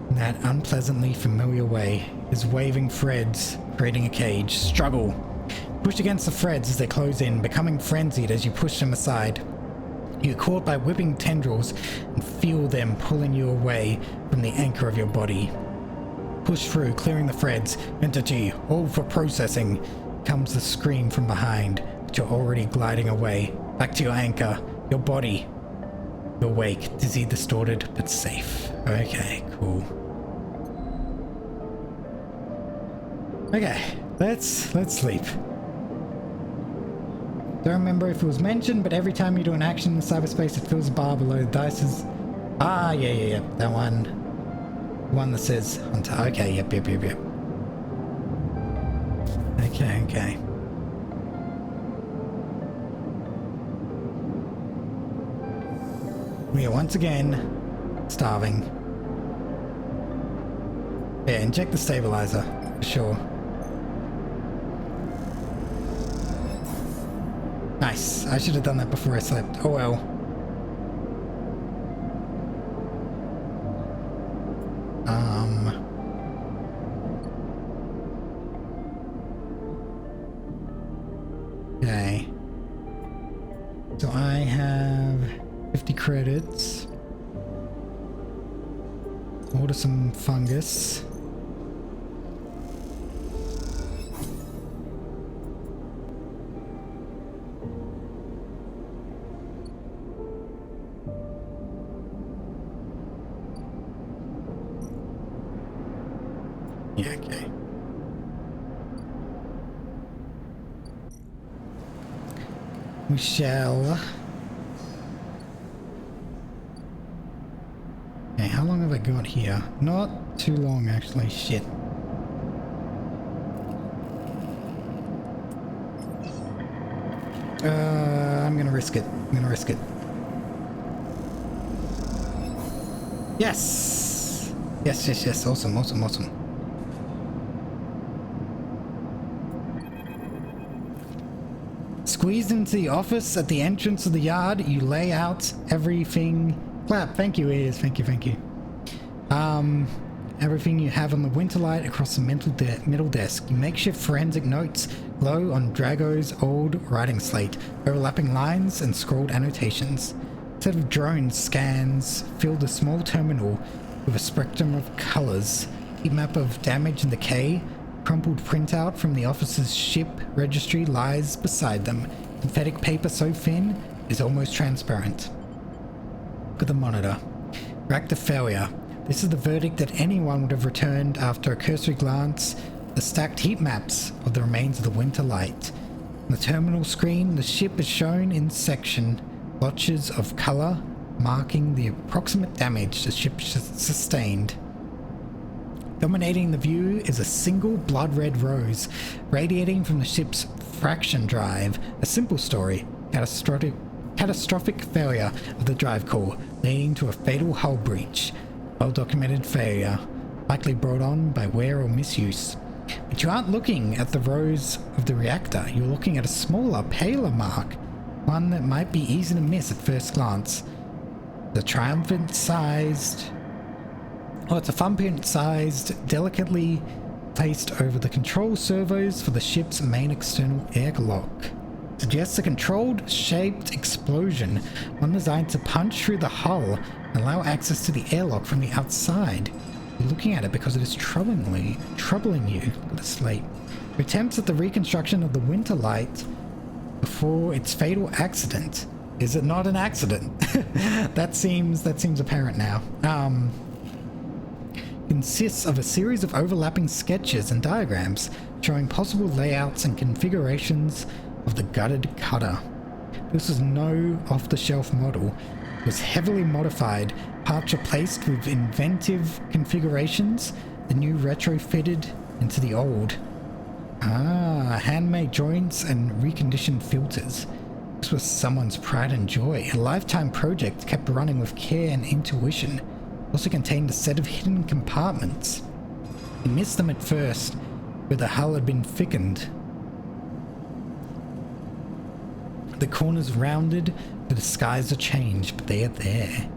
In that unpleasantly familiar way, is waving threads, creating a cage. Struggle. Push against the threads as they close in, becoming frenzied as you push them aside. You're caught by whipping tendrils and feel them pulling you away from the anchor of your body. Push through, clearing the threads. Entity, hold for processing. Comes the scream from behind, but you're already gliding away. Back to your anchor, your body. You're awake, dizzy, distorted, but safe. Okay, cool. Okay, let's sleep. Don't remember if it was mentioned, but every time you do an action in cyberspace, it fills a bar below the dice's. Ah, yeah. That one. One that says Hunter. Okay, yep. Okay. We are once again starving. Yeah, inject the stabilizer, for sure. Nice. I should have done that before I slept. Oh well. Okay. So I have 50 credits. Order some fungus. Yeah, okay. We shall. Okay, how long have I got here? Not too long, actually. Shit. I'm gonna risk it. I'm gonna risk it. Yes! Yes, yes, yes. Awesome, awesome, awesome. Squeezed into the office at the entrance of the yard, you lay out everything. Clap. Thank you, ears. Thank you, thank you. Everything you have on the Winterlight across the middle desk. You makeshift forensic notes glow on Drago's old writing slate, overlapping lines and scrawled annotations. A set of drone scans fill the small terminal with a spectrum of colors. A map of damage and decay, crumpled printout from the office's ship registry lies beside them. Synthetic paper so thin it is almost transparent. Look at the monitor. Reactor failure. This is the verdict that anyone would have returned after a cursory glance at the stacked heat maps of the remains of the Winterlight. On the terminal screen, the ship is shown in section, blotches of color marking the approximate damage the ship sustained. Dominating the view is a single blood-red rose radiating from the ship's fraction drive. A simple story. Catastrophic failure of the drive core, leading to a fatal hull breach. Well-documented failure, likely brought on by wear or misuse. But you aren't looking at the rose of the reactor. You're looking at a smaller, paler mark, one that might be easy to miss at first glance. It's a thumbprint-sized, delicately placed over the control servos for the ship's main external airlock. Suggests a controlled, shaped explosion, one designed to punch through the hull and allow access to the airlock from the outside. You're looking at it because it is troubling you. Look at the slate. Your attempts at the reconstruction of the Winterlight before its fatal accident. Is it not an accident? that seems apparent now. Consists of a series of overlapping sketches and diagrams showing possible layouts and configurations of the gutted cutter. This was no off-the-shelf model. It was heavily modified, parts replaced with inventive configurations, the new retrofitted into the old. Handmade joints and reconditioned filters. This was someone's pride and joy. A lifetime project kept running with care and intuition. It also contained a set of hidden compartments. You missed them at first, where the hull had been thickened. The corners rounded, the skies are changed, but they are there.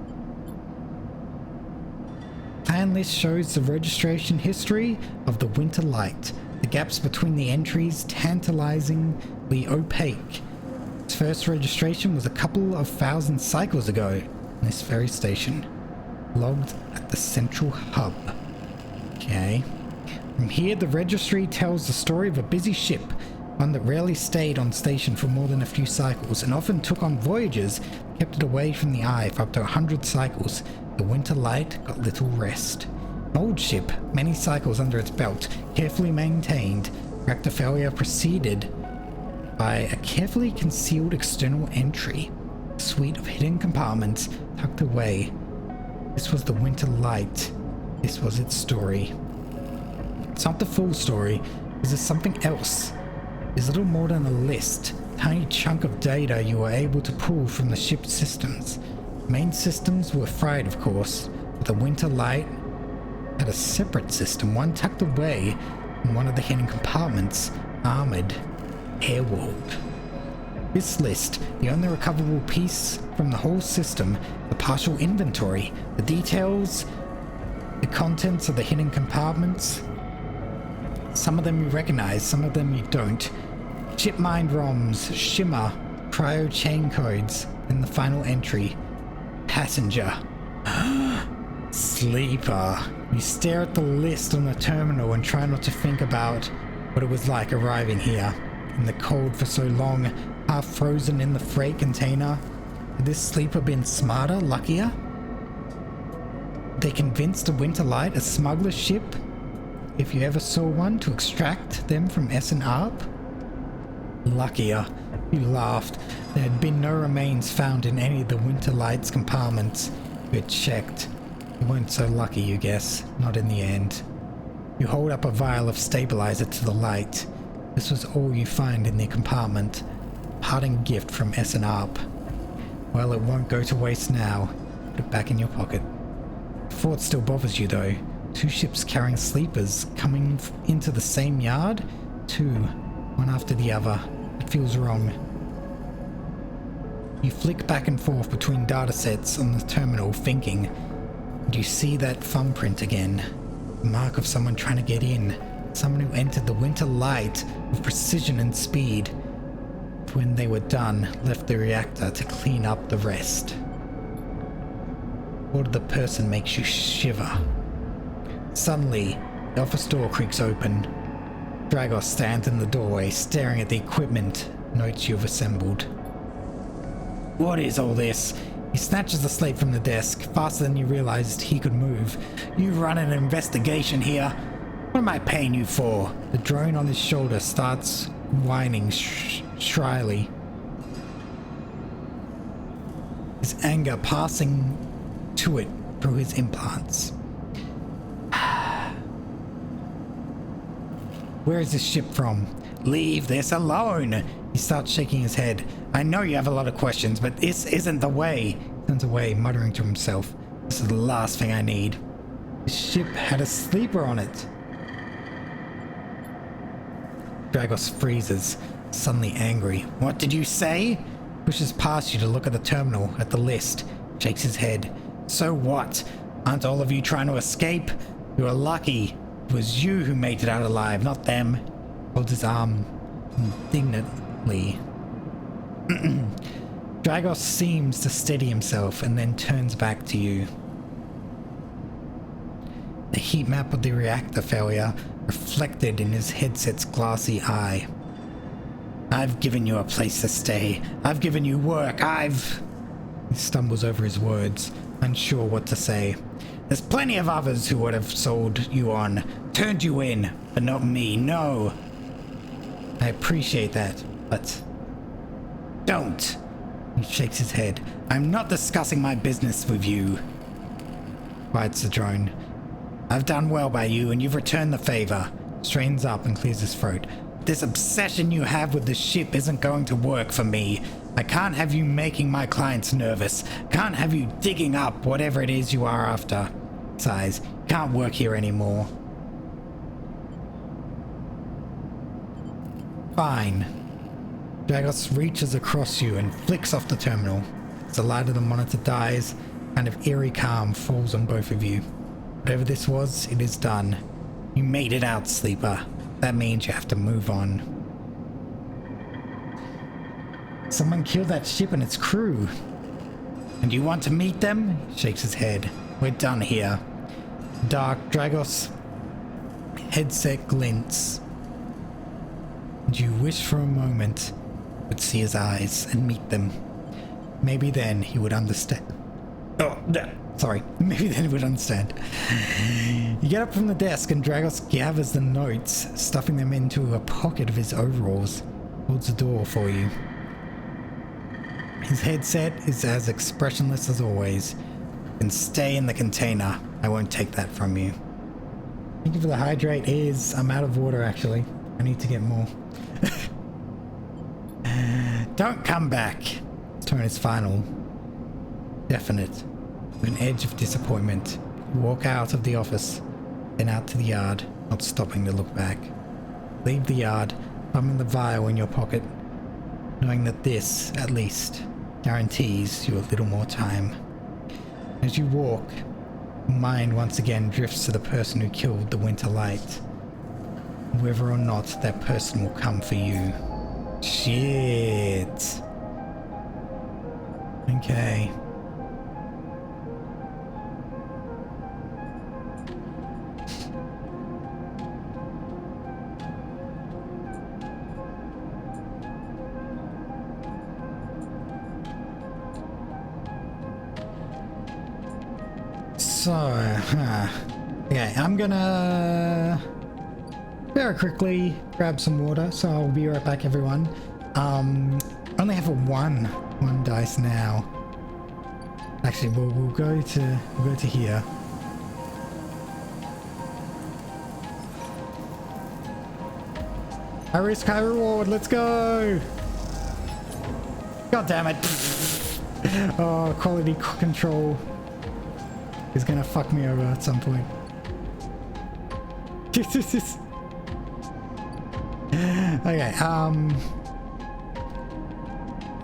Plan list shows the registration history of the Winterlight. The gaps between the entries tantalizingly opaque. Its first registration was a couple of thousand cycles ago in this very station, logged at the central hub. Okay. From here, the registry tells the story of a busy ship, one that rarely stayed on station for more than a few cycles and often took on voyages that kept it away from the eye for up to 100 cycles. The Winterlight got little rest. An old ship, many cycles under its belt, carefully maintained. Reactor failure preceded by a carefully concealed external entry. A suite of hidden compartments tucked away. This was the Winterlight. This was its story. It's not the full story. Is there something else? Is little more than a list, tiny chunk of data you were able to pull from the ship's systems. Main systems were fried, of course, but the Winterlight had a separate system, one tucked away in one of the hidden compartments, armored, airwalled. This list, the only recoverable piece from the whole system, the partial inventory, the details, the contents of the hidden compartments. Some of them you recognize, some of them you don't. Chip mind ROMs, shimmer, cryo chain codes, and the final entry, passenger. Sleeper. You stare at the list on the terminal and try not to think about what it was like arriving here in the cold for so long, half frozen in the freight container. Had this sleeper been smarter, luckier? They convinced a Winterlight, a smuggler ship, if you ever saw one, to extract them from S&ARP? Luckier. You laughed. There had been no remains found in any of the Winterlight's compartments. You had checked. You weren't so lucky, you guess. Not in the end. You hold up a vial of stabilizer to the light. This was all you find in the compartment. Parting gift from S&ARP. Well, it won't go to waste now. Put it back in your pocket. Thought still bothers you though. 2 ships carrying sleepers coming into the same yard? 2, one after the other. It feels wrong. You flick back and forth between datasets on the terminal, thinking, and you see that thumbprint again. The mark of someone trying to get in. Someone who entered the Winterlight with precision and speed. When they were done, left the reactor to clean up the rest. Thought of the person makes you shiver. Suddenly, the office door creaks open. Dragos stands in the doorway, staring at the equipment notes you've assembled. What is all this? He snatches the slate from the desk, faster than you realized he could move. You run an investigation here. What am I paying you for? The drone on his shoulder starts whining shrilly. His anger passing to it through his implants. Where is this ship from? Leave this alone! He starts shaking his head. I know you have a lot of questions, but this isn't the way. He turns away, muttering to himself. This is the last thing I need. The ship had a sleeper on it. Dragos freezes, suddenly angry. What did you say? Pushes past you to look at the terminal, at the list. Shakes his head. So what? Aren't all of you trying to escape? You are lucky. It was you who made it out alive, not them. Holds his arm indignantly. Dragos seems to steady himself and then turns back to you. The heat map of the reactor failure reflected in his headset's glassy eye. I've given you a place to stay. I've given you work. He stumbles over his words, unsure what to say. There's plenty of others who would have sold you on, turned you in, but not me, no. I appreciate that, but don't. He shakes his head. I'm not discussing my business with you. Quiets the drone. I've done well by you and you've returned the favor. Straightens up and clears his throat. This obsession you have with the ship isn't going to work for me. I can't have you making my clients nervous. Can't have you digging up whatever it is you are after. Sighs. Can't work here anymore. Fine. Dragos reaches across you and flicks off the terminal. As the light of the monitor dies, kind of eerie calm falls on both of you. Whatever this was, it is done. You made it out, Sleeper. That means you have to move on. Someone killed that ship and its crew. And you want to meet them? He shakes his head. We're done here. Dark Dragos headset glints. And you wish for a moment you would see his eyes and meet them. Maybe then he would understand. Oh, sorry. Maybe then he would understand. You get up from the desk and Dragos gathers the notes, stuffing them into a pocket of his overalls. Holds the door for you. His headset is as expressionless as always. You can stay in the container. I won't take that from you. Thank you for the hydrate. I'm out of water actually. I need to get more. Don't come back. His tone is final. Definite. With an edge of disappointment. You walk out of the office, then out to the yard, not stopping to look back. Leave the yard, thumbing the vial in your pocket. knowing that this, at least, guarantees you a little more time. As you walk, mind once again drifts to the person who killed the Winter Light, whether or not that person will come for you. Shit. Okay. So, okay, I'm gonna very quickly grab some water, so I'll be right back, everyone. Only have a one dice now. Actually, we'll go to here. High risk, high reward. Let's go. God damn it! Oh, quality control is gonna fuck me over at some point. Okay,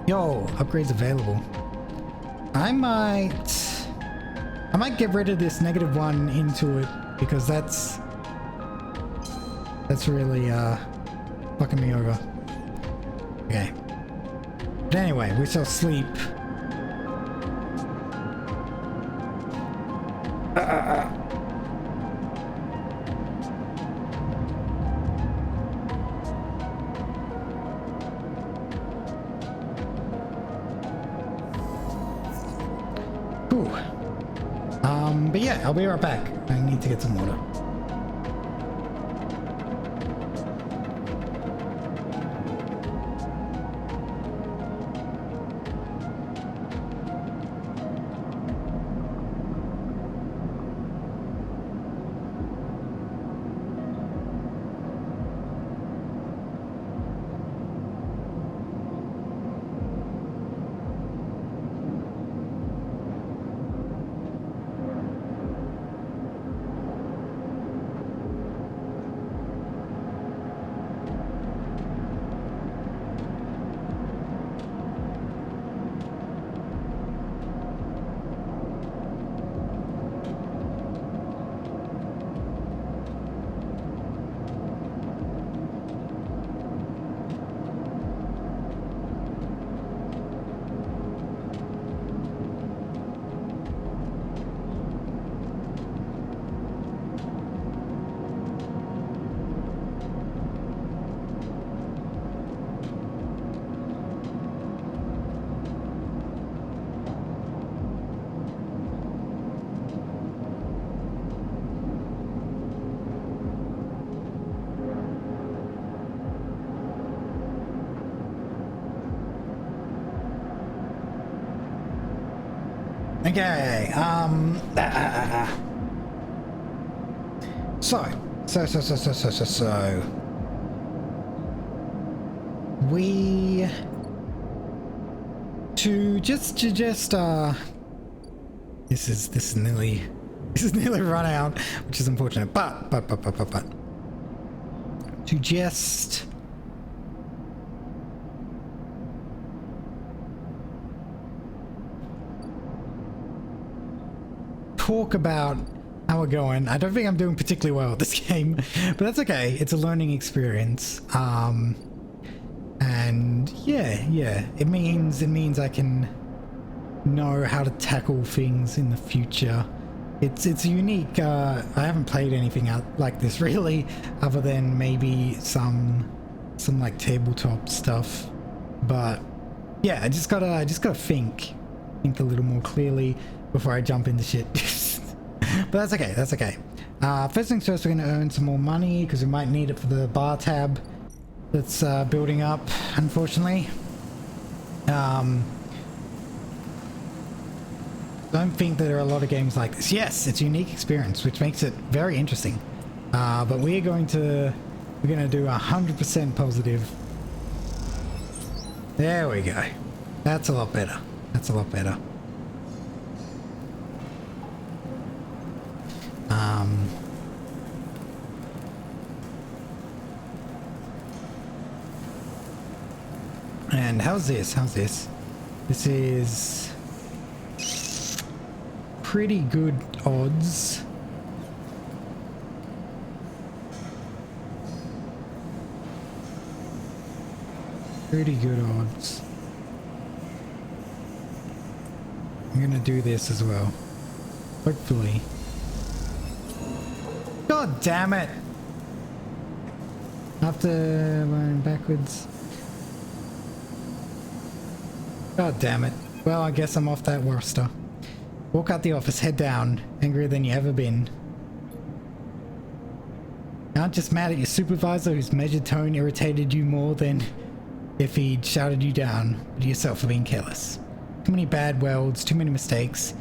yo, upgrades available. I might get rid of this -1 into it, because that's really fucking me over. Okay. But anyway, we shall sleep. But yeah, I'll be right back. I need to get some water. Okay, so we to just this is nearly run out, which is unfortunate, but to just talk about how we're going. I don't think I'm doing particularly well at this game, but that's okay. It's a learning experience. And yeah, it means I can know how to tackle things in the future. It's unique. I haven't played anything out like this really, other than maybe some like tabletop stuff. But yeah, I just gotta think a little more clearly before I jump into shit. But that's okay. First things first, we're gonna earn some more money because we might need it for the bar tab that's building up, unfortunately. Don't think that there are a lot of games like this. Yes, it's a unique experience, which makes it very interesting. But we're gonna do 100% positive. There we go. That's a lot better. And how's this? How's this? This is pretty good odds. Pretty good odds. I'm gonna do this as well. Hopefully. God damn it! I have to learn backwards. God damn it. Well, I guess I'm off that roster. Walk out the office, head down, angrier than you ever been. You aren't just mad at your supervisor whose measured tone irritated you more than if he'd shouted you down, but yourself for being careless. Too many bad welds, too many mistakes.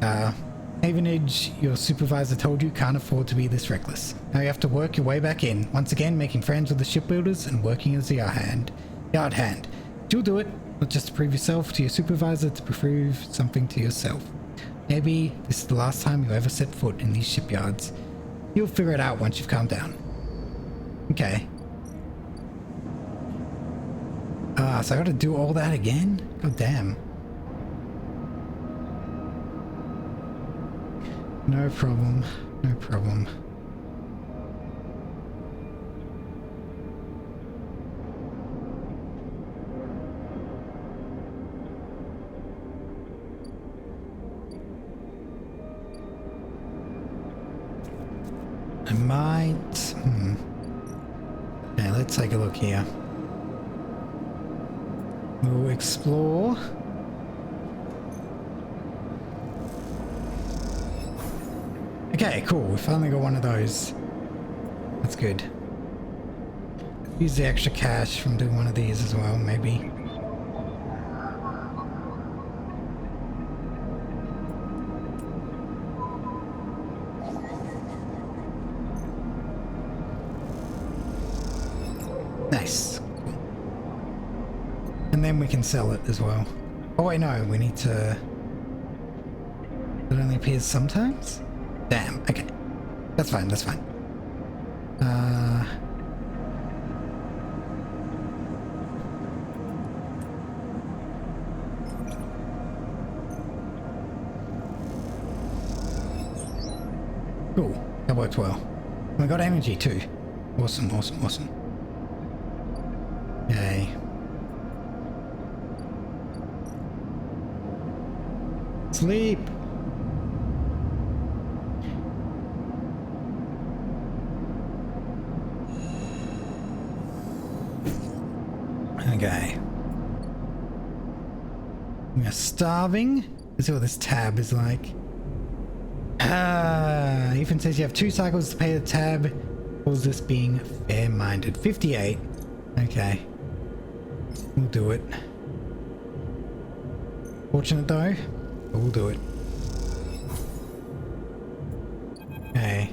Havenage, your supervisor told you can't afford to be this reckless. Now you have to work your way back in, once again making friends with the shipbuilders and working as a yard hand. You'll do it, not just to prove yourself to your supervisor, to prove something to yourself. Maybe this is the last time you ever set foot in these shipyards. You'll figure it out once you've calmed down. Okay. So I gotta do all that again? God damn. No problem. No problem. I might... Okay, let's take a look here. We'll explore. Okay, cool. We finally got one of those. That's good. Use the extra cash from doing one of these as well, maybe. Nice. And then we can sell it as well. Oh wait, no, we need to... It only appears sometimes? Damn, okay. That's fine, that's fine. Cool, that worked well. We got energy too. Awesome, awesome, awesome. Yay. Sleep! Okay. We are starving. Let's see what this tab is like. Ethan says you have 2 cycles to pay the tab. Calls this being fair-minded. 58. Okay. We'll do it. Fortunate though, but we'll do it. Okay.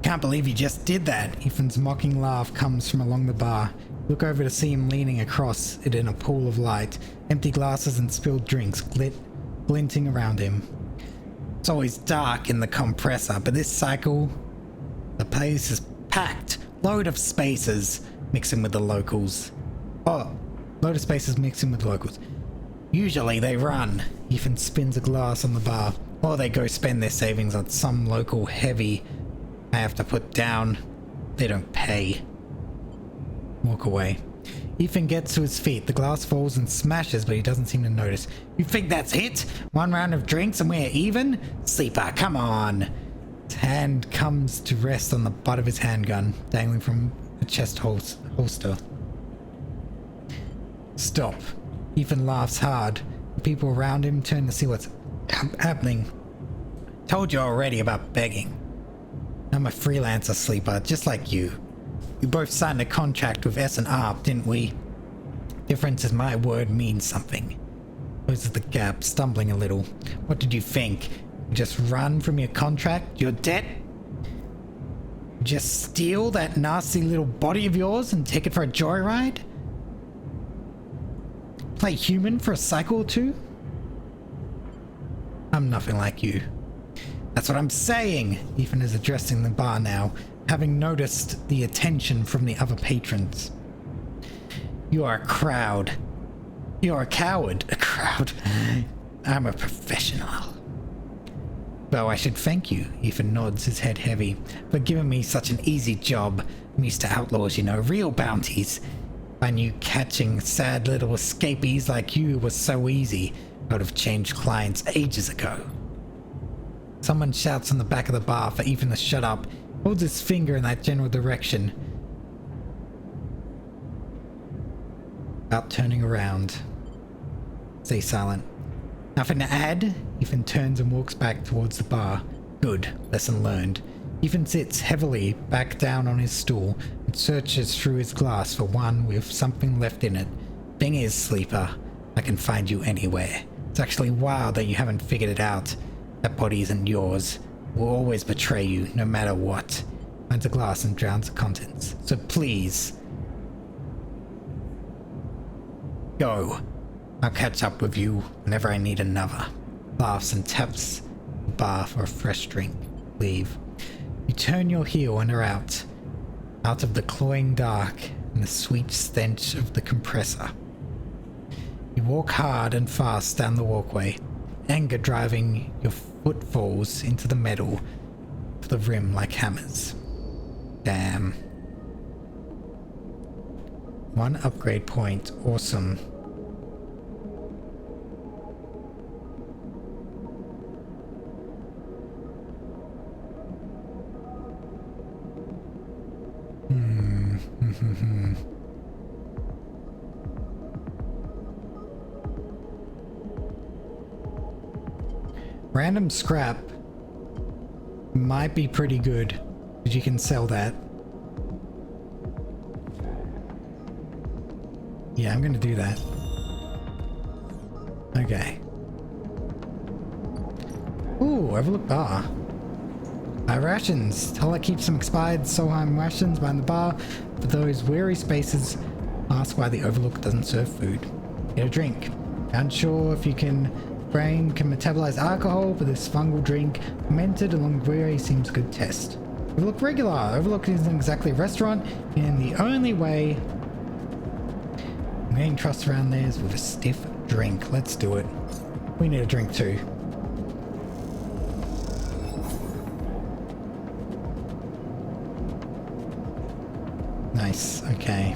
Can't believe you just did that. Ethan's mocking laugh comes from along the bar. Look over to see him leaning across it in a pool of light. Empty glasses and spilled drinks glinting around him. It's always dark in the compressor, but this cycle, the place is packed. Load of spaces mixing with the locals. Oh, load of spaces mixing with the locals. Usually they run. Ethan spins a glass on the bar. Or they go spend their savings on some local heavy I have to put down. They don't pay. Walk away. Ethan gets to his feet. The glass falls and smashes, but he doesn't seem to notice. You think that's it? 1 round of drinks and we're even? Sleeper, come on. His hand comes to rest on the butt of his handgun, dangling from a chest holster. Stop. Ethan laughs hard. The people around him turn to see what's happening. Told you already about begging. I'm a freelancer, Sleeper, just like you. We both signed a contract with S&R, didn't we? Difference is my word means something. Closes the gap, stumbling a little. What did you think? You just run from your contract, your debt? Just steal that nasty little body of yours and take it for a joyride? Play human for a cycle or two? I'm nothing like you. That's what I'm saying! Ethan is addressing the bar now, having noticed the attention from the other patrons. You are a crowd. You're a coward. A crowd. I'm a professional. Well, I should thank you, Ethan nods, his head heavy, for giving me such an easy job. I'm used to outlaws, you know, real bounties. I knew catching sad little escapees like you was so easy. I would have changed clients ages ago. Someone shouts in the back of the bar for Ethan to shut up, holds his finger in that general direction. About turning around. Stay silent. Nothing to add? Ethan turns and walks back towards the bar. Good. Lesson learned. Ethan sits heavily back down on his stool and searches through his glass for one with something left in it. Thing is, sleeper, I can find you anywhere. It's actually wild that you haven't figured it out. That body isn't yours. Will always betray you, no matter what. Finds a glass and drowns the contents. So please, go. I'll catch up with you whenever I need another. Laughs and taps the bar for a fresh drink. Leave. You turn your heel and are out. Out of the cloying dark and the sweet stench of the compressor. You walk hard and fast down the walkway, anger driving your footfalls into the metal of the rim like hammers. Damn. 1 upgrade point. Awesome. Random scrap might be pretty good, because you can sell that. Yeah, I'm gonna do that. Okay. Ooh, overlook bar. Buy rations. Tell her keep some expired Solheim rations behind the bar. For those weary spaces, ask why the overlook doesn't serve food. Get a drink. Unsure if you can brain can metabolize alcohol, but this fungal drink fermented along weary seems a good test. Overlook regular. Overlook isn't exactly a restaurant, and the only way I'm getting trust around there is with a stiff drink. Let's do it. We need a drink too. Nice, okay.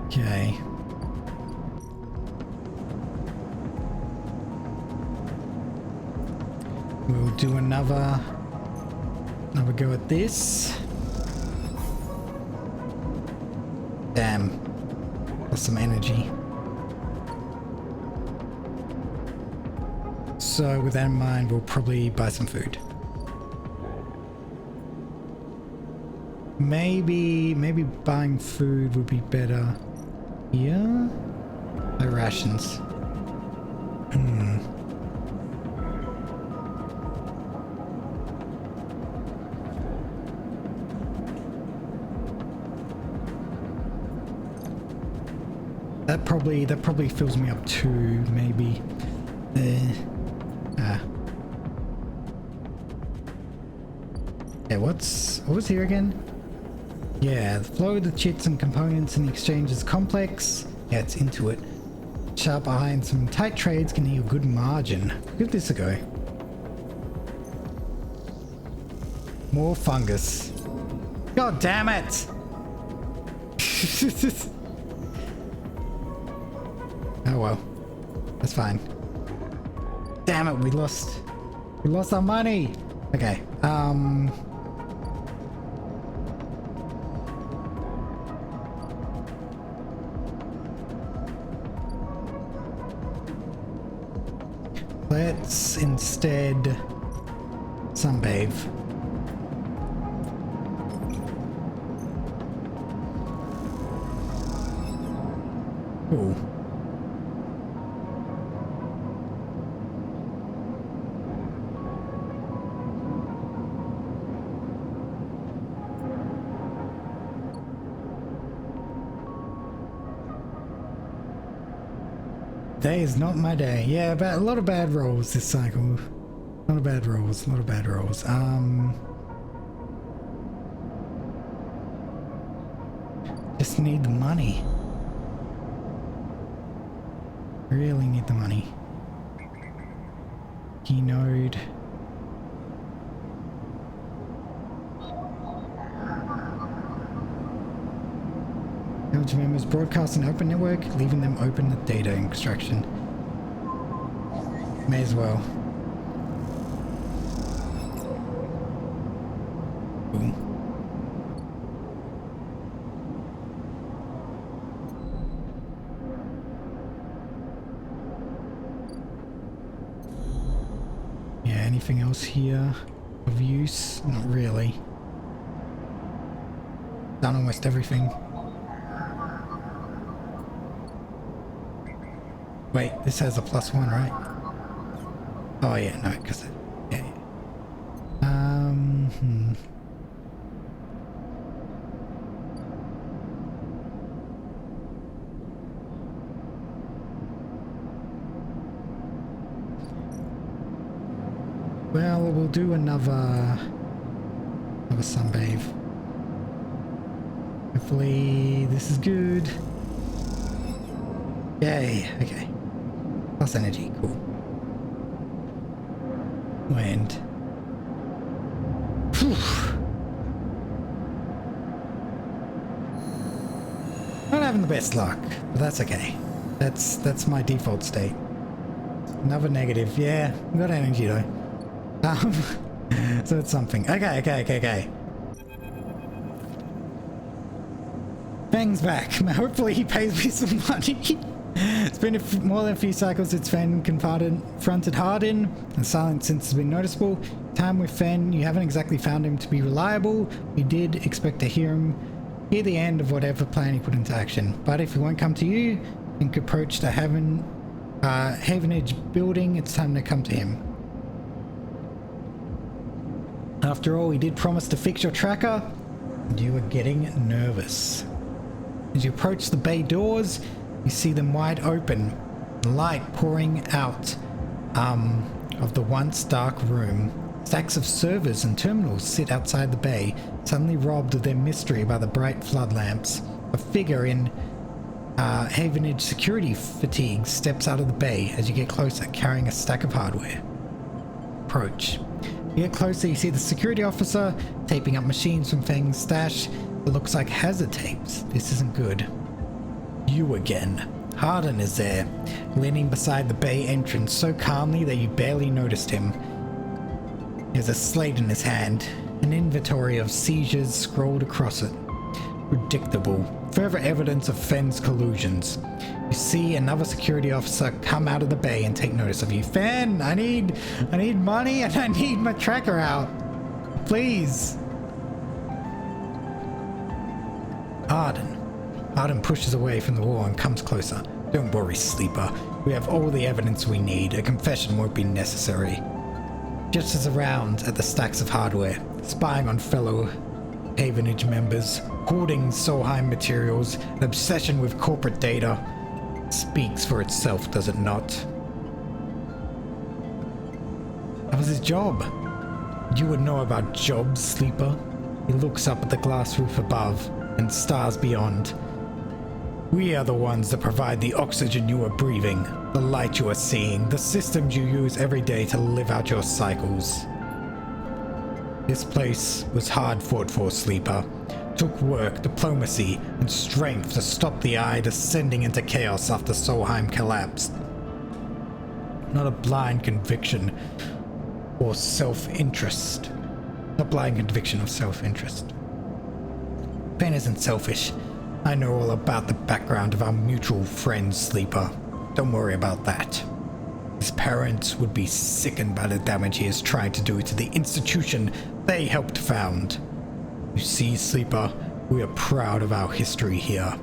Okay. We'll do another go at this. Damn. Lost some energy. So with that in mind, we'll probably buy some food. Maybe buying food would be better. Yeah? Buy rations. That probably fills me up too, maybe. Yeah, what was here again? Yeah, the flow of the chits and components in the exchange is complex. Yeah, it's into it. Sharp eye and some tight trades can yield good margin. Give this a go. More fungus. God damn it! Oh well. That's fine. Damn it, we lost our money! Okay, let's instead sunbathe. Ooh. Today is not my day. Yeah, but a lot of bad rolls this cycle. A lot of bad rolls, a lot of bad rolls. Just need the money. Really need the money. Keynode. Village members broadcast an open network, leaving them open to data extraction. May as well. Boom. Yeah, anything else here of use? Not really. Done almost everything. Wait, this has a +1, right? Oh yeah, no, because yeah. Well, we'll do another sunbathe. Hopefully this is good. Yay, okay. Plus energy, cool. Wind. Whew. Not having the best luck, but that's okay. That's my default state. Another negative, yeah. We got energy though. So it's something. Okay. Fang's back. Hopefully he pays me some money. It's been more than a few cycles since Fen confronted Hardin, and silence since has been noticeable. Time with Fen, you haven't exactly found him to be reliable. We did expect to hear the end of whatever plan he put into action. But if he won't come to you, and could approach the Havenage building, it's time to come to him. After all, he did promise to fix your tracker, and you were getting nervous. As you approach the bay doors, you see them wide open, light pouring out of the once dark room. Stacks of servers and terminals sit outside the bay, suddenly robbed of their mystery by the bright flood lamps. A figure in Havenage security fatigue steps out of the bay as you get closer, carrying a stack of hardware. Approach. You get closer, you see the security officer taping up machines from Fang's stash. It looks like hazard tapes. This isn't good. You again. Hardin is there, leaning beside the bay entrance so calmly that you barely noticed him. He has a slate in his hand, an inventory of seizures scrolled across it. Predictable. Further evidence of Fen's collusions. You see another security officer come out of the bay and take notice of you. Fen, I need money and I need my tracker out. Please. Hardin pushes away from the wall and comes closer. Don't worry, Sleeper. We have all the evidence we need. A confession won't be necessary. Gestures around at the stacks of hardware, spying on fellow Havenage members, hoarding Solheim materials, an obsession with corporate data. Speaks for itself, does it not? That was his job. You would know about jobs, Sleeper. He looks up at the glass roof above and stars beyond. We are the ones that provide the oxygen you are breathing, the light you are seeing, the systems you use every day to live out your cycles. This place was hard fought for, Sleeper. Took work, diplomacy, and strength to stop the Eye descending into chaos after Solheim collapsed. Not a blind conviction or self-interest. A blind conviction of self-interest. Fen isn't selfish. I know all about the background of our mutual friend, Sleeper. Don't worry about that. His parents would be sickened by the damage he has tried to do to the institution they helped found. You see, Sleeper, we are proud of our history here.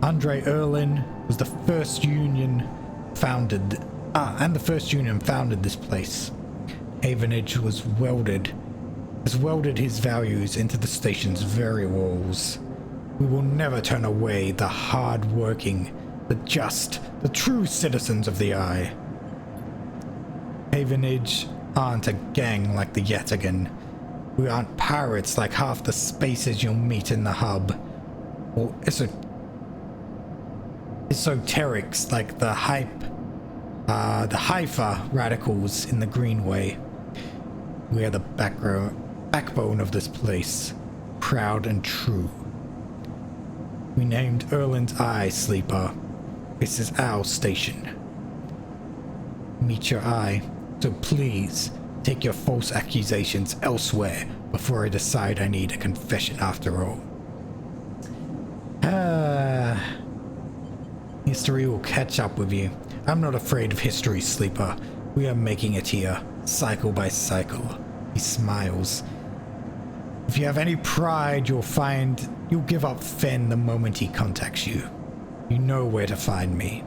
Andre Erlin was the first union founded, and the first union founded this place. Havenage has welded his values into the station's very walls. We will never turn away the hard-working, the just, the true citizens of the Eye. Havenage aren't a gang like the Yettigan. We aren't pirates like half the spaces you'll meet in the hub. Or esoterics like the Haifa radicals in the Greenway. We are the backbone of this place, proud and true. We named Erland's Eye, Sleeper. This is our station. Meet your eye, so please take your false accusations elsewhere before I decide I need a confession after all. History will catch up with you. I'm not afraid of history, Sleeper. We are making it here, cycle by cycle. He smiles. If you have any pride, you'll give up Fen the moment he contacts you. You know where to find me.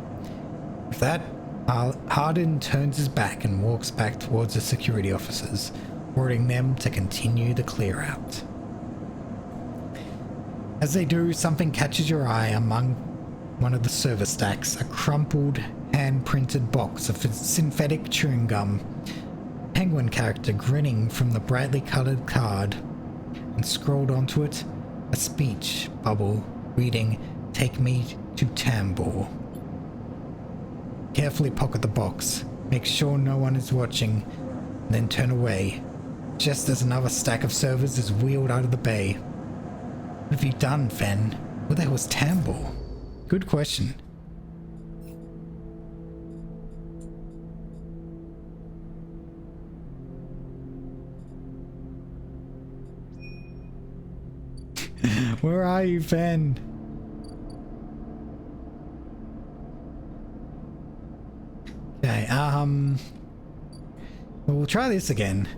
With that, Hardin turns his back and walks back towards the security officers, ordering them to continue the clear out. As they do, something catches your eye among one of the server stacks, a crumpled, hand-printed box of synthetic chewing gum. Penguin character grinning from the brightly colored card, and scrolled onto it, a speech bubble reading, "Take me to Tambor." Carefully pocket the box, make sure no one is watching, then turn away, just as another stack of servers is wheeled out of the bay. What have you done, Fen? Where the hell was Tambor? Good question. Where are you, Fen? Okay, we'll try this again.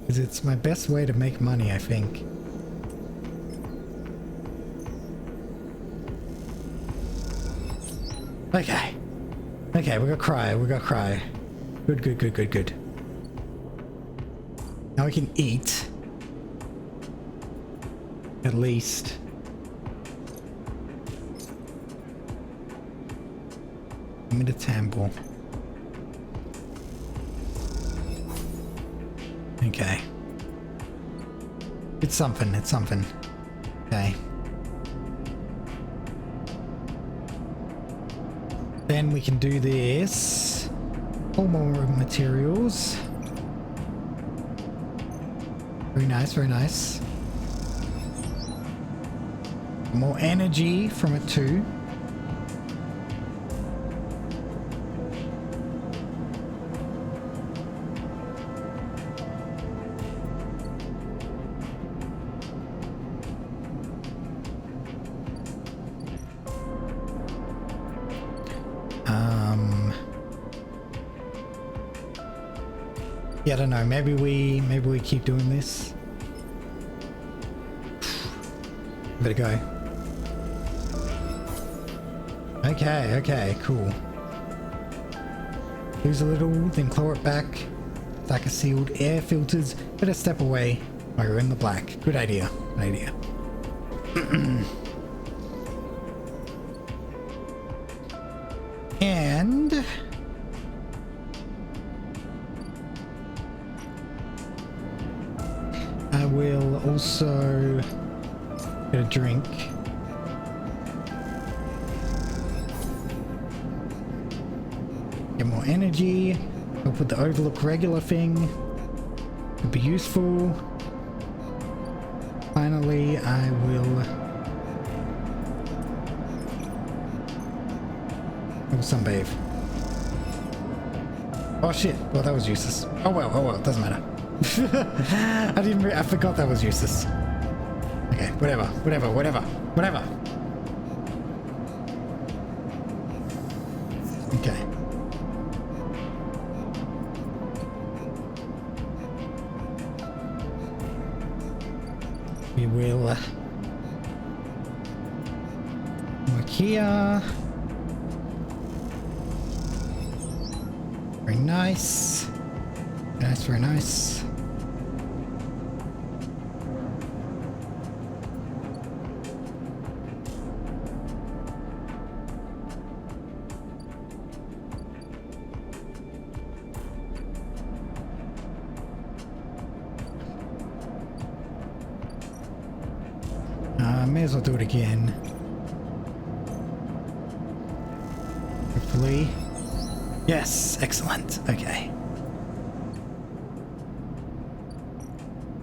Because it's my best way to make money, I think. Okay. Okay, we got cry. Good. Now we can eat. At least. Give me the Tambor. Okay. It's something. Okay. Then we can do this. All more materials. Very nice. More energy from it too. Yeah, I don't know. Maybe we keep doing this. Give it a go. Okay, cool. Lose a little, then claw it back. Stack of sealed air filters. Better step away while you're in the black. Good idea. And I will also get a drink. Get more energy. I'll put the overlook regular thing. It'll be useful. Finally, I will sunbathe. Oh shit, well that was useless. Oh well, it doesn't matter. I forgot that was useless. Okay, whatever. Okay. We will work here. Very nice. Very nice. may as well do it again. Hopefully. Yes, excellent. Okay.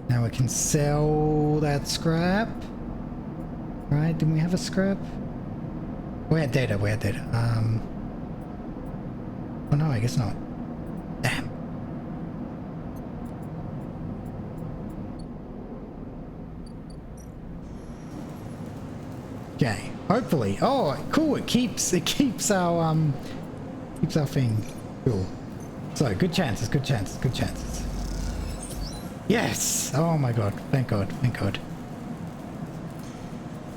Now we can sell that scrap. Right, didn't we have a scrap? We had data, Oh no, I guess not. Damn. Okay, hopefully. Oh, cool, it keeps our thing. Cool. So, good chances. Yes! Oh my god, thank god.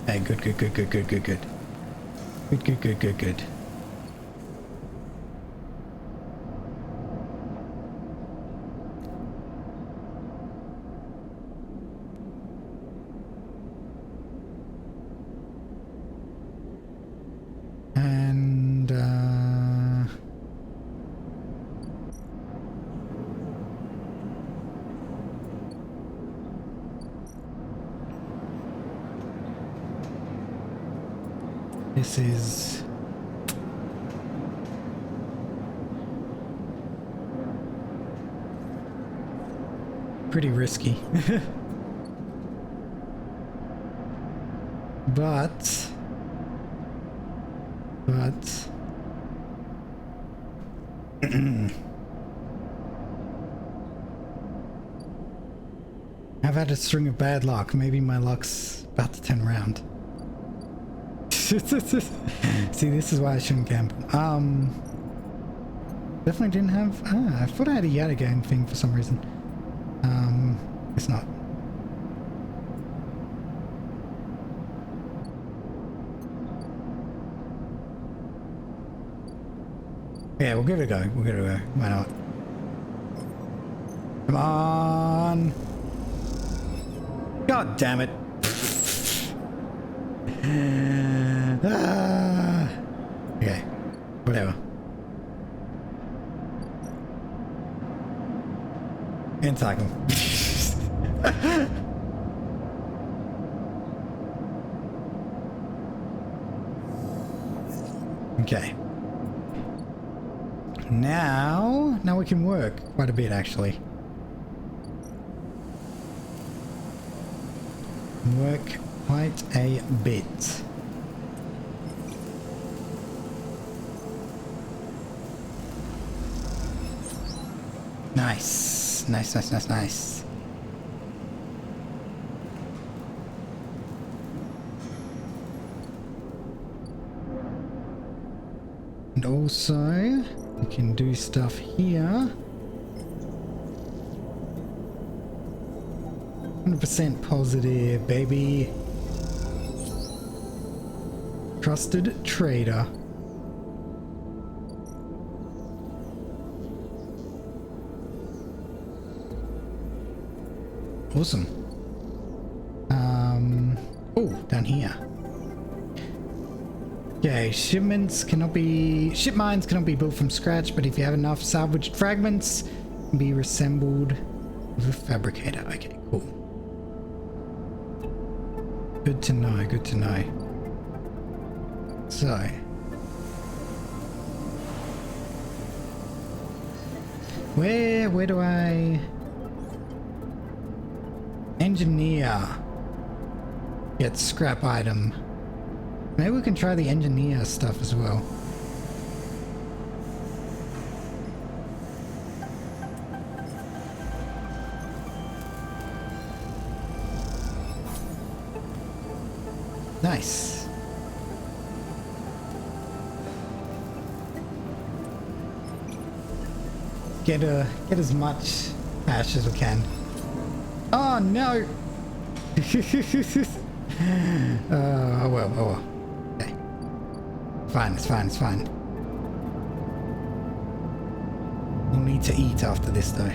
Hey, good. Good. And, this is pretty risky. But I've had a string of bad luck. Maybe my luck's about to turn around. See, this is why I shouldn't gamble. Definitely didn't have... I thought I had a Yada game thing for some reason. It's not. Yeah, we'll give it a go. Why not? Come on! God damn it! Okay, whatever. And cycle. Okay. Now we can work quite a bit actually. Work quite a bit. Nice. And also, we can do stuff here. 100% positive, baby. Trusted trader. Awesome. Oh, down here. Okay, ship mines cannot be built from scratch, but if you have enough salvaged fragments, can be reassembled with a fabricator. Okay, cool. Good to know. So, where do I engineer? Get scrap item. Maybe we can try the engineer stuff as well. Nice. Get as much cash as we can. Oh no! Oh well. Okay. It's fine. We'll need to eat after this though.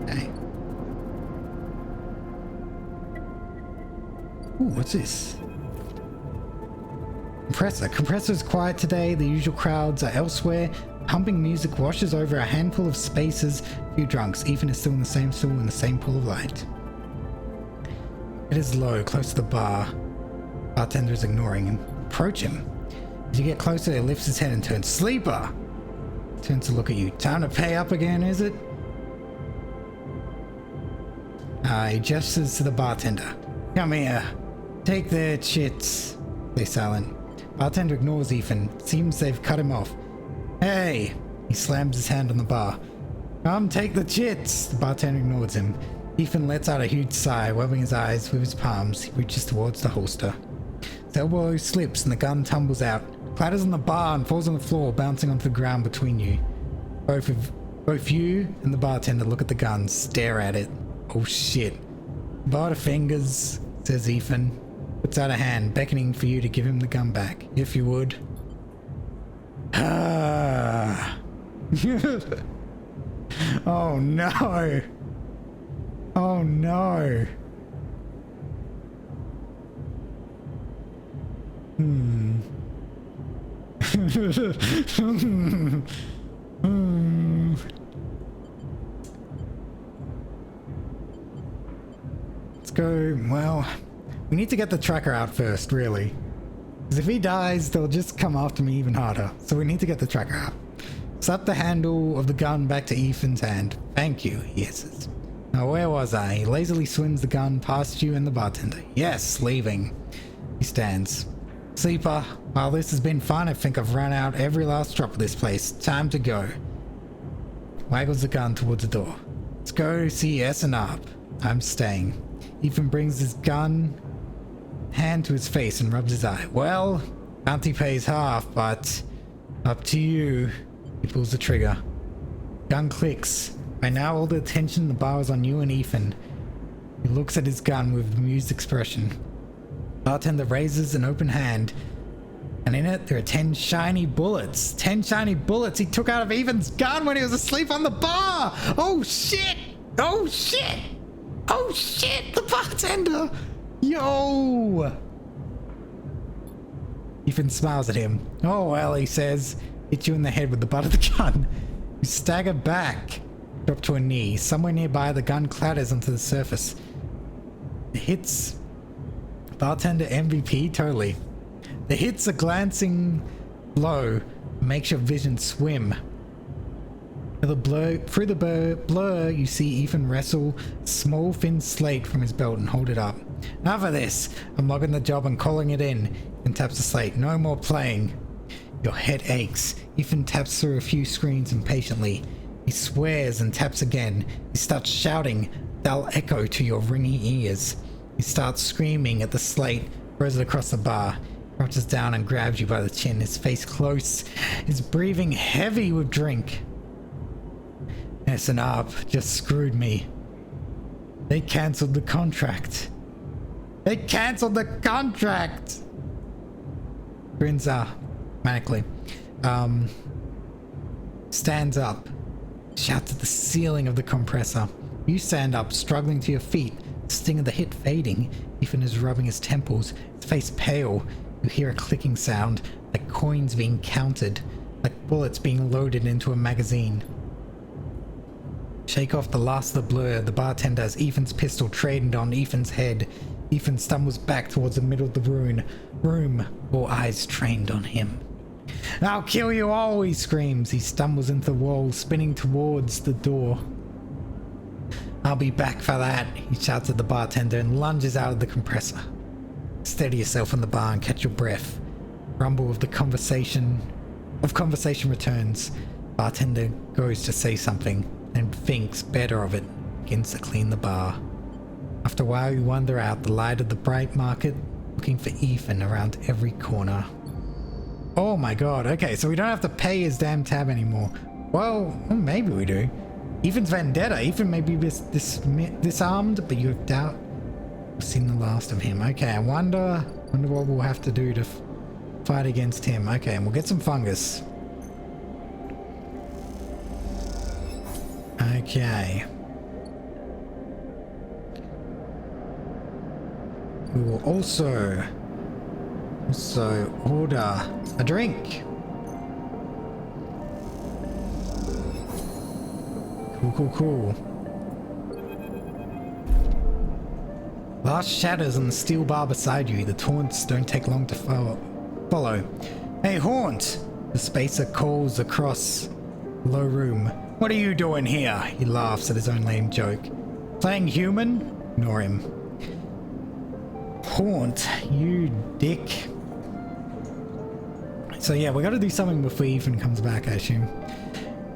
Okay. Ooh, what's this? Compressor's quiet today. The usual crowds are elsewhere. Pumping music washes over a handful of spaces. Few drunks. Ethan is still in the same stool in the same pool of light. It is low, close to the bar. Bartender is ignoring him. Approach him. As you get closer, he lifts his head and turns. Sleeper! Turns to look at you. Time to pay up again, is it? He gestures to the bartender. Come here. Take their chits. They're silent. Bartender ignores Ethan. Seems they've cut him off. Hey! He slams his hand on the bar. Come take the chits! The bartender ignores him. Ethan lets out a huge sigh, rubbing his eyes with his palms. He reaches towards the holster. His elbow slips and the gun tumbles out. Clatters on the bar and falls on the floor, bouncing onto the ground between you. Both you and the bartender look at the gun, stare at it. Oh shit. Butterfingers, says Ethan. Puts out a hand, beckoning for you to give him the gun back, if you would. Ah. Oh no. Oh no. Let's go. Well, we need to get the tracker out first, really. Because if he dies, they'll just come after me even harder. So we need to get the tracker out. Slap the handle of the gun back to Ethan's hand. Thank you, he hisses. Now where was I? He lazily swings the gun past you and the bartender. Yes, leaving. He stands. Sleeper, while this has been fun, I think I've run out every last drop of this place. Time to go. Waggles the gun towards the door. Let's go see S and up. I'm staying. Ethan brings his gun hand to his face and rubs his eye. Well, bounty pays half, but up to you. He pulls the trigger. Gun clicks. By now all the attention in the bar is on you and Ethan. He looks at his gun with an amused expression. Bartender raises an open hand, and in it there are 10 shiny bullets. 10 shiny bullets he took out of Ethan's gun when he was asleep on the bar! Oh shit! Oh shit! Oh shit! The bartender! Yo! Ethan smiles at him. Oh well, he says. Hit you in the head with the butt of the gun. You stagger back. Drop to a knee. Somewhere nearby, the gun clatters onto the surface. It hits bartender MVP totally. The hits a glancing blow, makes your vision swim. Through the blur, you see Ethan wrestle a small thin slate from his belt and hold it up. Enough of this. I'm logging the job and calling it in. And taps the slate. No more playing. Your head aches. Ethan taps through a few screens impatiently. He swears and taps again. He starts shouting. They'll echo to your ringing ears. He starts screaming at the slate, throws it across the bar, crouches down and grabs you by the chin, his face close, his breathing heavy with drink. S&R just screwed me. They cancelled the contract. They cancelled the contract! Grins manically. Stands up. Shouts at the ceiling of the compressor. You stand up, struggling to your feet. The sting of the hit fading. Ethan is rubbing his temples, his face pale. You hear a clicking sound, like coins being counted, like bullets being loaded into a magazine. Shake off the last of the blur. The bartender has Ethan's pistol trained on Ethan's head. Ethan stumbles back towards the middle of the room, all eyes trained on him. I'll kill you all, he screams. He stumbles into the wall, spinning towards the door. I'll be back for that, he shouts at the bartender and lunges out of the compressor. Steady yourself on the bar and catch your breath. Rumble of conversation returns. Bartender goes to say something, and thinks better of it, begins to clean the bar. After a while you wander out the light of the bright market, looking for Ethan around every corner. Oh my god, okay, so we don't have to pay his damn tab anymore. Well, maybe we do. Ethan's vendetta. Ethan may be disarmed, but you have doubt you've seen the last of him. Okay, I wonder what we'll have to do to fight against him. Okay, and we'll get some fungus. Okay. We will also order a drink. Cool, cool, cool. Glass shatters on the steel bar beside you. The taunts don't take long to follow. Hey, Haunt! The spacer calls across the low room. What are you doing here? He laughs at his own lame joke. Playing human? Ignore him. Haunt, you dick. So yeah, we gotta do something before Ethan comes back, I assume.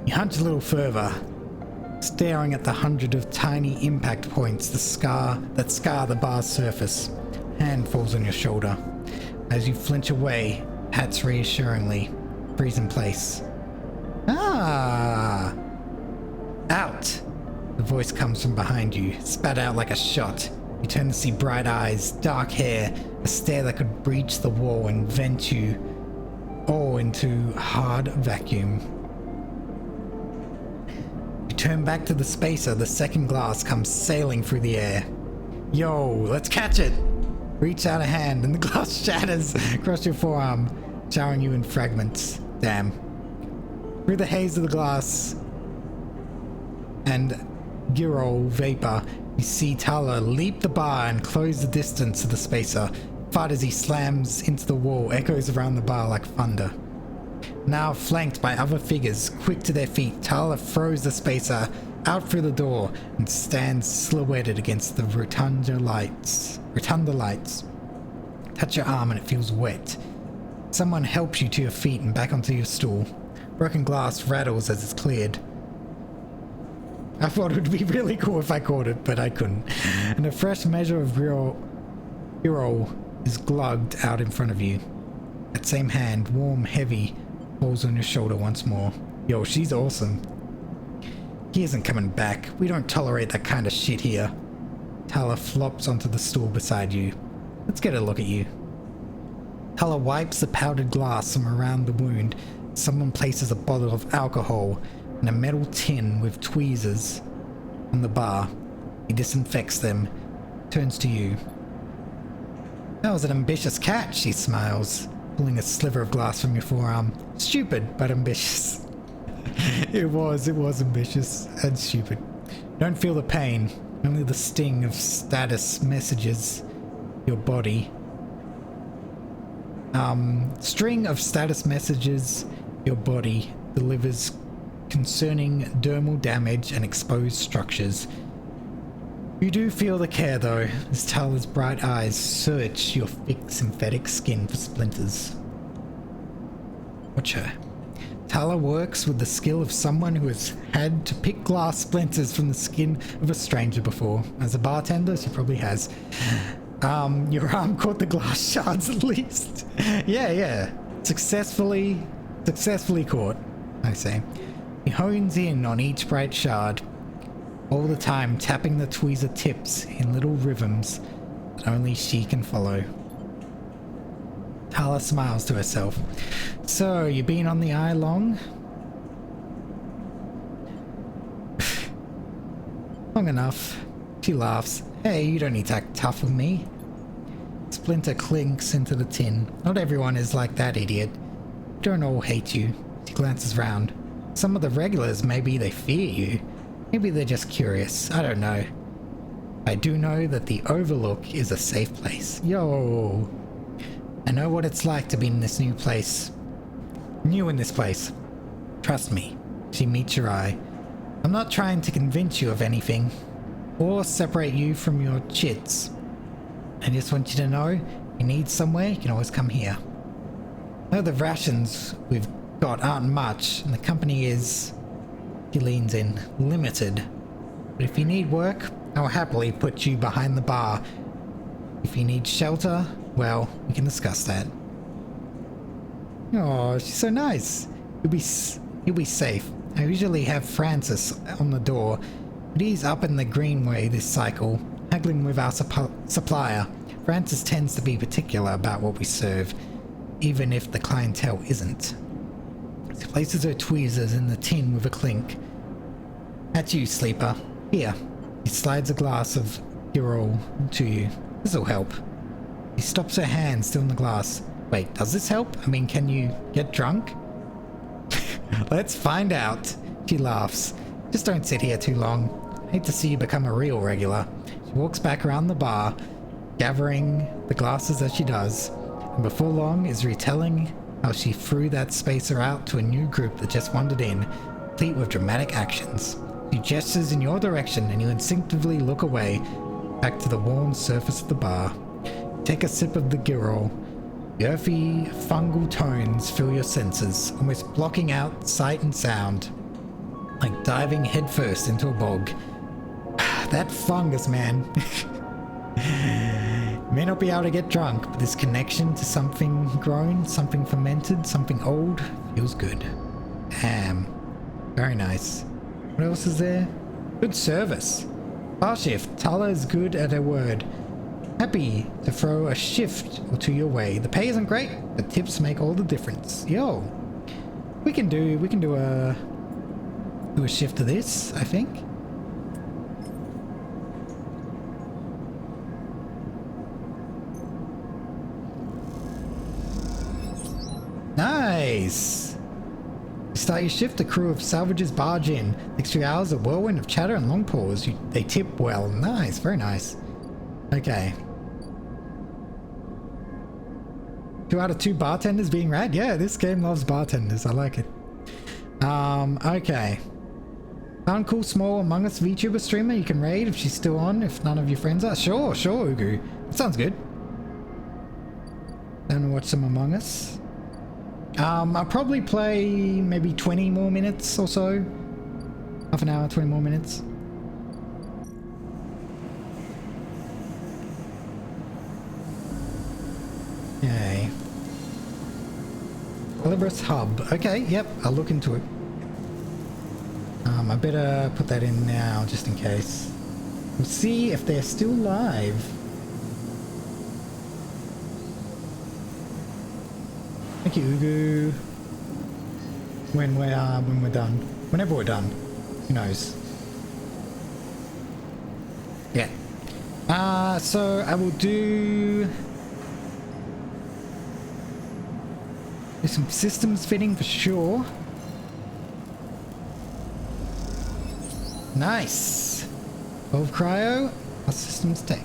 You hunch a little further, staring at the 100 of tiny impact points that scar the bar's surface. Hand falls on your shoulder. As you flinch away, pats reassuringly. Freeze in place. Ah! Out! The voice comes from behind you, spat out like a shot. You turn to see bright eyes, dark hair, a stare that could breach the wall and vent you all into hard vacuum. You turn back to the spacer, the second glass comes sailing through the air. Yo, let's catch it! Reach out a hand and the glass shatters across your forearm, showering you in fragments. Damn. Through the haze of the glass and Girol vapor, you see Tala leap the bar and close the distance to the spacer. Thud as he slams into the wall echoes around the bar like thunder. Now flanked by other figures, quick to their feet, Tala throws the spacer out through the door and stands silhouetted against the rotunda lights. Touch your arm and it feels wet. Someone helps you to your feet and back onto your stool. Broken glass rattles as it's cleared. I thought it would be really cool if I caught it, but I couldn't. And a fresh measure of Girol is glugged out in front of you. That same hand, warm, heavy, falls on your shoulder once more. Yo, she's awesome. He isn't coming back. We don't tolerate that kind of shit here. Tala flops onto the stool beside you. Let's get a look at you. Tala wipes the powdered glass from around the wound. Someone places a bottle of alcohol and a metal tin with tweezers on the bar. He disinfects them, turns to you. That was an ambitious catch, she smiles, pulling a sliver of glass from your forearm. Stupid, but ambitious. It was ambitious and stupid. Don't feel the pain, only the sting of status messages your body. String of status messages your body delivers concerning dermal damage and exposed structures. You do feel the care though, as Tala's bright eyes search your thick synthetic skin for splinters. Watch her. Tala works with the skill of someone who has had to pick glass splinters from the skin of a stranger before. As a bartender, she probably has. Your arm caught the glass shards at least. Yeah. Successfully caught, I say. He hones in on each bright shard, all the time tapping the tweezer tips in little rhythms that only she can follow. Tala smiles to herself. So, you been on the eye long? Long enough. She laughs. Hey, you don't need to act tough with me. Splinter clinks into the tin. Not everyone is like that, idiot. Don't all hate you. She glances round. Some of the regulars, maybe they fear you. Maybe they're just curious. I don't know. I do know that the Overlook is a safe place. Yo! I know what it's like to be in this new place. New in this place. Trust me. She meets your eye. I'm not trying to convince you of anything, or separate you from your chits. I just want you to know, you need somewhere, you can always come here. I know the rations we've got aren't much, and the company is, he leans in, limited. But if you need work, I'll happily put you behind the bar. If you need shelter, well, we can discuss that. Oh, she's so nice. You'll be safe. I usually have Francis on the door, but he's up in the greenway this cycle, haggling with our supplier. Francis tends to be particular about what we serve, even if the clientele isn't. She places her tweezers in the tin with a clink. At you, sleeper. Here. He slides a glass of Girol to you. This'll help. He stops her hand still in the glass. Wait, does this help? I mean, can you get drunk? Let's find out. She laughs. Just don't sit here too long. Hate to see you become a real regular. She walks back around the bar, gathering the glasses as she does, and before long is retelling how she threw that spacer out to a new group that just wandered in, complete with dramatic actions. She gestures in your direction and you instinctively look away, back to the warm surface of the bar. Take a sip of the girl. The earthy, fungal tones fill your senses, almost blocking out sight and sound, like diving headfirst into a bog. That fungus, man. May not be able to get drunk, but this connection to something grown, something fermented, something old, feels good. Damn. Very nice. What else is there? Good service. Bar shift. Tala is good at her word. Happy to throw a shift or two your way. The pay isn't great, but tips make all the difference. Yo. We can do a shift of this, I think. Nice! You start your shift, a crew of salvages barge in. Next 3 hours, a whirlwind of chatter and long pause. They tip well. Nice, very nice. Okay. 2 out of 2 bartenders being rad? Yeah, this game loves bartenders. I like it. Okay. Found cool small Among Us VTuber streamer you can raid if she's still on, if none of your friends are. Sure, Ugu. That sounds good. And watch some Among Us. I'll probably play maybe 20 more minutes or so. Half an hour, 20 more minutes. Yay. Celebris Hub. Okay, yep, I'll look into it. I better put that in now, just in case. We'll see if they're still live. Thank you, Ugu. When we're done. Whenever we're done. Who knows? Yeah. So I will do some systems fitting for sure. Nice. 12 cryo, plus systems tech.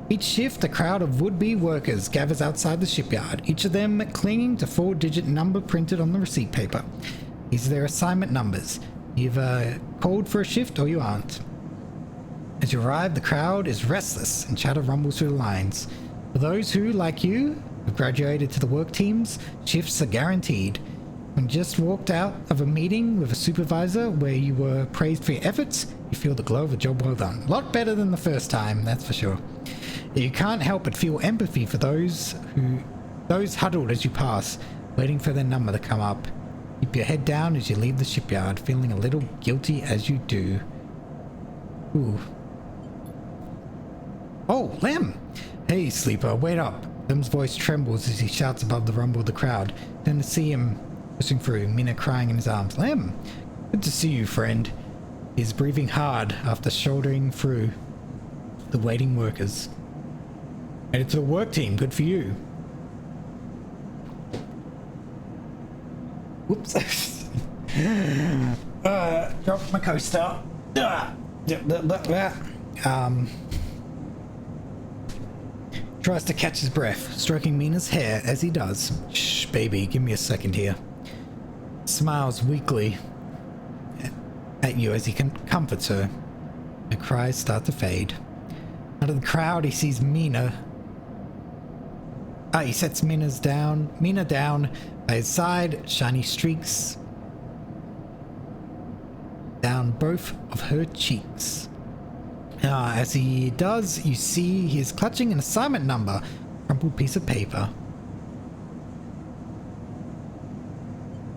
Each shift, a crowd of would-be workers gathers outside the shipyard, each of them clinging to 4-digit number printed on the receipt paper. These are their assignment numbers. You've called for a shift or you aren't. As you arrive, the crowd is restless and chatter rumbles through the lines. For those who, like you, have graduated to the work teams, shifts are guaranteed. When you just walked out of a meeting with a supervisor where you were praised for your efforts, you feel the glow of a job well done. A lot better than the first time, that's for sure. You can't help but feel empathy for those huddled as you pass, waiting for their number to come up. Keep your head down as you leave the shipyard, feeling a little guilty as you do. Ooh. Oh, Lem! Hey, sleeper, wait up. Lem's voice trembles as he shouts above the rumble of the crowd. Then to see him pushing through, Mina crying in his arms. Lem! Good to see you, friend. He's breathing hard after shouldering through the waiting workers. Made it to the work team, good for you. Whoops. Dropped my coaster. Tries to catch his breath, stroking Mina's hair as he does. Shh, baby, give me a second here. Smiles weakly at you as he comforts her. Her cries start to fade. Out of the crowd, he sees Mina. He sets Mina down by his side, shiny streaks down both of her cheeks. As he does, you see he is clutching an assignment number, crumpled piece of paper.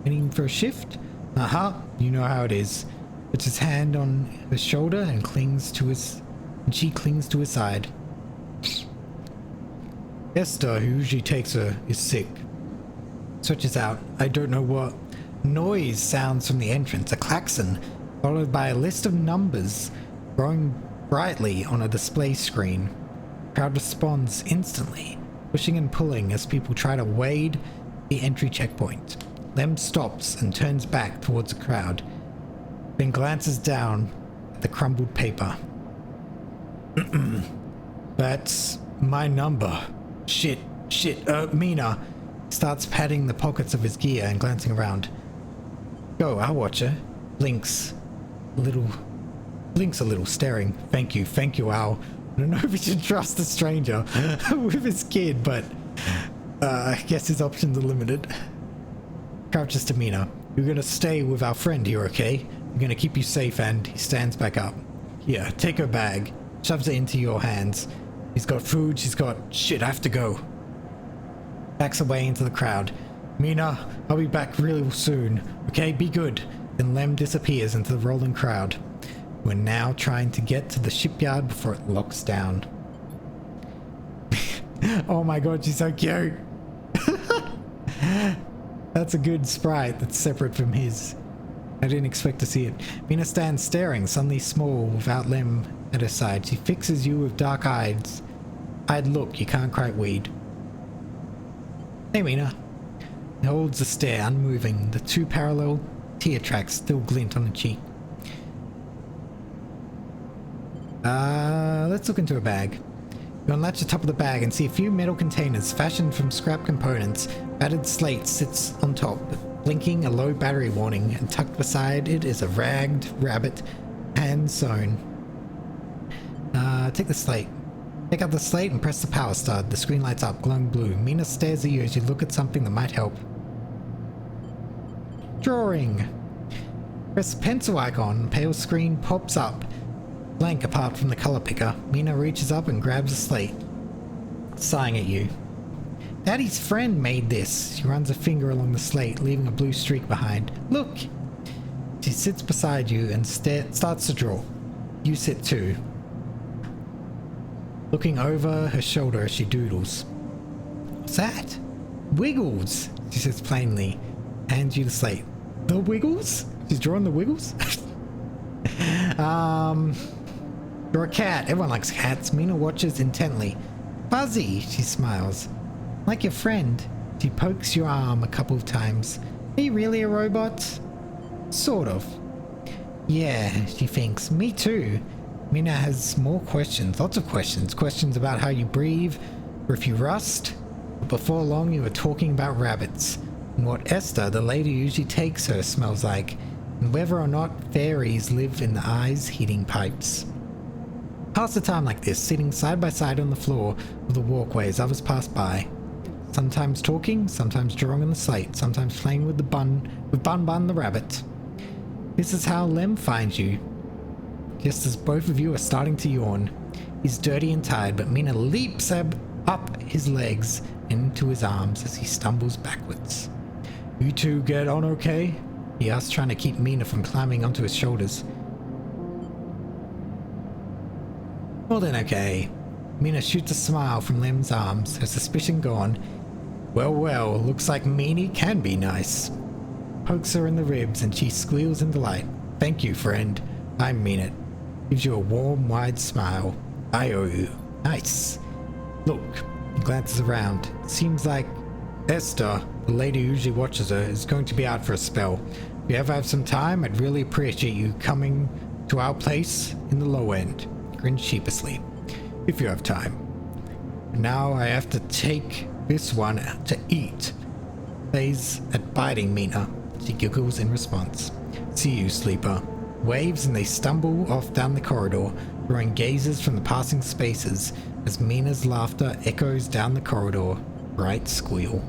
Waiting for a shift? You know how it is. Puts his hand on her shoulder and she clings to his side. Esther, who usually takes her, is sick. Searches out. I don't know what. Noise sounds from the entrance, a klaxon, followed by a list of numbers growing brightly on a display screen. The crowd responds instantly, pushing and pulling as people try to wade the entry checkpoint. Lem stops and turns back towards the crowd, then glances down at the crumbled paper. That's my number. Shit, Mina. Starts patting the pockets of his gear and glancing around. Go, I'll watch her. Blinks a little, staring. Thank you, Al. I don't know if he should trust a stranger with his kid, but I guess his options are limited. Crouches to Mina. You're gonna stay with our friend here, okay? I'm gonna keep you safe, and he stands back up. Here, take her bag. Shoves it into your hands. He's got food, she's got... Shit, I have to go. Backs away into the crowd. Mina, I'll be back really soon. Okay, be good. Then Lem disappears into the rolling crowd. We're now trying to get to the shipyard before it locks down. Oh my god, she's so cute. That's a good sprite that's separate from his. I didn't expect to see it. Mina stands staring, suddenly small, without Lem at her side. She fixes you with dark eyes. I'd look you can't quite read. Hey, Mina. He holds the stare, unmoving. The two parallel tear tracks still glint on the cheek. Let's look into a bag. You unlatch the top of the bag and see a few metal containers fashioned from scrap components. Battered slate sits on top, blinking a low battery warning, and tucked beside it is a ragged rabbit, hand sewn. Take the slate. Pick up the slate and press the power stud. The screen lights up, glowing blue. Mina stares at you as you look at something that might help. Drawing. Press the pencil icon. Pale screen pops up, blank apart from the color picker. Mina reaches up and grabs a slate, sighing at you. Daddy's friend made this. She runs a finger along the slate, leaving a blue streak behind. Look! She sits beside you and starts to draw. You sit too, looking over her shoulder as she doodles. What's that? Wiggles, she says plainly. Hands you the slate. The Wiggles? She's drawing the Wiggles? Draw a cat. Everyone likes cats. Mina watches intently. Fuzzy, she smiles. Like your friend. She pokes your arm a couple of times. Are you really a robot? Sort of. Yeah, she thinks. Me too. Mina has more questions. Lots of questions. Questions about how you breathe, or if you rust. But before long you were talking about rabbits, and what Esther, the lady who usually takes her, smells like, and whether or not fairies live in the eyes heating pipes. Pass the time like this, sitting side by side on the floor of the walkway as others pass by. Sometimes talking, sometimes drawing on the slate, sometimes playing with Bun the rabbit. This is how Lem finds you. Just as both of you are starting to yawn. He's dirty and tired, but Mina leaps up his legs and into his arms as he stumbles backwards. You two get on okay? He asks, trying to keep Mina from climbing onto his shoulders. Well then, okay. Mina shoots a smile from Lem's arms, her suspicion gone. Well, looks like Meanie can be nice. Pokes her in the ribs and she squeals in delight. Thank you, friend. I mean it. Gives you a warm, wide smile. I owe you. Nice. Look, he glances around. Seems like Esther, the lady who usually watches her, is going to be out for a spell. If you ever have some time, I'd really appreciate you coming to our place in the low end. Grins sheepishly. If you have time. Now I have to take this one to eat. Plays at biting Mina. She giggles in response. See you, sleeper. Waves and they stumble off down the corridor, drawing gazes from the passing spaces as Mina's laughter echoes down the corridor. Bright squeal.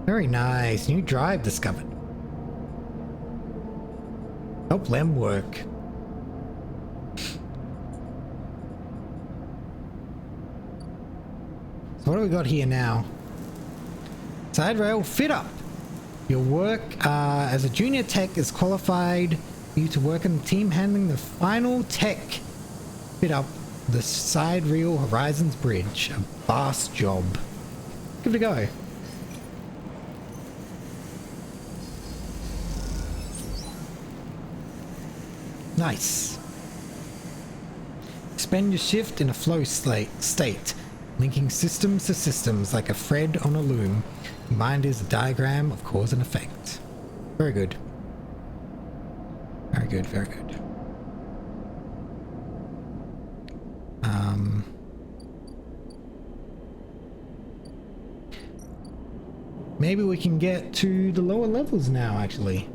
Very nice. New drive discovered. Help Lem work. So what do we got here now? Side rail fit up. Your work as a junior tech is qualified you to work in the team handling the final tech fit up the side rail Horizons Bridge. A vast job. Give it a go. Nice. Spend your shift in a flow state, linking systems to systems like a thread on a loom. Mind is a diagram of cause and effect. Very good. Very good, very good. Maybe we can get to the lower levels now, actually.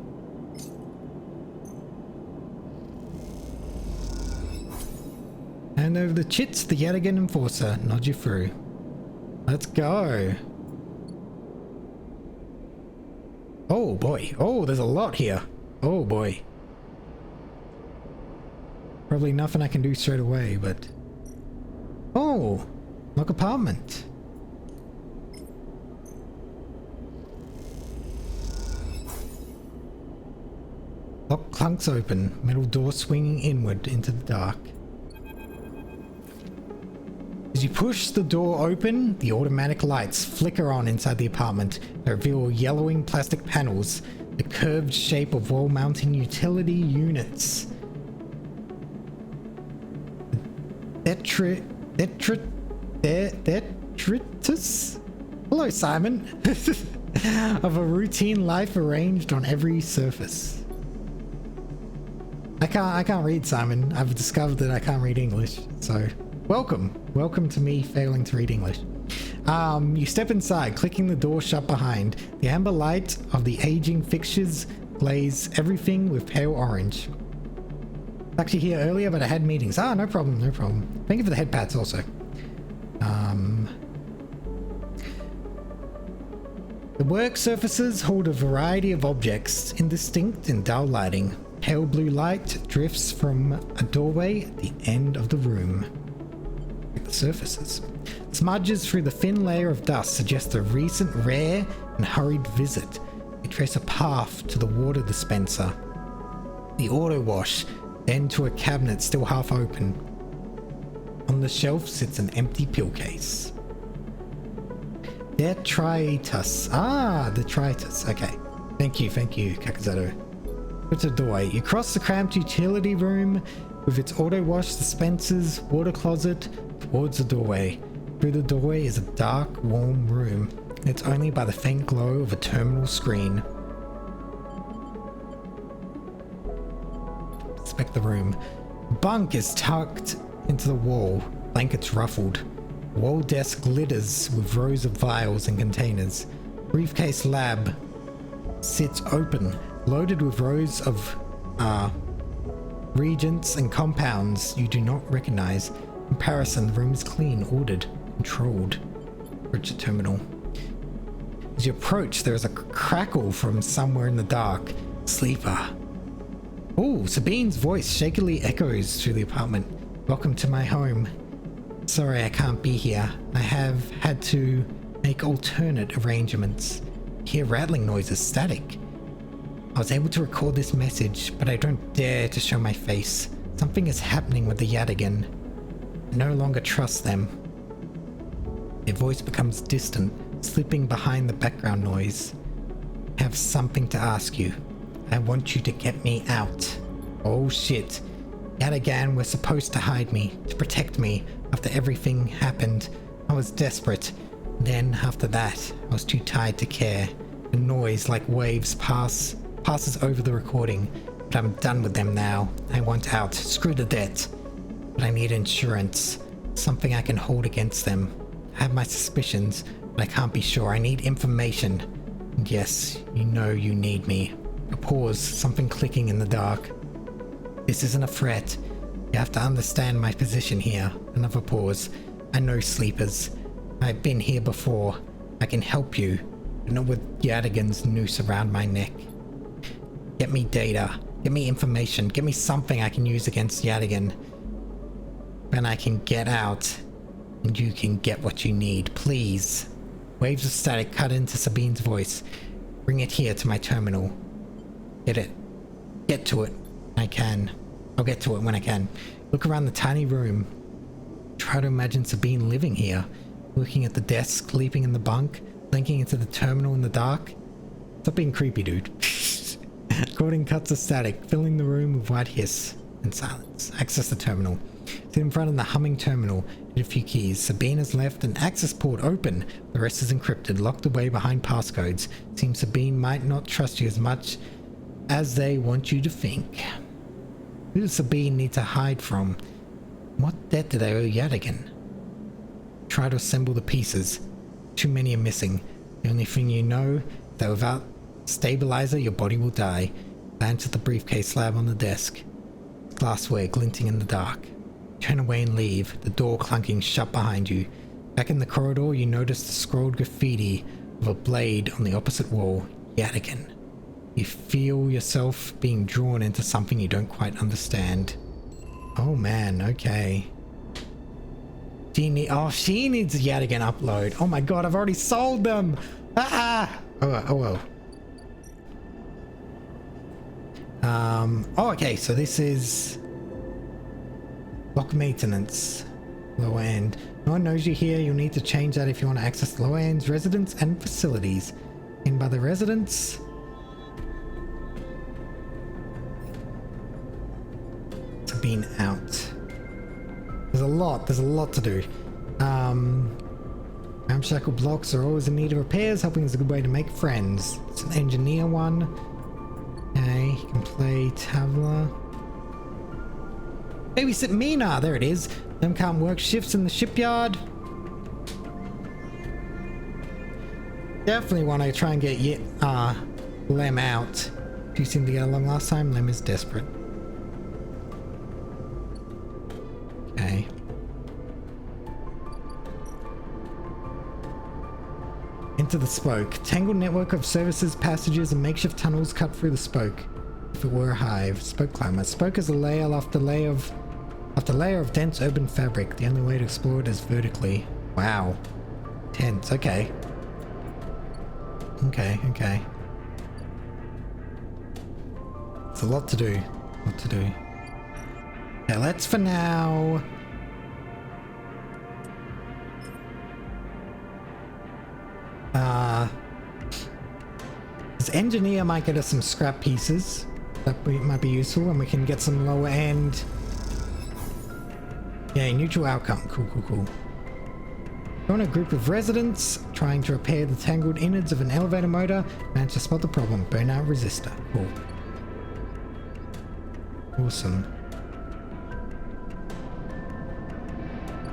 Hand over the chits, the yet again enforcer. Nod you through. Let's go. Oh boy. Oh, there's a lot here. Oh boy. Probably nothing I can do straight away, but... Oh! Lock apartment. Lock clunks open. Metal door swinging inward into the dark. As you push the door open, the automatic lights flicker on inside the apartment. They reveal yellowing plastic panels, the curved shape of wall-mounting utility units. Detritus? Hello, Simon. Of a routine life arranged on every surface. I can't read, Simon. I've discovered that I can't read English, so welcome to me failing to read English. You step inside, clicking the door shut behind. The amber light of the aging fixtures glaze everything with pale orange. Actually here earlier, but I had meetings. Ah, no problem, no problem. Thank you for the head pats also. The work surfaces hold a variety of objects, indistinct in dull lighting. Pale blue light drifts from a doorway at the end of the room. The surfaces. Smudges through the thin layer of dust suggest a recent rare and hurried visit. They trace a path to the water dispenser, the auto wash, then to a cabinet still half open. On the shelf sits an empty pill case. Detritus. Ah, detritus. Okay. Thank you, Kakazato. It's a doorway. You cross the cramped utility room with its auto wash dispensers, water closet, towards the doorway. Through the doorway is a dark, warm room. It's only by the faint glow of a terminal screen. Inspect the room. Bunk is tucked into the wall, blankets ruffled. Wall desk glitters with rows of vials and containers. Briefcase lab sits open, loaded with rows of reagents and compounds you do not recognize. In comparison, the room is clean, ordered, controlled. Approach the terminal. As you approach, there is a crackle from somewhere in the dark. Sleeper. Oh, Sabine's voice shakily echoes through the apartment. Welcome to my home. Sorry I can't be here. I have had to make alternate arrangements. Hear rattling noises, static. I was able to record this message, but I don't dare to show my face. Something is happening with the Yadigan. I no longer trust them. Their voice becomes distant, slipping behind the background noise. I have something to ask you. I want you to get me out. Oh shit. Yadigan were supposed to hide me, to protect me. After everything happened, I was desperate. Then, after that, I was too tired to care. The noise, like waves, passes over the recording. But I'm done with them now. I want out. Screw the debt. But I need insurance. Something I can hold against them. I have my suspicions, but I can't be sure. I need information. And yes, you know you need me. A pause, something clicking in the dark. This isn't a threat. You have to understand my position here. Another pause. I know sleepers. I've been here before. I can help you, but not with Yadigan's noose around my neck. Get me data. Get me information. Get me something I can use against Yadigan. Then I can get out, and you can get what you need. Please. Waves of static cut into Sabine's voice. Bring it here to my terminal. Get it. Get to it. I can. I'll get to it when I can. Look around the tiny room. Try to imagine Sabine living here. Looking at the desk, sleeping in the bunk, blinking into the terminal in the dark. Stop being creepy, dude. Recording cuts of static, filling the room with white hiss. and silence. Access the terminal. Sit in front of the humming terminal. Hit a few keys. Sabine has left an access port open. The rest is encrypted, locked away behind passcodes. Seems Sabine might not trust you as much as they want you to think. Who does Sabine need to hide from? What debt do they owe Yadigan? Try to assemble the pieces. Too many are missing. The only thing you know is that without stabilizer, your body will die. Glance at the briefcase slab on the desk. Glassware glinting in the dark. Turn away and leave, the door clunking shut behind you. Back in the corridor, you notice the scrolled graffiti of a blade on the opposite wall. Yadigan. You feel yourself being drawn into something you don't quite understand. Oh man, okay. She needs Yadigan upload. Oh my god, I've already sold them! Ah! Oh well. Oh okay, so this is lock maintenance. Lower end. No one knows you're here. You'll need to change that if you want to access lower end's residents and facilities. In by the residents. To being out. There's a lot to do. Ramshackle blocks are always in need of repairs. Helping is a good way to make friends. It's an engineer one. Okay, you can play Tavla. Babysit Mina, there it is. Them can't work shifts in the shipyard. Definitely want to try and get Lem out. You seem to get along last time. Lem is desperate. Okay. Into the spoke. Tangled network of services, passages, and makeshift tunnels cut through the spoke. If it were a hive. Spoke climber. Spoke is a layer after layer of dense urban fabric. The only way to explore it is vertically. Wow. Tense. Okay. Okay. It's a lot to do. Okay, let's for now... this engineer might get us some scrap pieces. That might be useful, and we can get some lower end... Yeah, neutral outcome. Cool. Join a group of residents trying to repair the tangled innards of an elevator motor. Manage to spot the problem. Burnout resistor. Cool. Awesome.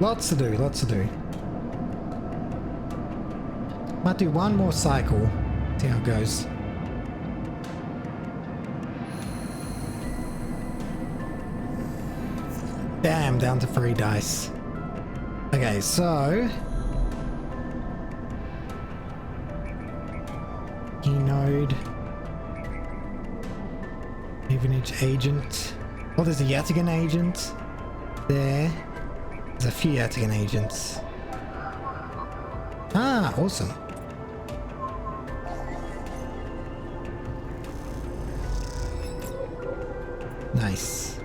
Lots to do. Might do one more cycle. See how it goes. Damn, down to 3 dice. Okay, so... Keynode. Evenage agent. Oh, there's a Yatigan agent. There. There's a few Yatigan agents. Ah, awesome. Nice.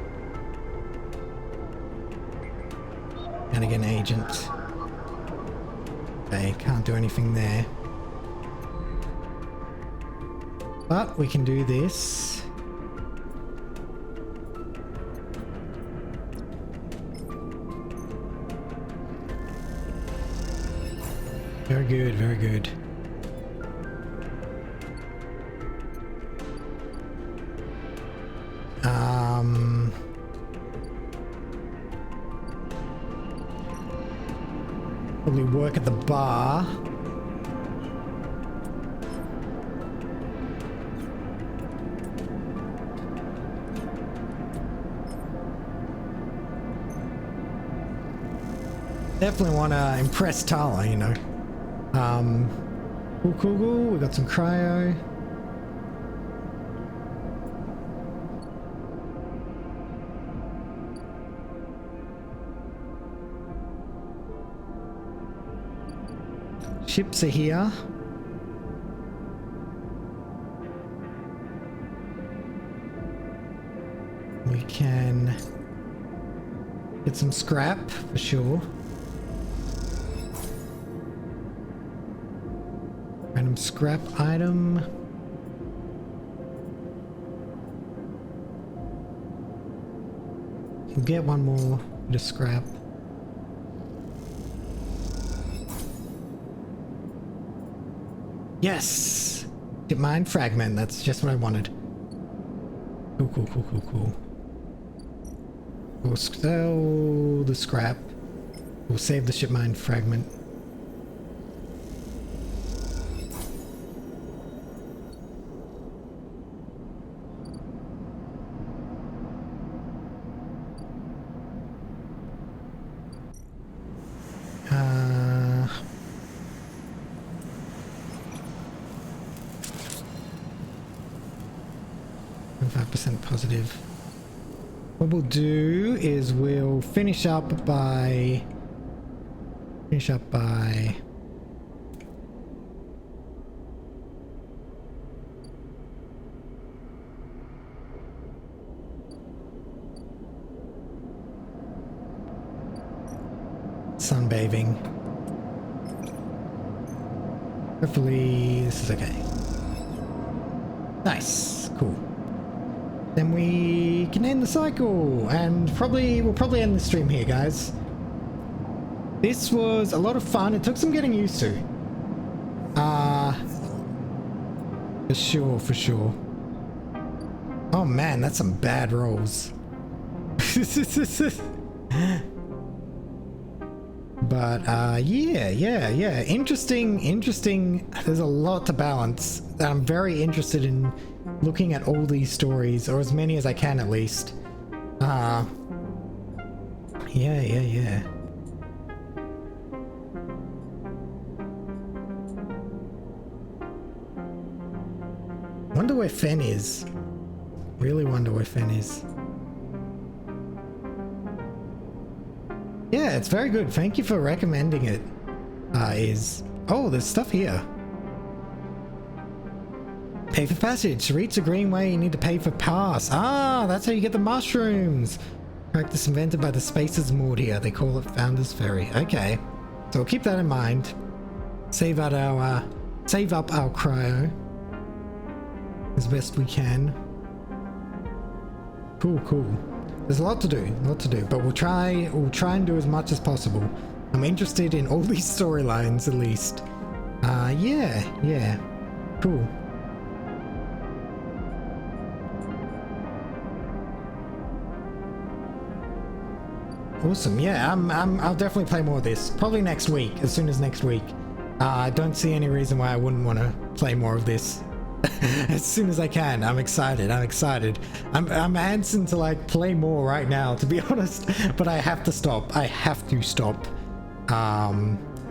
Yatigan agent. Okay, can't do anything there. But we can do this. Very good. Probably work at the bar. Definitely want to impress Tala, you know. Cool. We got some cryo. Ships are here. We can get some scrap for sure. Random scrap item. We'll get one more to scrap. Yes! Get mine fragment, that's just what I wanted. Cool, cool, cool, cool, cool. We'll sell the scrap. We'll save the ship mine fragment. Positive. What we'll do is we'll finish up by sunbathing. Hopefully this is okay. Nice, cool. Then we can end the cycle, and we'll probably end the stream here, guys. This was a lot of fun. It took some getting used to. For sure, for sure. Oh man, that's some bad rolls. But yeah. Interesting. There's a lot to balance. I'm very interested in looking at all these stories, or as many as I can at least. Yeah. Wonder where Fen is. Really wonder where Fen is. Yeah, it's very good. Thank you for recommending it. Oh, there's stuff here. Pay for passage. To reach the Greenway, you need to pay for pass. Ah, that's how you get the mushrooms. Practice invented by the Spacers moored here. They call it Founder's Ferry. Okay, so we'll keep that in mind. Save up our cryo as best we can. Cool. There's a lot to do, but we'll try and do as much as possible. I'm interested in all these storylines at least. Yeah. Cool. Awesome. Yeah, I'll definitely play more of this. Probably next week, as soon as next week. I don't see any reason why I wouldn't want to play more of this. As soon as I can. I'm excited. I'm antsing to like play more right now, to be honest, but I have to stop.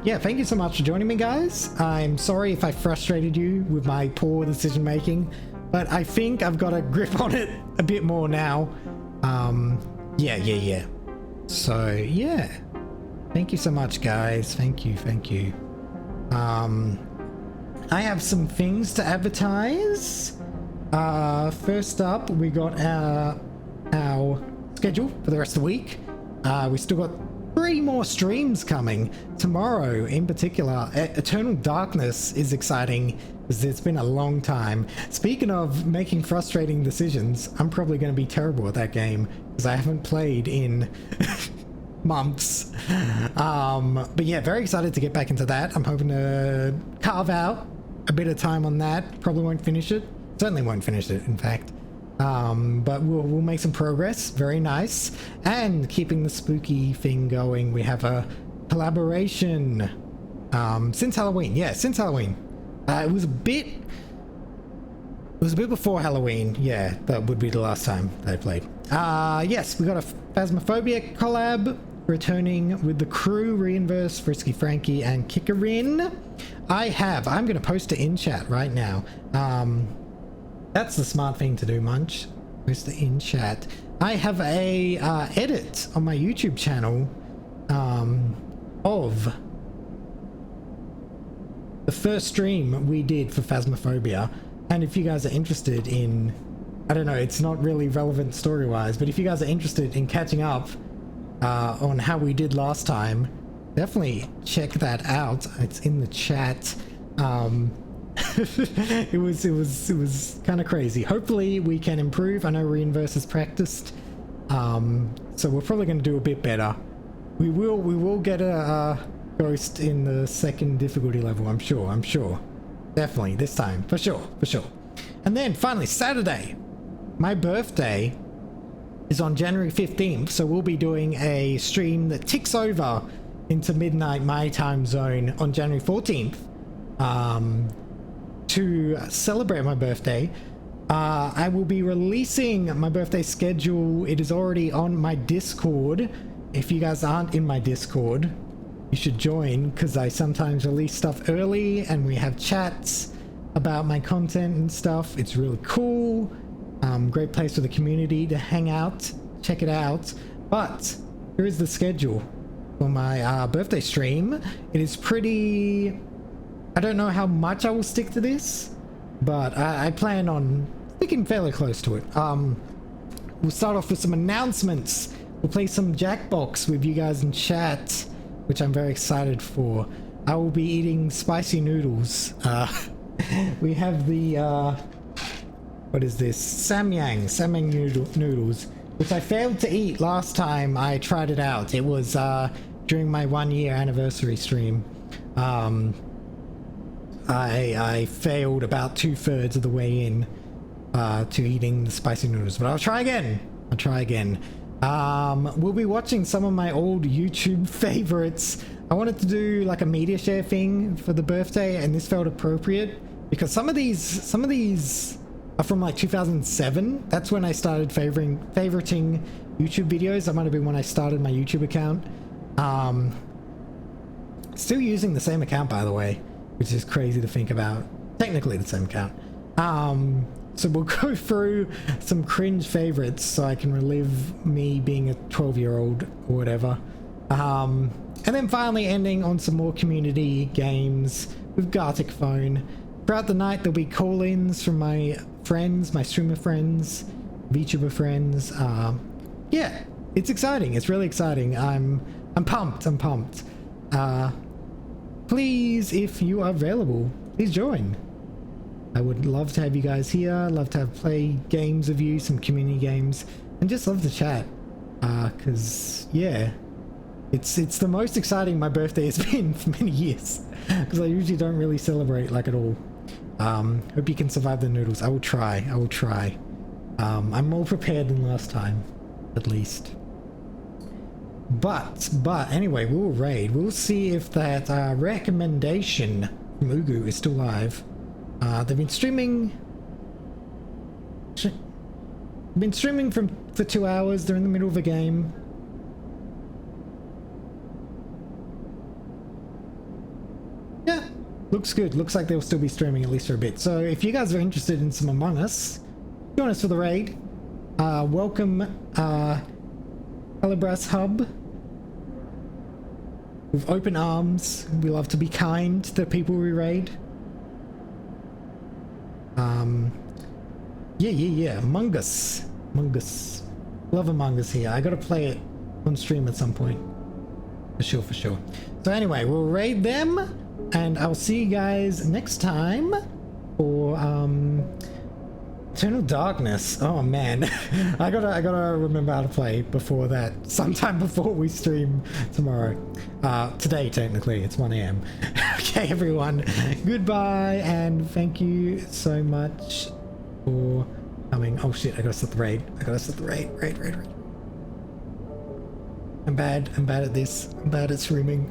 Yeah, thank you so much for joining me, guys. I'm sorry if I frustrated you with my poor decision making, but I think I've got a grip on it a bit more now. Yeah. So yeah, thank you so much, guys. Thank you. I have some things to advertise. First up, we got our schedule for the rest of the week. We still got 3 more streams coming. Tomorrow, in particular, Eternal Darkness is exciting because it's been a long time. Speaking of making frustrating decisions, I'm probably going to be terrible at that game because I haven't played in months. But yeah, very excited to get back into that. I'm hoping to carve out a bit of time on that. Probably won't finish it. Certainly won't finish it, in fact. But we'll make some progress. Very nice. And keeping the spooky thing going, we have a collaboration since Halloween. Yeah, since Halloween. It was a bit before Halloween. Yeah, that would be the last time that I played. Yes, we got a Phasmophobia collab returning with the crew, Reinverse, Frisky Frankie, and Kickerin. I'm going to post it in chat right now. That's the smart thing to do, Munch. Post it in chat. I have a edit on my YouTube channel of the first stream we did for Phasmophobia. And if you guys are interested in, I don't know, it's not really relevant story-wise, but if you guys are interested in catching up on how we did last time, definitely check that out. It's in the chat. It was kind of crazy. Hopefully we can improve. I know Reinverse has practiced So we're probably going to do a bit better. We will get a ghost in the second difficulty level, I'm sure. Definitely, this time, for sure. And then finally, Saturday. My birthday is on January 15th, so we'll be doing a stream that ticks over into midnight my time zone on January 14th to celebrate my birthday. I will be releasing my birthday schedule. It is already on my Discord. If you guys aren't in my Discord, you should join, because I sometimes release stuff early and we have chats about my content and stuff. It's really cool. Great place for the community to hang out. Check it out. But here is the schedule for my birthday stream. It is pretty... I don't know how much I will stick to this, but I plan on sticking fairly close to it. We'll start off with some announcements. We'll play some Jackbox with you guys in chat, which I'm very excited for. I will be eating spicy noodles. We have the what is this? Samyang noodles, which I failed to eat last time I tried it out. It was during my 1-year anniversary stream. I failed about 2/3 of the way in to eating the spicy noodles, but I'll try again. We'll be watching some of my old YouTube favorites. I wanted to do like a media share thing for the birthday, and this felt appropriate because some of these are from like 2007. That's when I started favoriting YouTube videos. That might have been when I started my YouTube account. Still using the same account, by the way, which is crazy to think about. Technically the same account. So we'll go through some cringe favorites so I can relive me being a 12-year-old or whatever. And then finally ending on some more community games with Gartic Phone. Throughout the night there'll be call-ins from my friends, my streamer friends, VTuber friends. Yeah, it's exciting. It's really exciting. I'm pumped. Please, if you are available, please join. I would love to have you guys here, love to play games with you, some community games, and just love to chat. Cause yeah, it's the most exciting my birthday has been for many years, because I usually don't really celebrate like at all. Hope you can survive the noodles. I will try. I'm more prepared than last time, at least. But anyway, we'll raid. We'll see if that recommendation from Ugu is still live. They've been streaming for 2 hours. They're in the middle of a game. Yeah, looks good. Looks like they'll still be streaming at least for a bit. So if you guys are interested in some Among Us, join us for the raid. Welcome Calibras Hub with open arms. We love to be kind to the people we raid. Yeah, Among Us. Love Among Us here. I gotta play it on stream at some point. For sure. So anyway, we'll raid them, and I'll see you guys next time for Eternal Darkness. Oh man, I gotta remember how to play before that. Sometime before we stream tomorrow. Today technically, it's 1 AM. Okay, everyone. Goodbye, and thank you so much for coming. Oh shit! I gotta set the raid. Raid. I'm bad at this. I'm bad at streaming.